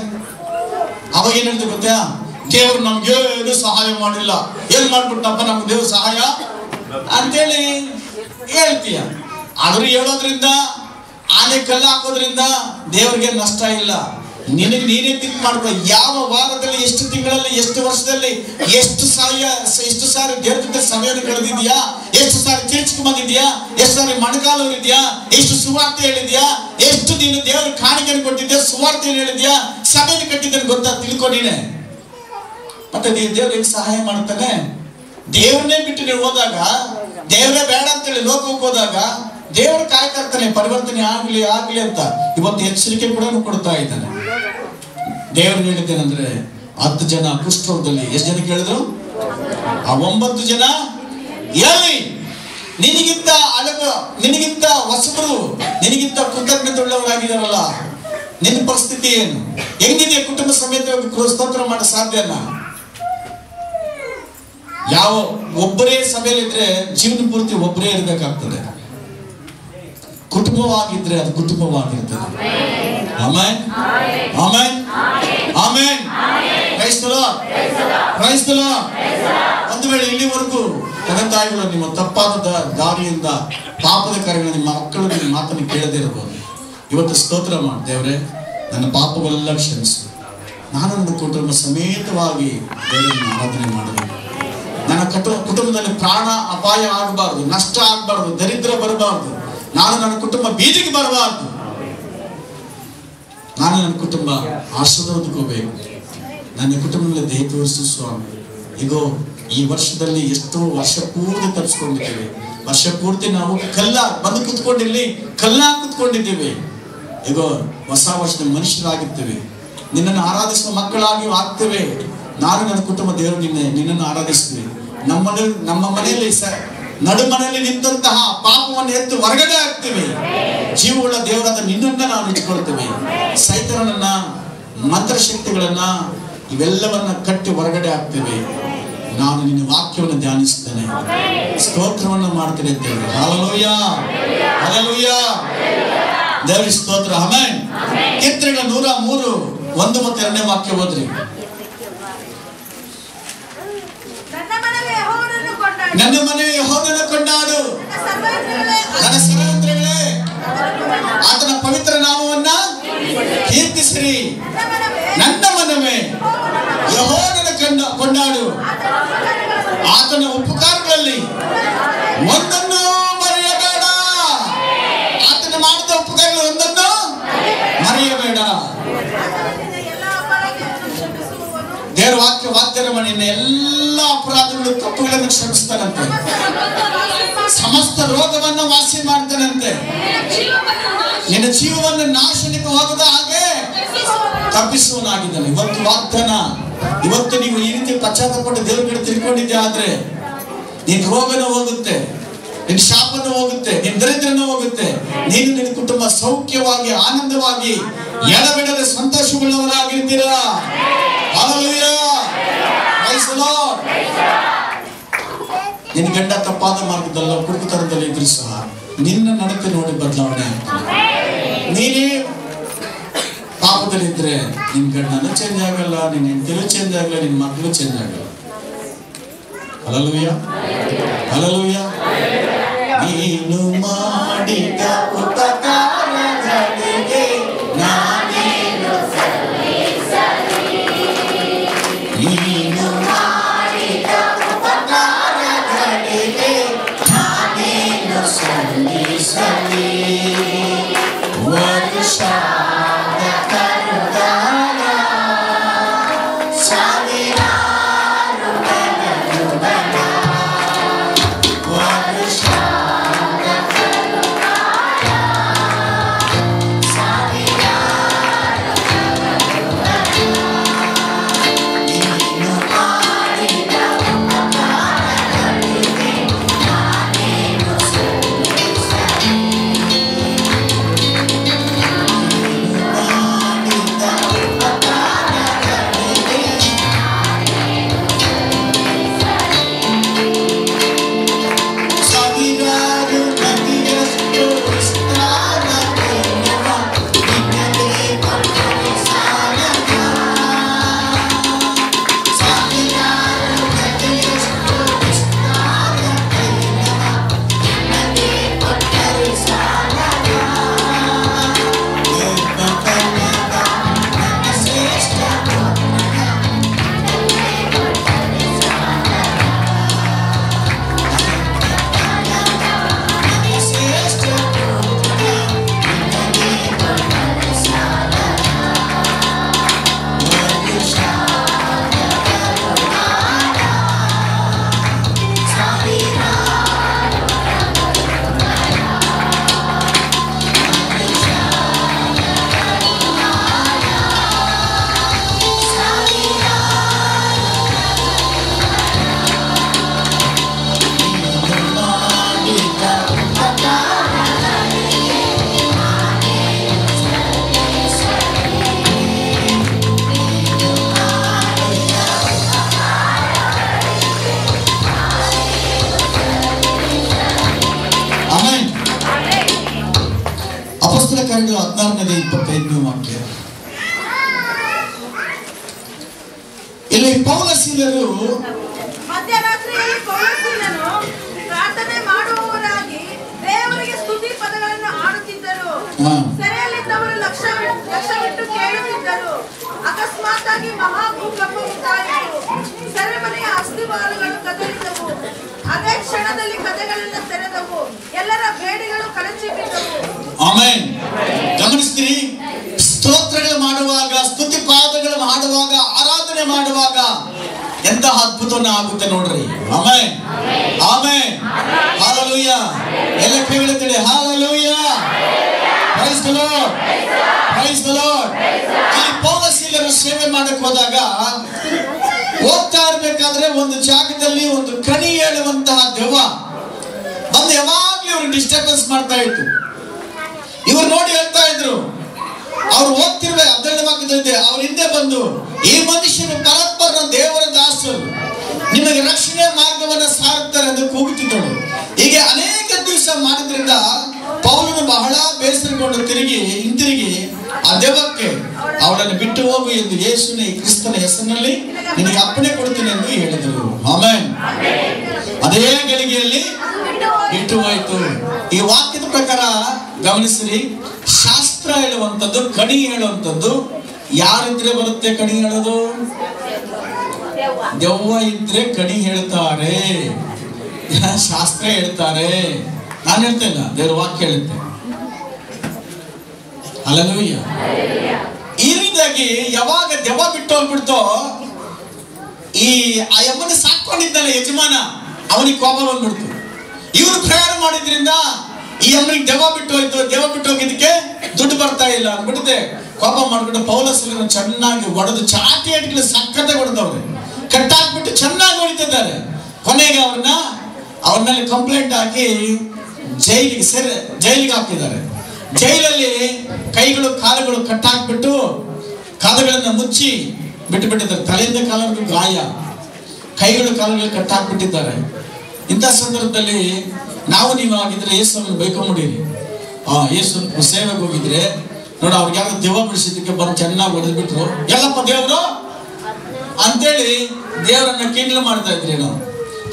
ಅವಾಗ ಏನ್ ಹೇಳ್ತೀವಿ ಗೊತ್ತಾ? ದೇವ್ರು ನಮ್ಗೆ ಏನು ಸಹಾಯ ಮಾಡಿಲ್ಲ, ಏನ್ ಮಾಡ್ಬಿಟ್ಟಪ್ಪ ನಮ್ಗೆ ದೇವ್ರ ಸಹಾಯ ಅಂತೇಳಿ ಹೇಳ್ತೀಯ. ಆದ್ರೂ ಹೇಳೋದ್ರಿಂದ, ಆನೆ ಕಲ್ಲು ಹಾಕೋದ್ರಿಂದ ದೇವ್ರಿಗೆ ನಷ್ಟ ಇಲ್ಲ. ನಿನಗೆ ನೀನೇ ತಿಂಕ್ ಮಾಡ್ಕೊ. ಯಾವ ವಾರದಲ್ಲಿ, ಎಷ್ಟು ತಿಂಗಳಲ್ಲಿ, ಎಷ್ಟು ವರ್ಷದಲ್ಲಿ, ಎಷ್ಟು ಸಾರಿ ದೇವ್ರ ಜೊತೆ ಸಮಯವನ್ನು ಕಳೆದಿದ್ಯಾ, ಎಷ್ಟು ಸಾರಿ ಚರ್ಚ್ಗೆ ಬಂದಿದ್ಯಾ, ಎಷ್ಟು ಸಾರಿ ಮಣಕಾಲೂರಿದ್ಯಾ, ಎಷ್ಟು ಸುವಾರ್ತೆ ಹೇಳಿದ್ಯಾ, ಎಷ್ಟು ನೀನು ದೇವ್ರ ಕಾಣಿಕೆಯನ್ನು ಕೊಟ್ಟಿದ್ಯಾ, ಸುವಾರ್ತೆ ಹೇಳಿದ್ಯಾ, ಸಭೆಯನ್ನು ಕಟ್ಟಿದ್ದೇನೆ ಗೊತ್ತಾ? ತಿಳ್ಕೊ ನೀನೆ. ಮತ್ತೆ ದೇವ್ರಿಗೆ ಸಹಾಯ ಮಾಡ್ತಾನೆ. ದೇವ್ರನ್ನೇ ಬಿಟ್ಟು ನೀವು ಹೋದಾಗ, ದೇವ್ರೇ ಬೇಡ ಅಂತೇಳಿ ಲೋಕಕ್ಕೆ ಹೋದಾಗ ದೇವರು ಕಾಯ್ತಾರ್ತಾನೆ ಪರಿವರ್ತನೆ ಆಗ್ಲಿ ಅಂತ. ಇವತ್ತು ಎಚ್ಚರಿಕೆ ಕೂಡ ಕೊಡ್ತಾ ಇದ್ದಾನೆ. ದೇವರು ಹೇಳಿದ್ದೇನೆಂದ್ರೆ 10 ಜನ ಕುಷ್ಠರೋಗದಲ್ಲಿ ಎಷ್ಟು ಜನ ಕೇಳಿದ್ರು? ಆ 9 ಜನ ಎಲ್ಲಿ ನಿನಗಿಂತ ನಿನಗಿಂತ ಹೊಸಬರು, ನಿನಗಿಂತ ಕೃತಜ್ಞತೆ ಉಳ್ಳವರಾಗಿದ್ದಾರಲ್ಲ, ನಿನ್ನ ಪರಿಸ್ಥಿತಿ ಏನು, ಹೆಂಗಿದೆ? ಕುಟುಂಬ ಸಮೇತ ಸ್ತೋತ್ರ ಮಾಡ ಸಾಧ್ಯನಾ? ಯಾವ ಒಬ್ಬರೇ ಸಭೆಯಲ್ಲಿದ್ರೆ ಜೀವನ ಪೂರ್ತಿ ಒಬ್ಬರೇ ಇರ್ಬೇಕಾಗ್ತದೆ. ಕುಟುಂಬವಾಗಿದ್ರೆ ಅದು ಕುಟುಂಬವಾಗಿರ್ತದೆ. Amen, amen, amen. Praise the Lord, praise the Lord. ಒಂದು ವೇಳೆ ಇಲ್ಲಿವರೆಗೂ ತಂದೆ ತಾಯಿಗಳು ನಿಮ್ಮ ತಪ್ಪಾದ ದಾರಿಯಿಂದ, ಪಾಪದ ಕಾರ್ಯಗಳು ನಿಮ್ಮ ಮಕ್ಕಳು ನಿಮ್ಮ ಮಾತನ್ನು ಕೇಳದೇ ಇರಬಹುದು. ಇವತ್ತು ಸ್ತೋತ್ರ ಮಾಡಿ, ದೇವರೇ ನನ್ನ ಪಾಪಗಳೆಲ್ಲ ಕ್ಷಮಿಸು, ನಾನು ನನ್ನ ಕುಟುಂಬ ಸಮೇತವಾಗಿ ದೇವರನ್ನು ಆರಾಧನೆ ಮಾಡಬೇಕು. ನನ್ನ ಕುಟುಂಬದಲ್ಲಿ ಪ್ರಾಣ ಅಪಾಯ ಆಗಬಾರ್ದು, ನಷ್ಟ ಆಗಬಾರ್ದು, ದರಿದ್ರ ಬರಬಾರ್ದು, ನಾನು ನನ್ನ ಕುಟುಂಬ ಬೀದಿಗೆ ಬರಬಾರ್ದು, ನಾನು ನನ್ನ ಕುಟುಂಬ ಆಶೀರ್ವಾದಕೋಬೇಕು. ನನ್ನ ಕುಟುಂಬದಲ್ಲಿ ದಯ ತೋರಿಸು ಸ್ವಾಮಿ. ಈಗ ಈ ವರ್ಷದಲ್ಲಿ ಎಷ್ಟೋ ವರ್ಷ ಪೂರ್ತಿ ತರಿಸ್ಕೊಂಡಿದ್ದೇವೆ. ವರ್ಷ ಪೂರ್ತಿ ನಾವು ಬಂದು ಕುತ್ಕೊಂಡಿಲ್ಲಿ ಕಲ್ಲಾಗಿ ಕುತ್ಕೊಂಡಿದ್ದೇವೆ. ಈಗ ಹೊಸ ವರ್ಷದ ಮನುಷ್ಯರಾಗಿರ್ತೇವೆ, ನಿನ್ನನ್ನು ಆರಾಧಿಸುವ ಮಕ್ಕಳಾಗಿ ಆಗ್ತೇವೆ. ನಾನು ನನ್ನ ಕುಟುಂಬ ದೇವರು ನಿನ್ನನ್ನು ಆರಾಧಿಸ್ತೀವಿ. ನಮ್ಮ ಮನೆಯಲ್ಲಿ ನಡು ಮನೆಯಲ್ಲಿ ನಿಂತಹ ಪಾಪವನ್ನು ಎತ್ತು ಹೊರಗಡೆ ಹಾಕ್ತೇವೆ. ಜೀವವುಳ್ಳ ದೇವರಾದ ನಿನ್ನನ್ನ ನಾವು ಇಟ್ಕೊಳ್ತೇವೆ. ಸೈತಾನನನ್ನ, ಮಂತ್ರಶಕ್ತಿಗಳನ್ನ, ಇವೆಲ್ಲವನ್ನ ಕಟ್ಟಿ ಹೊರಗಡೆ ಹಾಕ್ತೇವೆ. ನಾನು ನಿನ್ನ ವಾಕ್ಯವನ್ನು ಧ್ಯಾನಿಸ್ತೇನೆ, ಸ್ತೋತ್ರವನ್ನು ಮಾಡ್ತೇನೆ ದೇವರು. ಹಲ್ಲೆಲೂಯಾ, ಹಲ್ಲೆಲೂಯಾ, ದೇವರಿಗೆ ಸ್ತೋತ್ರ. ಆಮೆನ್. ಕೀರ್ತನೆಗಳ 103 1 ಮತ್ತು 2ನೇ ವಾಕ್ಯ ಓದ್ರಿ. ನನ್ನ ಮನೆ ಯೆಹೋವನನ್ನು ಕೊಂಡಾಡು, ಪವಿತ್ರ ನಾಮವನ್ನ ಕೀರ್ತಿಸಿರಿ. ನನ್ನ ಮನವೇ ಯೆಹೋವನನ್ನು ಕೊಂಡಾಡು. ಆತನ ಉಪಕಾರಗಳಲ್ಲಿ ಒಂದನ್ನು ಮರೆಯಬೇಡ. ಆತನ ಮಾಡಿದ ಉಪಕಾರಗಳು ಒಂದನ್ನು ಮರೆಯಬೇಡ. ದೇವರ ವಾಗ್ದಾನ ಮಾಡಿ ಎಲ್ಲ ಅಪರಾಧಗಳು ತಪ್ಪುಗಳನ್ನು ಕ್ಷಮಿಸ್ತಾನಂತೆ. ಸಮಸ್ತ ರೋಗವನ್ನು ವಾಸಿ ಮಾಡ್ತಾನಂತೆ. ನಿನ್ನ ಜೀವವನ್ನು ನಾಶನಕ್ಕೆ ಹೋಗದ ಹಾಗೆ ತಪ್ಪಿಸುವನಾಗಿದ್ದಾನೆ. ಇವತ್ತು ವಾಗ್ದಾನ, ಇವತ್ತು ನೀವು ಈ ರೀತಿ ಪಶ್ಚಾತ್ತಾಪಪಟ್ಟು ದೇವರ ಕಡೆ ತಿಳ್ಕೊಂಡಿದ್ದೆ ಆದ್ರೆ ನಿನ್ ರೋಗನೂ ಹೋಗುತ್ತೆ, ನಿನ್ ಶಾಪನೂ ಹೋಗುತ್ತೆ, ನಿನ್ ದರಿದ್ರನೂ ಹೋಗುತ್ತೆ. ನೀನು ನಿನ್ನ ಕುಟುಂಬ ಸೌಖ್ಯವಾಗಿ ಆನಂದವಾಗಿ ಎಡಬಿಡದ ಸಂತೋಷವುಳ್ಳವರಾಗಿರ್ತೀರಾ. Hallelujah, praise the Lord. ನಿನ್ನ ಗಂಡ ತಪ್ಪಾದ ಮಾರ್ಗದಲ್ಲ ಕುಡುಕತನದಲ್ಲಿ ಇದ್ರೂ ಸಹ ನಿನ್ನ ನಡತೆ ನೋಡಿ ಬದಲಾವಣೆ ಆಗ್ತದೆ. ನೀನೇ ಪಾಪದಲ್ಲಿದ್ರೆ ನಿನ್ ಗಂಡನೂ ಚೇಂಜ್ ಆಗಲ್ಲ, ನಿನ್ನ ಹೆಂಡತಿನೂ ಚೇಂಜ್ ಆಗಲ್ಲ, ನಿನ್ನ ಮಕ್ಕಳು ಚೇಂಜ್ ಆಗಲ್ಲ. Hallelujah, hallelujah. ನೀನು ಮಾಡಿದ ಉಪಕಾರಗಳಿಗೆ ನಾನೇನು ಸಲ್ಲಿಸಲಿ. ನೀನು ಮಾಡಿದ ಉಪಕಾರಗಳಿಗೆ ನಾನೇನು ಸಲ್ಲಿಸಲಿ. ವರ್ಷಾದ ಕರುಗಾಲ ಸಾವಿರಾರು ಬೆಳಗುಗಳ ವರ್ಷಾದ ಕರುಗಾಲ ಸಾವಿರಾರು ಬೆಳಗುಗಳ. ನೀನು ಮಾಡಿದ ಉಪಕಾರಗಳಿಗೆ ನಾನೇನು ಸಲ್ಲಿಸಲಿ. ಅಪೊಸ್ತಲ ಕಾರ್ಯಗಳು 16:25 ವಾಕ್ಯ. ಇಲ್ಲಿ ಪೌಲಸೀಲರು ಮಧ್ಯರಾತ್ರಿಯಲ್ಲಿ ಪೌಲಸೀಲನು ಪ್ರಾರ್ಥನೆ ಮಾಡುವವರಾಗಿ ದೇವರಿಗೆ ಸ್ತುತಿ ಪದಗಳನ್ನು ಹಾಡುತ್ತಿದ್ದರು. ಸೆರೆಯಲ್ಲಿದ್ದವರು ಲಕ್ಷವಿಟ್ಟು ಕೇಳುತ್ತಿದ್ದರು. ಅಕಸ್ಮಾತ್ತಾಗಿ ಮಹಾ ಭೂಕಂಪ ಉಂಟಾಯಿತು. ಸೆರೆಮನೆಯ ಅಸ್ಥಿವಾರಗಳು ಕದಲಿದವು. ಅದೇ ಕ್ಷಣದಲ್ಲಿ ಕದಗಳೆಲ್ಲ ತೆರೆದವು. ಎಲ್ಲರ ಬೇಡಿಗಳು ಕಳಚಿ ಬಿದ್ದವು. ಆಮೆನ್. ಗಮನಿಸ್ತೀರಿ, ಸ್ತೋತ್ರಗಳು ಮಾಡುವಾಗ, ಸ್ತುತಿ ಪಾದಗಳು ಮಾಡುವಾಗ, ಆರಾಧನೆ ಮಾಡುವಾಗ ಎಂತಹ ಅದ್ಭುತವನ್ನ ಆಗುತ್ತೆ ನೋಡ್ರಿ. Amen, amen, hallelujah. ಎಲ್ಲ ಕೇಳುತ್ತದೆ hallelujah, praise the Lord, praise the Lord. ಈ ಪೌಲಸೀಲರು ಸೇವೆ ಮಾಡಕ್ಕೆ ಹೋದಾಗ ಹೋಗ್ತಾ ಇರ್ಬೇಕಾದ್ರೆ ಒಂದು ಜಾಗದಲ್ಲಿ ಒಂದು ಕಣಿ ಹೇಳುವಂತಹ ದೆವ್ವ ಬಂದು ಯಾವಾಗ್ಲೂ ಇವ್ರು ಡಿಸ್ಟರ್ಬೆನ್ಸ್ ಮಾಡ್ತಾ ಇತ್ತು. ಇವ್ರು ನೋಡಿ ಹೇಳ್ತಾ ಇದ್ರು, ಅವ್ರು ಹೋಗ್ತಿರ್ಬೇಕು 12 ವಾಕ್ಯದಲ್ಲಿದೆ, ಅವ್ರ ಹಿಂದೆ ಬಂದು ಈ ಮನುಷ್ಯನು ಪರಸ್ಪರ ದೇವರ ದಾಸರು, ನಿಮಗೆ ರಕ್ಷಣೆ ಮಾರ್ಗವನ್ನ ಸಾರುತ್ತಾರೆ ಎಂದು ಕೂಗುತ್ತಿದ್ದಳು. ಹೀಗೆ ಅನೇಕ ದಿವಸ ಮಾಡಿದ್ರಿಂದ ಪೌಲನು ಬಹಳ ಬೇಸರಗೊಂಡು ಹಿಂತಿರುಗಿ ಆ ದೆವ್ವಕ್ಕೆ ಅವಳನ್ನು ಬಿಟ್ಟು ಹೋಗು ಎಂದು ಯೇಸುವಿನ ಕ್ರಿಸ್ತನ ಹೆಸರಿನಲ್ಲಿ ನಿನಗೆ ಅಪ್ಪಣೆ ಕೊಡ್ತೀನಿ ಎಂದು ಹೇಳಿದರು. ಆಮೆನ್. ಅದೇ ಗಳಿಗೆಯಲ್ಲಿ ಬಿಟ್ಟು ಹೋಯಿತು. ಈ ವಾಕ್ಯದ ಪ್ರಕಾರ ಗಮನಿಸಿರಿ, ಶಾಸ್ತ್ರ ಶಾಸ್ತ್ರ ಹೇಳುವಂಥದ್ದು, ಕಣಿ ಹೇಳುವಂಥದ್ದು. ಯಾರಿದ್ರೆ ಬರುತ್ತೆ ಕಣಿ ಹೇಳೋದು? ದೆವ್ವ ಇದ್ರೆ ಕಣಿ ಹೇಳ್ತಾರೆ, ಶಾಸ್ತ್ರ ಹೇಳ್ತಾರೆ. ನಾನು ಹೇಳ್ತಾ ಇಲ್ಲ, ದೇವ್ರ ವಾಕ್ಯ ಹೇಳುತ್ತೆ. ಹಲ್ಲೆಲೂಯಾ. ಈ ರೀತಿಯಾಗಿ ಯಾವಾಗ ದೆವ್ವ ಬಿಟ್ಟು ಹೋಗ್ಬಿಡ್ತೋ, ಈ ಆ ಯಮ್ಮನ ಸಾಕೊಂಡಿದ್ದಲ್ಲ ಯಜಮಾನ, ಅವನಿಗೆ ಕೋಪ ಬಂದ್ಬಿಡ್ತು. ಇವ್ರು ಪ್ರಯಾಣ ಮಾಡಿದ್ರಿಂದ ಈ ಅಮ್ಮನಿಗೆ ದೆವ್ವ ಬಿಟ್ಟು ಹೋಯ್ತು. ದೆವ್ವ ಬಿಟ್ಟು ಹೋಗಿದ್ದಕ್ಕೆ ದುಡ್ಡು ಬರ್ತಾ ಇಲ್ಲ ಅಂದ್ಬಿಟ್ಟಿದೆ. ಕೋಪ ಮಾಡ್ಬಿಟ್ಟು ಪೌಲಸರನ್ನು ಚೆನ್ನಾಗಿ ಹೊಡೆದು, ಚಾಟಿ ಅಡ್ಗಳು ಸಕ್ಕತ್ತೆ ಹೊಡೆದವ್ರೆ, ಕಟ್ಟಾಕ್ಬಿಟ್ಟು ಚೆನ್ನಾಗಿ ಹೊಡಿತಿದ್ದಾರೆ. ಕೊನೆಗೆ ಅವ್ರ ಮೇಲೆ ಕಂಪ್ಲೇಂಟ್ ಹಾಕಿ ಜೈಲಿಗೆ ಹಾಕಿದ್ದಾರೆ. ಜೈಲಲ್ಲಿ ಕೈಗಳು ಕಾಲುಗಳು ಕಟ್ಟಾಕ್ಬಿಟ್ಟು ಕಾಲುಗಳನ್ನ ಮುಚ್ಚಿ ಬಿಟ್ಟಿದ್ದಾರೆ. ತಲೆಯಿಂದ ಕಾಲವರೆಗೂ ಗಾಯ, ಕೈಗಳು ಕಾಲುಗಳು ಕಟ್ಟಾಕ್ಬಿಟ್ಟಿದ್ದಾರೆ. ಇಂಥ ಸಂದರ್ಭದಲ್ಲಿ ನೀವು ಆಗಿದ್ರೆ ಯೇಸುವನ್ನು ಬೈಕೊಂಬಿಡಿರಿ. ಯೇಸು ಸೇವೆಗೆ ಹೋಗಿದ್ರೆ ನೋಡ, ಅವ್ರಿಗೆ ಯಾರು ದೆವ್ವ ಬಿಡಿಸಿದ್ದಕ್ಕೆ ಬಂದು ಚೆನ್ನಾಗಿ ಹೊಡೆದ್ಬಿಟ್ರು. ಎಲ್ಲಪ್ಪ ದೇವರು ಅಂತೇಳಿ ದೇವರನ್ನ ಕಿಂಡ್ಲು ಮಾಡ್ತಾ ಇದ್ರಿ ನಾವು.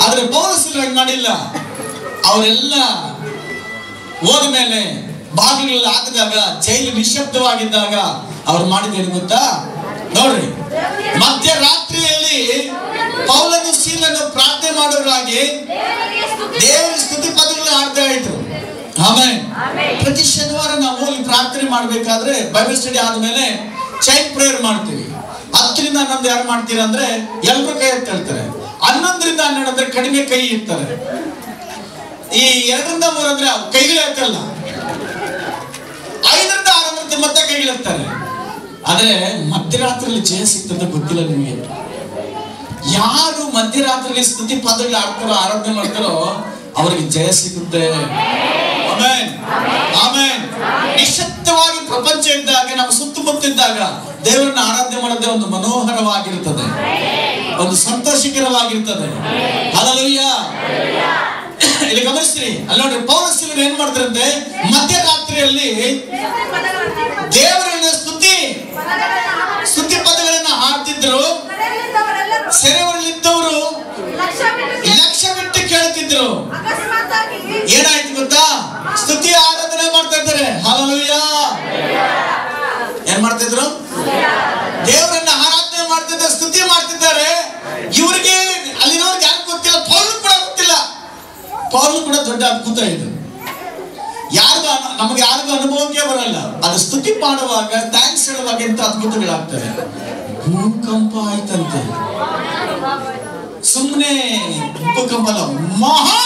ಆದ್ರೆ ಪೌಲಸರು ಮಾಡಿಲ್ಲ. ಅವರೆಲ್ಲ ಹೋದ ಮೇಲೆ ಬಾಗಿಲೆಲ್ಲ ಹಾಕಿದಾಗ, ಜೈಲು ನಿಶಬ್ದವಾಗಿದ್ದಾಗ ಅವ್ರು ಮಾಡಿದ್ದೇನು ಗೊತ್ತಾ? ನೋಡ್ರಿ, ಮಧ್ಯರಾತ್ರಿಯಲ್ಲಿ ಪೌಲನು ಸೀಲನು ಪ್ರಾರ್ಥನೆ ಮಾಡೋರಾಗಿ ದೇವರ ಸ್ತುತಿ ಪದಗಳು ಹಾಡ್ತಾ ಇದ್ರು. ಆಮೇಲೆ ಪ್ರತಿ ಶನಿವಾರ ನಾವು ಹೋಗಿ ಪ್ರಾರ್ಥನೆ ಮಾಡ್ಬೇಕಾದ್ರೆ ಬೈಬಲ್ ಸ್ಟಡಿ ಆದ್ಮೇಲೆ ಚೈಲ್ಡ್ ಪ್ರೇಯರ್ ಮಾಡ್ತೀವಿ. 10 ರಿಂದ 11 ಯಾರು ಮಾಡ್ತೀರಾ ಅಂದ್ರೆ ಎಲ್ಲರೂ ಕೈ ಎತ್ತಿ ಹೇಳ್ತಾರೆ. 11 ರಿಂದ 12 ಅಂದ್ರೆ ಕಡಿಮೆ ಕೈ ಇರ್ತಾರೆ. ಈ 2 ರಿಂದ 3 ಅಂದ್ರೆ ಕೈಗಳು ಎತ್ತಲ್ಲ. 5 ರಿಂದ 6 ಅಂದ್ರೆ ಮತ್ತೆ ಕೈಗಳು ಎತ್ತಾರೆ. ಆದ್ರೆ ಮಧ್ಯರಾತ್ರಿಯಲ್ಲಿ ಜಯ ಸಿಗ್ತದೆ ಗೊತ್ತಿಲ್ಲ ನಿಮಗೆ. ಯಾರು ಮಧ್ಯರಾತ್ರಿಯಲ್ಲಿ ಸ್ತುತಿ ಪದಗಳು ಆಡ್ತಾರೋ, ಆರಾಧನೆ ಮಾಡ್ತಾರೋ ಅವರಿಗೆ ಜಯ ಸಿಗುತ್ತೆ. Amen, amen. ನಿಶ್ಶಬ್ದವಾಗಿ ಪ್ರಪಂಚ ಇದ್ದಾಗ, ನಮ್ಮ ಸುತ್ತಮುತ್ತ ಇದ್ದಾಗ ದೇವರನ್ನ ಆರಾಧನೆ ಮಾಡೋದೇ ಒಂದು ಮನೋಹರವಾಗಿರುತ್ತದೆ, ಒಂದು ಸಂತೋಷಕರವಾಗಿರ್ತದೆ. ಹಲ್ಲೆಲೂಯಾ. ಇಲ್ಲಿ ಗಮನಿಸ್ತೀರಿ, ಅಲ್ಲಿ ನೋಡ್ರಿ, ಪೌಲಸರು ಏನ್ ಮಾಡ್ತಾರಂತೆ, ಮಧ್ಯರಾತ್ರಿಯಲ್ಲಿ ದೇವರನ್ನ ಸ್ತುತಿ ಪದಗಳನ್ನ ಹಾಡ್ತಿದ್ರು. ಸೆರೆಯವರಲ್ಲಿದ್ದವರು ಲಕ್ಷ್ಯವಿಟ್ಟು ಕೇಳ್ತಿದ್ರು. ಏನಾಯ್ತು ಗೊತ್ತಾ? ಸ್ತುತಿ ಆರಾಧನೆ ಮಾಡ್ತಾ ಇದ್ದಾರೆ. ಹಲ್ಲೆಲೂಯಾ. ಏನ್ ಮಾಡ್ತಿದ್ರು? ದೇವರನ್ನ ಆರಾಧನೆ ಮಾಡ್ತಿದ್ದಾರೆ, ಸ್ತುತಿ ಮಾಡ್ತಿದ್ದಾರೆ. ಇವರಿಗೆ ಅಲ್ಲಿನವ್ರಿಗೆ ಯಾರು ಗೊತ್ತಿಲ್ಲ, ಪೌಲ್ ಕೂಡ ಗೊತ್ತಿಲ್ಲ. ಪೌಲ್ ಕೂಡ ದೊಡ್ಡ ಅದ್ಭುತ ಇದು. ನಮಗೆ ಯಾರಿಗೂ ಅನುಭವಕ್ಕೆ ಬರಲ್ಲ. ಅದು ಸ್ತುತಿ ಮಾಡುವಾಗ, ಥ್ಯಾಂಕ್ಸ್ ಹೇಳುವಾಗ ಎಂತ ಅದ್ಭುತಗಳಾಗ್ತವೆ. ಭೂಕಂಪ ಆಯ್ತಂತೆ. ಸುಮ್ಮನೆ ಭೂಕಂಪ ಅಲ್ಲ, ಮಹಾ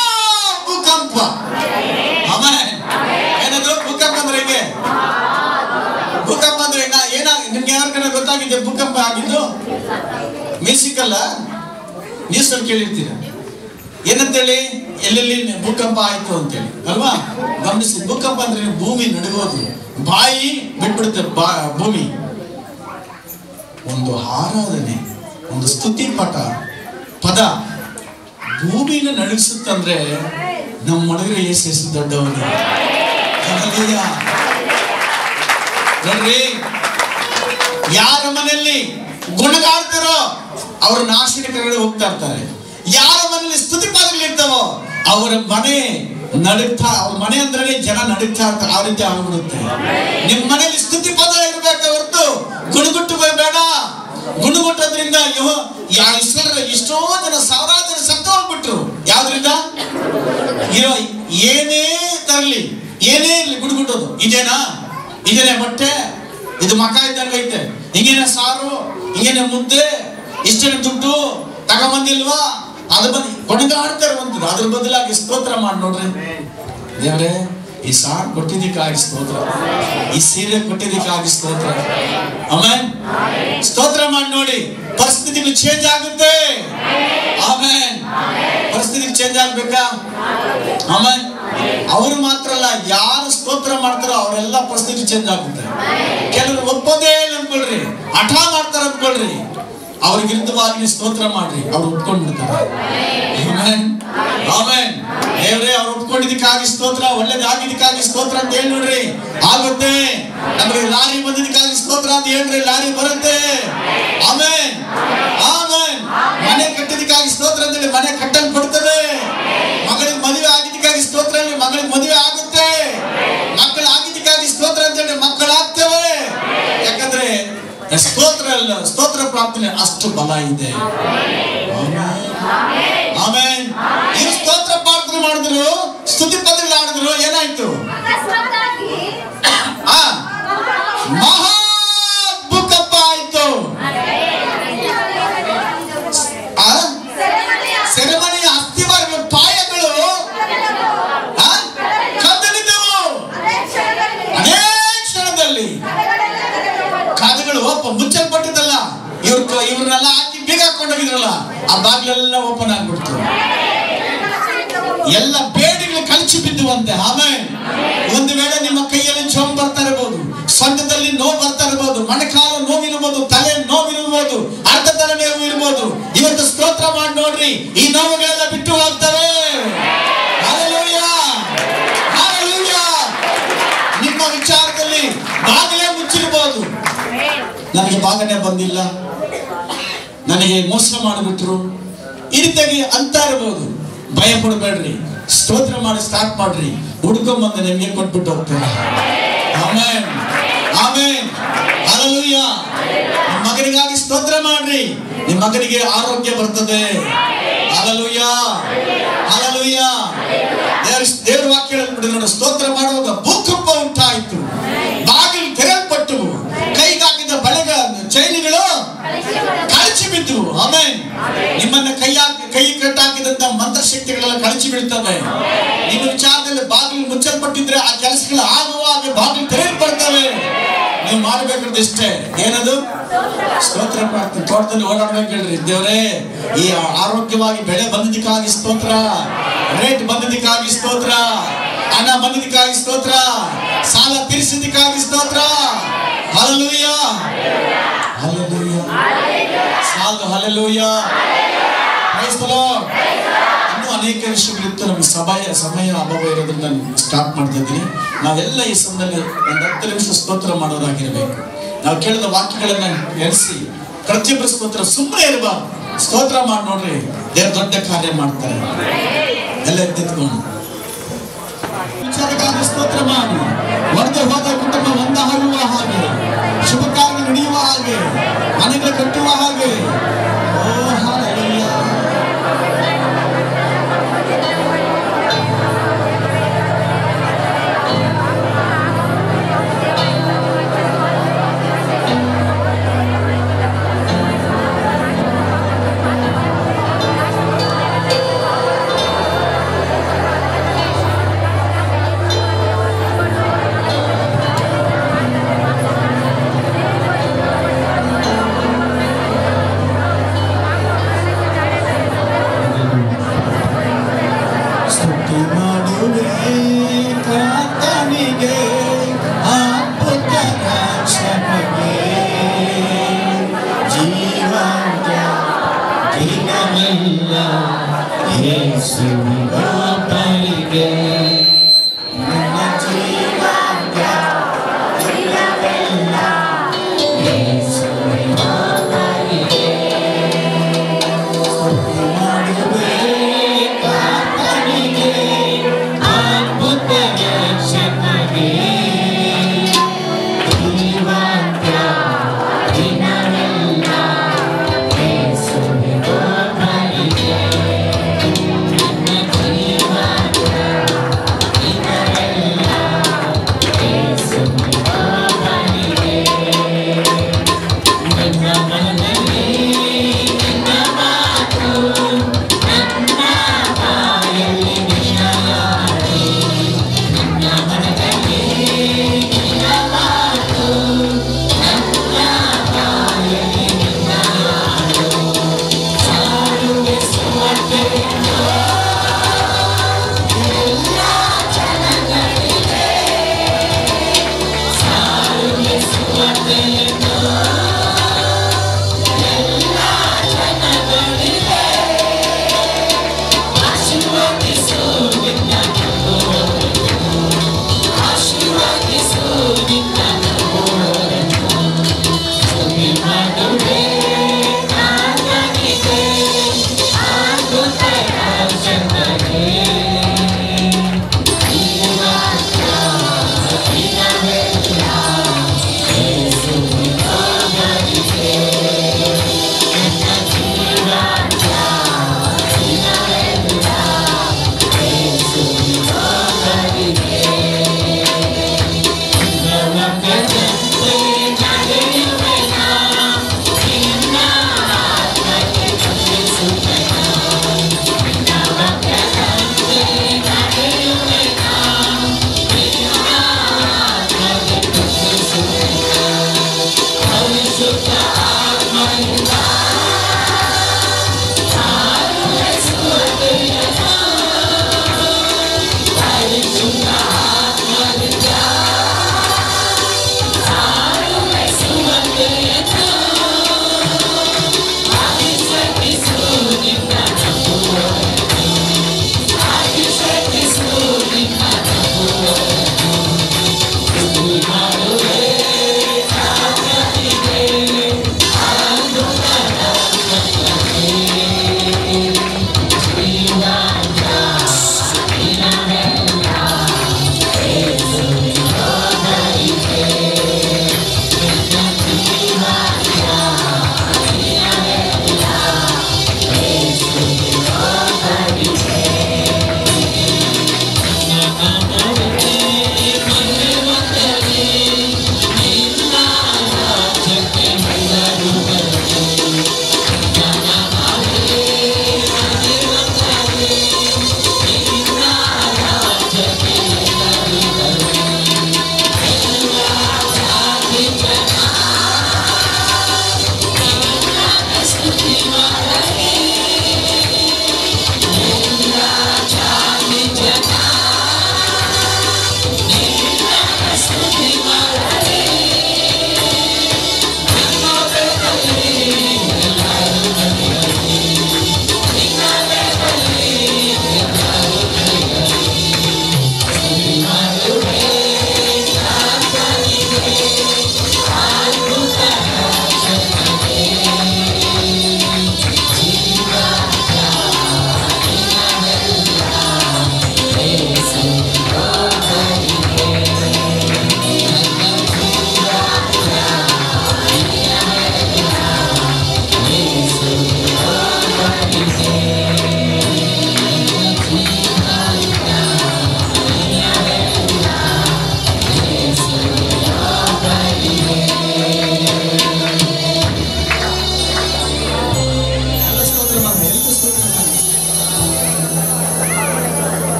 ಭೂಕಂಪ. ಆಮೇಲೆ ಏನದು ಭೂಕಂಪ ಅಂದ್ರೆ? ಹೇಗೆ ಭೂಕಂಪ ಅಂದ್ರೆ ನಿಮ್ಗೆ ಯಾರ ಗೊತ್ತಾಗಿದೆ ಭೂಕಂಪ ಆಗಿದ್ದು? ಮ್ಯೂಸಿಕಲ್ಲ, ನ್ಯೂಸ್ ಅಲ್ಲಿ ಕೇಳಿರ್ತೀರ. ಏನಂತೇಳಿ, ಎಲ್ಲೆಲ್ಲಿ ಭೂಕಂಪ ಆಯ್ತು ಅಂತೇಳಿ ಅಲ್ವಾ? ಗಮನಿಸಿ, ಭೂಕಂಪ ಅಂದ್ರೆ ಭೂಮಿ ನಡುಗೋದು, ಬಾಯಿ ಬಿಟ್ಬಿಡುತ್ತೆ ಭೂಮಿ. ಒಂದು ಆರಾಧನೆ, ಒಂದು ಸ್ತುತಿ ಪದ ಭೂಮಿನ ನಡುಗಿಸುತ್ತಂದ್ರೆ ನಮ್ಮ ಮಡಗರ ಯೇಸು ದೊಡ್ಡವನು. ನೋಡ್ರಿ, ಯಾರ ಮನೆಯಲ್ಲಿ ಗುಣಗಾಡ್ತಾರೋ ಅವರು ನಾಶನ ಕಡೆ ಹೋಗ್ತಾ ಇರ್ತಾರೆ. ಯಾರ ಮನೆಯಲ್ಲಿ ಸ್ತುತಿ ಪದಗಳಿರ್ತಾವೋ ಅವರ ಮನೆ ನಡುಗ್ತಾ, ಅವ್ರ ಮನೆ ಅಂದ್ರೆ ಜನ ನಡುಗ್ತಾ ಇರ್ತಾರೆ. ಆ ರೀತಿ ಆಗ್ಬಿಡುತ್ತೆ. ನಿಮ್ ಮನೆಯಲ್ಲಿ ಸ್ತುತಿ ಪದ ಇರ್ಬೇಕು ಹೊರತು ಗುಣಗುಟ್ಟು ಬೇಡ. ಗುಣಗುಟ್ಟೋದ್ರಿಂದ ಎಷ್ಟೋ ಜನ, ಸಾವಿರಾರು ಜನ ಸತ್ತು ಹೋಗ್ಬಿಟ್ರು. ಯಾವ್ದ್ರಿಂದ? ಏನೇ ತರಲಿ, ಏನೇ ಇರ್ಲಿ, ಗುಣಗುಟ್ಟೋದು. ಇದೇನೆ ಬಟ್ಟೆ, ಇದು ಮಕ ಇದ್ದಂಗೆ ಐತೆ, ಹಿಂಗೇನೆ ಸಾರು, ಹಿಂಗೇನೆ ಮುದ್ದೆ, ಇಷ್ಟೇನೆ ದುಡ್ಡು ತಗೊಂಬಂದಿಲ್ವಾ, ಅದು ಬಂದು ಕೊಣಗಾಡ್ತಾರೆ. ಒಂದು ಅದ್ರ ಬದಲಾಗಿ ಸ್ತೋತ್ರ ಮಾಡಿ ನೋಡ್ರಿ, ದೇವ್ರೆ ಈ ಸಾರ್ ಕೊಟ್ಟಿದ್ದಕ್ಕಾಗಿ ಸ್ತೋತ್ರ, ಈ ಸೀರೆ ಕೊಟ್ಟಿದ್ದಕ್ಕಾಗಿ ಸ್ತೋತ್ರ. ಆಮೆನ್. ಸ್ತೋತ್ರ ಮಾಡಿ ನೋಡಿ, ಪರಿಸ್ಥಿತಿಗಳು ಚೇಂಜ್ ಆಗುತ್ತೆ. ಆಮೆನ್. ಪರಿಸ್ಥಿತಿ ಚೇಂಜ್ ಆಗ್ಬೇಕಾ? ಆಮೆನ್. ಅವರು ಮಾತ್ರ ಅಲ್ಲ, ಯಾರು ಸ್ತೋತ್ರ ಮಾಡ್ತಾರೋ ಅವರೆಲ್ಲ ಪರಿಸ್ಥಿತಿ ಚೇಂಜ್ ಆಗುತ್ತೆ. ಕೆಲವರು ಒಪ್ಪೋದೇ ಇಲ್ಲ ಅನ್ಕೊಳ್ರಿ, ಹಠ ಮಾಡ್ತಾರ ಅನ್ಕೊಳ್ರಿ, ಅವ್ರ ವಿರುದ್ಧವಾಗಿ ಸ್ತೋತ್ರ ಮಾಡ್ರಿ, ಅವ್ರು ಒಪ್ಕೊಂಡ್ಬಿಡ್ತಾರೆ. Amen, amen. ದೇವ್ರೆ ಅವ್ರು ಒಪ್ಕೊಂಡಿದ್ದಕ್ಕಾಗಿ ಸ್ತೋತ್ರ, ಒಳ್ಳೇದಾಗಿದ್ದಕ್ಕಾಗಿ ಸ್ತೋತ್ರ ಅಂತ ಹೇಳಿ ನೋಡ್ರಿ, ಆಗುತ್ತೆ. ನಮಗೆ ಲಾರಿ ಬಂದಿದ್ದಕ್ಕಾಗಿ ಸ್ತೋತ್ರ ಅಂತ ಹೇಳ್ರಿ, ಲಾರಿ ಬರುತ್ತೆ. Amen, amen. ಮನೆ ಕಟ್ಟಿದ್ದಕ್ಕಾಗಿ ಸ್ತೋತ್ರ ಅಂತೇಳಿ ಮನೆ ಕಟ್ಟಲ್ ಕೊಡ್ತದೆ. ಮಗಳಿಗೆ ಮದುವೆ ಆಗಿದ್ದಕ್ಕಾಗಿ ಸ್ತೋತ್ರ, ಮಗಳಿಗೆ ಮದುವೆ ಆಗುತ್ತೆ. ಮಕ್ಕಳು ಆಗಿದ್ದಕ್ಕಾಗಿ ಸ್ತೋತ್ರ ಅಂತೇಳಿ ಮಕ್ಕಳ ಅಷ್ಟು ಬಲ ಇದೆ. ಆಮೆನ್. ನೀವು ಸ್ತೋತ್ರ ಪ್ರಾರ್ಥನೆ ಮಾಡಿದ್ರು, ಸ್ತುತಿ ಪದಗಳು ಆಡಿದ್ರು, ಏನಾಯ್ತು? ಮಹಾ ಭೂಕಂಪ ಆಯ್ತು. ಸೆರೆಮನೆಯ ಅಸ್ಥಿವಾರಗಳು, ಪಾಯಗಳು ಕದಲಿದವು ಅನೇಕ ಕ್ಷಣದಲ್ಲಿ. ಕಾದುಗಳು ಮುಚ್ಚಲ್ಪಟ್ಟಿದ್ದಲ್ಲ, ಇವ್ರನ್ನೆಲ್ಲ ಹಾಕಿ ಬೀಗ ಹಾಕೊಂಡೋಗಿದ್ರಲ್ಲ, ಆ ಬಾಗಿಲೆಲ್ಲ ಓಪನ್ ಆಗ್ಬಿಡ್ತು. ಎಲ್ಲ ಬೇಡಿಗಳು ಕಳಚಿ ಬಿದ್ದುವಂತೆ. ಆಮೇಲೆ ಒಂದು ವೇಳೆ ನಿಮ್ಮ ಕೈಯಲ್ಲಿ ಜೋಮ್ ಬರ್ತಾ ಇರಬಹುದು, ಸೊಂಟದಲ್ಲಿ ನೋವು ಬರ್ತಾ ಇರಬಹುದು, ಮೊಣಕಾಲು ನೋವಿರಬಹುದು, ತಲೆ ನೋವಿರಬಹುದು, ಅರ್ಧ ತಲೆ ನೋವು ಇರಬಹುದು. ಇವತ್ತು ಸ್ತೋತ್ರ ಮಾಡಿ ನೋಡ್ರಿ, ಈ ನೋವುಗಳೆಲ್ಲ ಬಿಟ್ಟು ಹೋಗ್ತವೆ. Hallelujah, hallelujah. ನಿಮ್ಮ ವಿಚಾರದಲ್ಲಿ ಬಾಗಿಲೇ ಮುಚ್ಚಿರಬಹುದು. ನನಗೆ ಬಾಗನೆ ಬಂದಿಲ್ಲ, ನನಗೆ ಮೋಸ ಮಾಡಿಬಿಟ್ರು, ಈ ರೀತಿಯಾಗಿ ಅಂತ ಇರಬಹುದು. ಭಯ ಪಡಬೇಡ್ರಿ, ಸ್ತೋತ್ರ ಮಾಡಿ ಸ್ಟಾರ್ಟ್ ಮಾಡ್ರಿ. ಹುಡ್ಕೊಂಬಂದು ನಿಮ್ಗೆ ಕೊಟ್ಬಿಟ್ಟು ಹೋಗ್ತಾರೆ. Amen, amen, hallelujah. ನಿಮ್ಮ ಮಗನಿಗಾಗಿ ಸ್ತೋತ್ರ ಮಾಡ್ರಿ, ನಿಮ್ಮ ಮಗನಿಗೆ ಆರೋಗ್ಯ ಬರ್ತದೆ. Hallelujah, hallelujah. ದೇವರ ವಾಕ್ಯ ಹೇಳ್ಬಿಟ್ಟು ನೋಡಿ, ಸ್ತೋತ್ರ ಮಾಡುವಾಗ ಭೂಕಂಪ ಉಂಟಾಯಿತು, ಬಾಗಿಲು ತೆರೆಯಲ್ಪಟ್ಟು, ಕೈಗಾಕಿದ ಬಳೆಗ ಚೈನಿಗಳು ಕಳಚಿ ಬಿದ್ದು. ಆಮೆನ್. ನಿಮ್ಮನ್ನ ಕೈ ಕಟ್ಟಾಕಿದಂತ ಮಂತ್ರಶಕ್ತಿಗಳೆಲ್ಲ ಕಳಚಿ ಬೀಳ್ತವೆ. ನಿಮ್ಮ ವಿಚಾರದಲ್ಲಿ ಬಾಗಿಲು ಮುಚ್ಚಲ್ಪಟ್ಟಿದ್ರೆ ಆ ಕೆಲಸಗಳು ಆಗುವಾಗ ಬಾಗಿಲು ತೆರೆಯಲ್ಪಡ್ತವೆ. ನೀವು ಮಾಡಬೇಕಾದ ಇಷ್ಟೇ, ಏನದು? ಸ್ತೋತ್ರ ಪ್ರಾರ್ಥನೆ. ತೋಟದಲ್ಲಿ ಓಡಾಡ್ಬೇಕು ಹೇಳ್ರಿ, ದೇವರೇ ಈ ಆರೋಗ್ಯವಾಗಿ ಬೆಳೆ ಬಂದಿದ್ದಕ್ಕಾಗಿ ಸ್ತೋತ್ರ, ರೇಟ್ ಬಂದಿದ್ದಕ್ಕಾಗಿ ಸ್ತೋತ್ರ, ಹಣ ಬಂದಿದ್ದಕ್ಕಾಗಿ ಸ್ತೋತ್ರ, ಸಾಲ ತೀರಿಸಿದ್ದಕ್ಕಾಗಿ ಸ್ತೋತ್ರ. Hallelujah, hallelujah. ಸಾಲು, ಹಲ್ಲೆಲೂಯಾ. Praise the Lord. ಇನ್ನೂ ಅನೇಕ ವಿಷಯಗಳಿತ್ತು, ನಮಗೆ ಸಮಯ ಅಭಾವ ಇರೋದ್ರಿಂದ ಸ್ಟಾರ್ಟ್ ಮಾಡ್ತಾ ಇದ್ದೀನಿ. ನಾವೆಲ್ಲ ಈ ಸಮಯದಲ್ಲಿ ಒಂದು 10 ನಿಮಿಷ ಸ್ತೋತ್ರ ಮಾಡೋದಾಗಿರ್ಬೇಕು. ನಾವು ಕೇಳಿದ ವಾಕ್ಯಗಳನ್ನ ಎಣಿಸಿ ಪ್ರತಿಯೊಬ್ಬರ ಸ್ತೋತ್ರ ಸುಮ್ಮನೆ ಇರಬಾರ್ದು. ಸ್ತೋತ್ರ ಮಾಡಿ ನೋಡ್ರಿ, ದೇವ್ರ ದೊಡ್ಡ ಕಾರ್ಯ ಮಾಡ್ತಾರೆ. ಎಲ್ಲ ಎತ್ತಿತ್ಕೊಂಡು ವಿಚಾರಕ್ಕಾಗಿ ಸ್ತೋತ್ರ ಮಾಡಿ. ಒಡೆದು ಹೋದ ಕುಟುಂಬ ಒಂದಾಗುವ ಹಾಗೆ, ಶುಭ ಕಾರ್ಯ ನಡೆಯುವ ಹಾಗೆ, ಮನೆಗಳು ಕಟ್ಟುವ ಹಾಗೆ. ಓ ಹಲ್ಲೆಲೂಯಾ.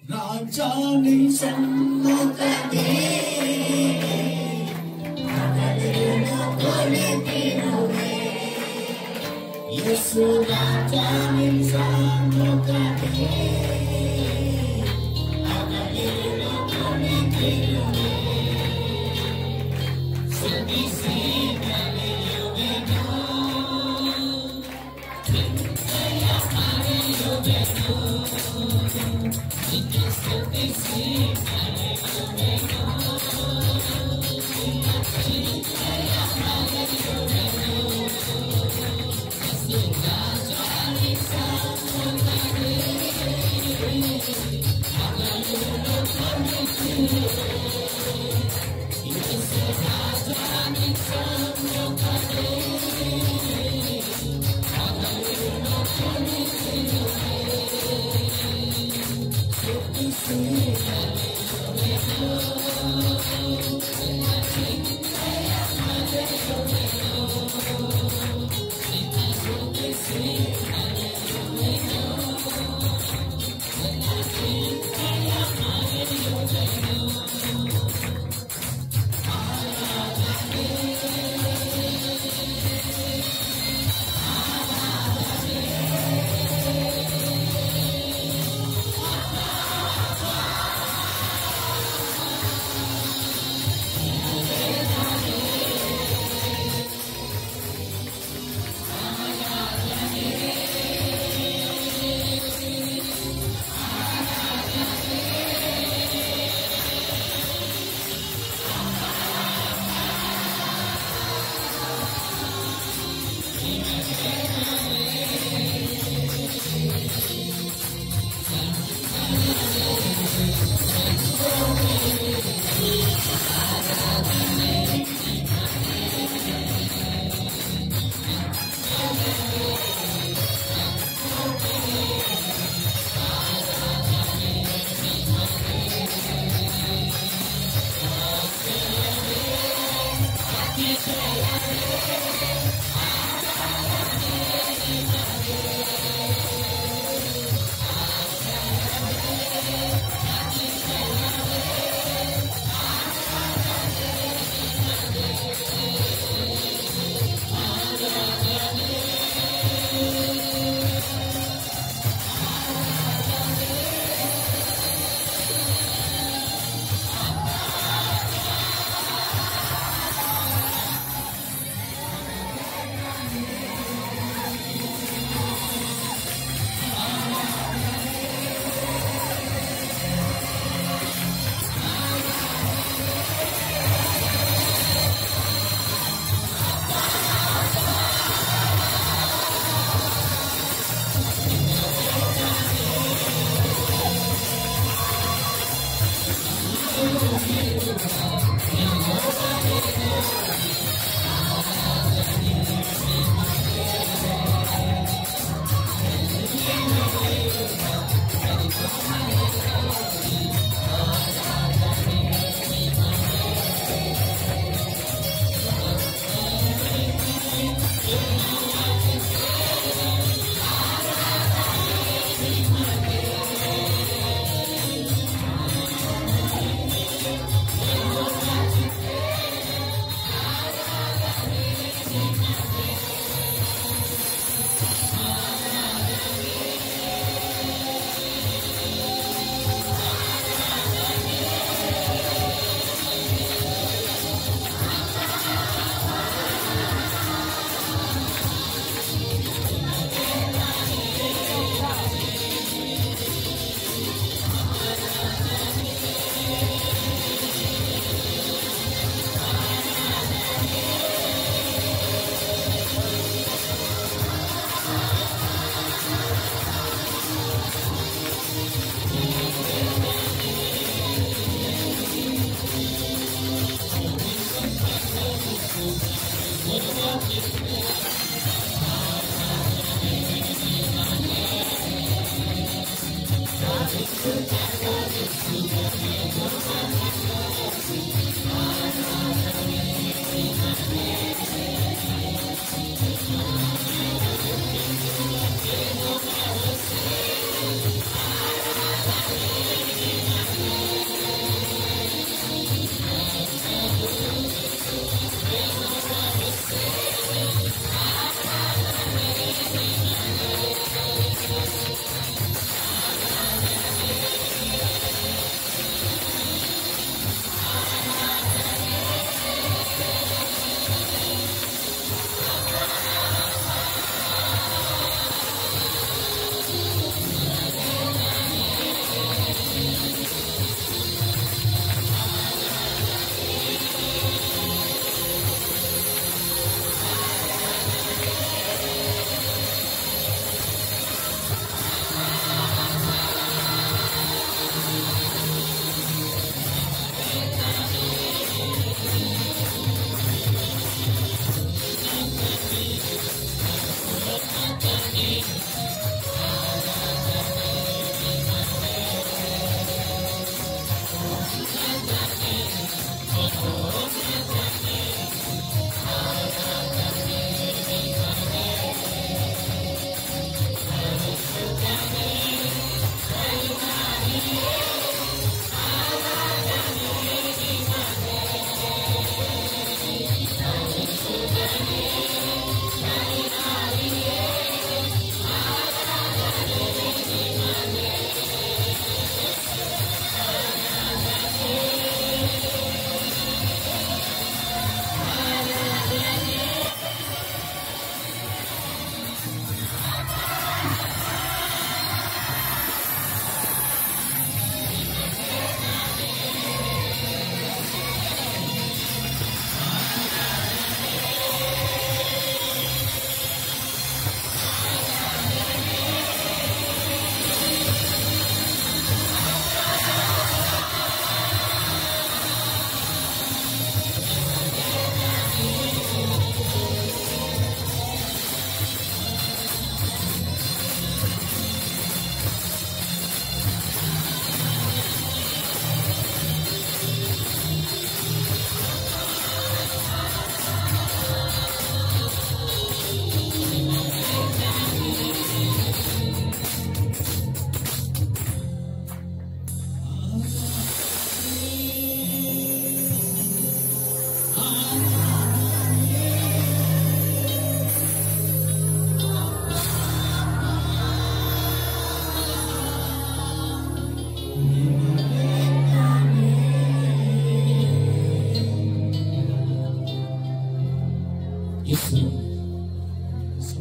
ರಾಜಾನಿ ಸಮ್ಮುಖದೇ ಯೇಸು ರಾಜಾನಿ ಸಮ್ಮುಖದೇ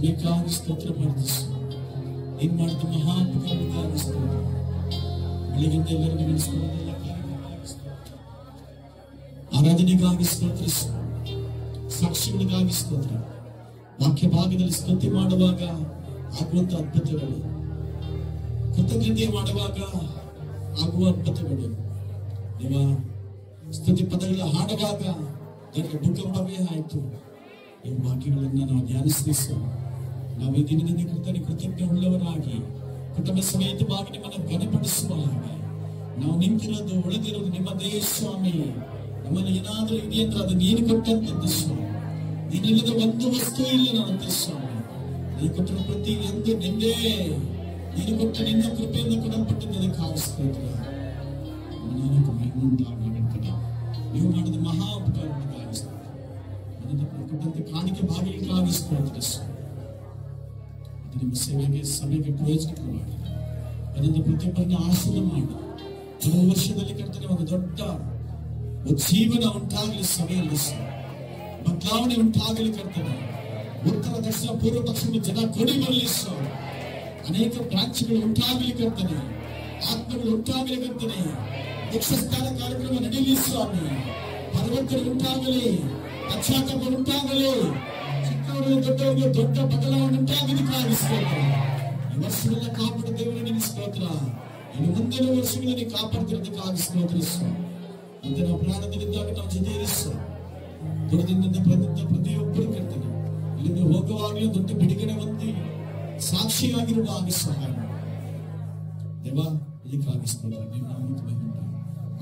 ಬೇಕಾಗಿ ಸ್ತೋತ್ರ ಪ್ರಾರ್ಥಿಸು. ನೀನ್ ಮಾಡಿದ ಮಹಾತ್ಮಗಳಿಗಾಗಿ ಸ್ತೋತ್ರ. ಬೆಳಗಿಂದ ಎಲ್ಲರಿಗೂ ನೆನೆಸ್ಕೊಳ್ಳೋದೆಲ್ಲ ಆರಾಧನೆಗಾಗಿ ಸ್ತೋತ್ರಿಸು. ಸಾಕ್ಷಿಗಳಿಗಾಗಿ ಸ್ತೋತ್ರ. ವಾಕ್ಯ ಭಾಗದಲ್ಲಿ ಸ್ತುತಿ ಮಾಡುವಾಗ ಆಗುವಂತ ಅದ್ಭುತಗಳು, ಕೃತಜ್ಞತೆ ಮಾಡುವಾಗ ಆಗುವ ಅದ್ಭುತಗಳು, ನಿಮ್ಮ ಸ್ತುತಿ ಪದಗಳ ಹಾಡುವಾಗ ದೊಡ್ಡ ಭೂಕಂಪವೇ ಆಯಿತು. ಈ ವಾಕ್ಯಗಳನ್ನ ನಾವು ಧ್ಯಾನಿಸಲಿಸು. ನಾವು ಈ ದಿನದಿಂದ ಕೃತಜ್ಞ ಉಳ್ಳವರಾಗಿ ಕುಟುಂಬ ಸಮೇತವಾಗಿ ನಿಮ್ಮನ್ನು ಘನಪಡಿಸುವ ಹಾಗೆ ನಾವು ನಿಂತಿರೋದು ಉಳಿದಿರೋದು ನಿಮ್ಮದೇ ಸ್ವಾಮಿ. ನಮ್ಮಲ್ಲಿ ಏನಾದರೂ ಇದೆಯಂದ್ರೆ ಅದು ನೀನು ಕೊಟ್ಟಂತದ್ದು ಸ್ವಾಮಿ. ನೀನಿಲ್ಲದ ಒಂದು ವಸ್ತು ಇಲ್ಲ ನನ್ನಂತ ಸ್ವಾಮಿ. ನೀನು ಕೊಟ್ಟಿರೋ ಪ್ರತಿ ಎಂದು ನಿಂದೇ, ನೀನು ಕೊಟ್ಟ ನಿನ್ನ ಕೃಪೆಯಿಂದ ಕೊಡಲ್ಪಟ್ಟಿದ್ದಕ್ಕೆ ಆವಿಸ್ತೇವೆ. ನೀವು ಮಾಡಿದ ಮಹಾ ಉಪಕಾರಕ್ಕೆ ಆವಿಸ್ತೇವೆ. ಕೊಟ್ಟಂತೆ ಕಾಣಿಕೆ ಬಾಗಿಲಿಗೆ ಆವಿಸ್ತೇವೆ ಸ್ವಾಮಿ. ಅದು ನಿಮ್ಮ ಸೇವೆಗೆ ಸಭೆಗೆ ಪ್ರಯೋಜನಕರವಾಗಿ ಅದನ್ನು ಪ್ರತಿಯೊಬ್ಬರನ್ನ ಆಶೀರ್ವಾದ ಮಾಡಿ ಕೆಲವು ವರ್ಷದಲ್ಲಿ ಕರ್ತನೆ ಒಂದು ದೊಡ್ಡ ಜೀವನ ಉಂಟಾಗಲಿ, ಸಭೆಯಲ್ಲಿ ಬದಲಾವಣೆ ಉಂಟಾಗಲಿ ಕರ್ತನೆ. ಉತ್ತರ ದಕ್ಷಿಣ ಪೂರ್ವ ಪಶ್ಚಿಮ ಜನ ಕೊಡಿ ಬರಲಿ ಸ್ವಾಮಿ. ಅನೇಕ ಬ್ರಾಂಚ್ಗಳು ಉಂಟಾಗಲಿ ಕರ್ತನೆ, ಆತ್ಮಗಳು ಉಂಟಾಗಲಿ ಕರ್ತನೆ. ಯಕ್ಷಸ್ಥಾನ ಕಾರ್ಯಕ್ರಮ ನಡೆಯಲಿ ಸ್ವಾಮಿ. ಪರಿವರ್ತನೆ ಉಂಟಾಗಲಿ, ಪಶ್ಚಾತ್ತಾಪ ಉಂಟಾಗಲಿ, ಚಿಕ್ಕವರಿಗೆ ದೊಡ್ಡವರಿಗೆ ದೊಡ್ಡ ಬದಲಾವಣೆ ಉಂಟಾಗಲಿಕ್ಕಾಗಿ ಸ್ತೋತ್ರ. ಈ ವರ್ಷವೆಲ್ಲ ಕಾಪಾಡ ದೇವರೇ ನಿಮಗೆ ಸ್ತೋತ್ರ. ಇನ್ನು ಮುಂದಿನ ವರ್ಷಗಳಲ್ಲಿ ಕಾಪಾಡ್ತಿರೋದಕ್ಕಾಗಿ ಸ್ತೋತ್ರ ಸ್ವಾಮಿ. ಅಂತ ನಾವು ಪ್ರಾಣದಲ್ಲಿದ್ದಾಗ ನಾವು ಜೊತೆ ಇರಿಸ ದೊಡ್ಡದಿಂದ ಪ್ರತಿಯೊಬ್ಬರು ಹೋಗುವಾಗಲೂ ದೊಡ್ಡ ಬಿಡುಗಡೆ ಹೊಂದಿ ಸಾಕ್ಷಿಯಾಗಿರುವ ಹಾಗೆ ಸಹಾಯ ಮಾಡಿ ದೇವ. ಇದಕ್ಕಾಗಿ ಸ್ತೋತ್ರ. ನಿಮ್ಮ ನಾಮಕ್ಕೆ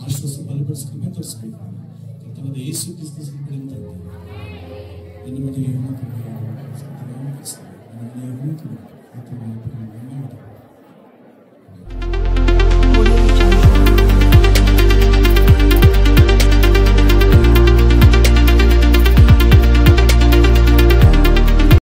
ಆಶ್ವಾಸ ಬಲಪಡಿಸ್ಕೊಂಡು ತೋರಿಸ್ಬೇಕು. ಕರ್ತನಾದ ಯೇಸು ಕ್ರಿಸ್ತನ ಕಡೆಯಿಂದ ನಿನ್ನ ಮನೆಗೆ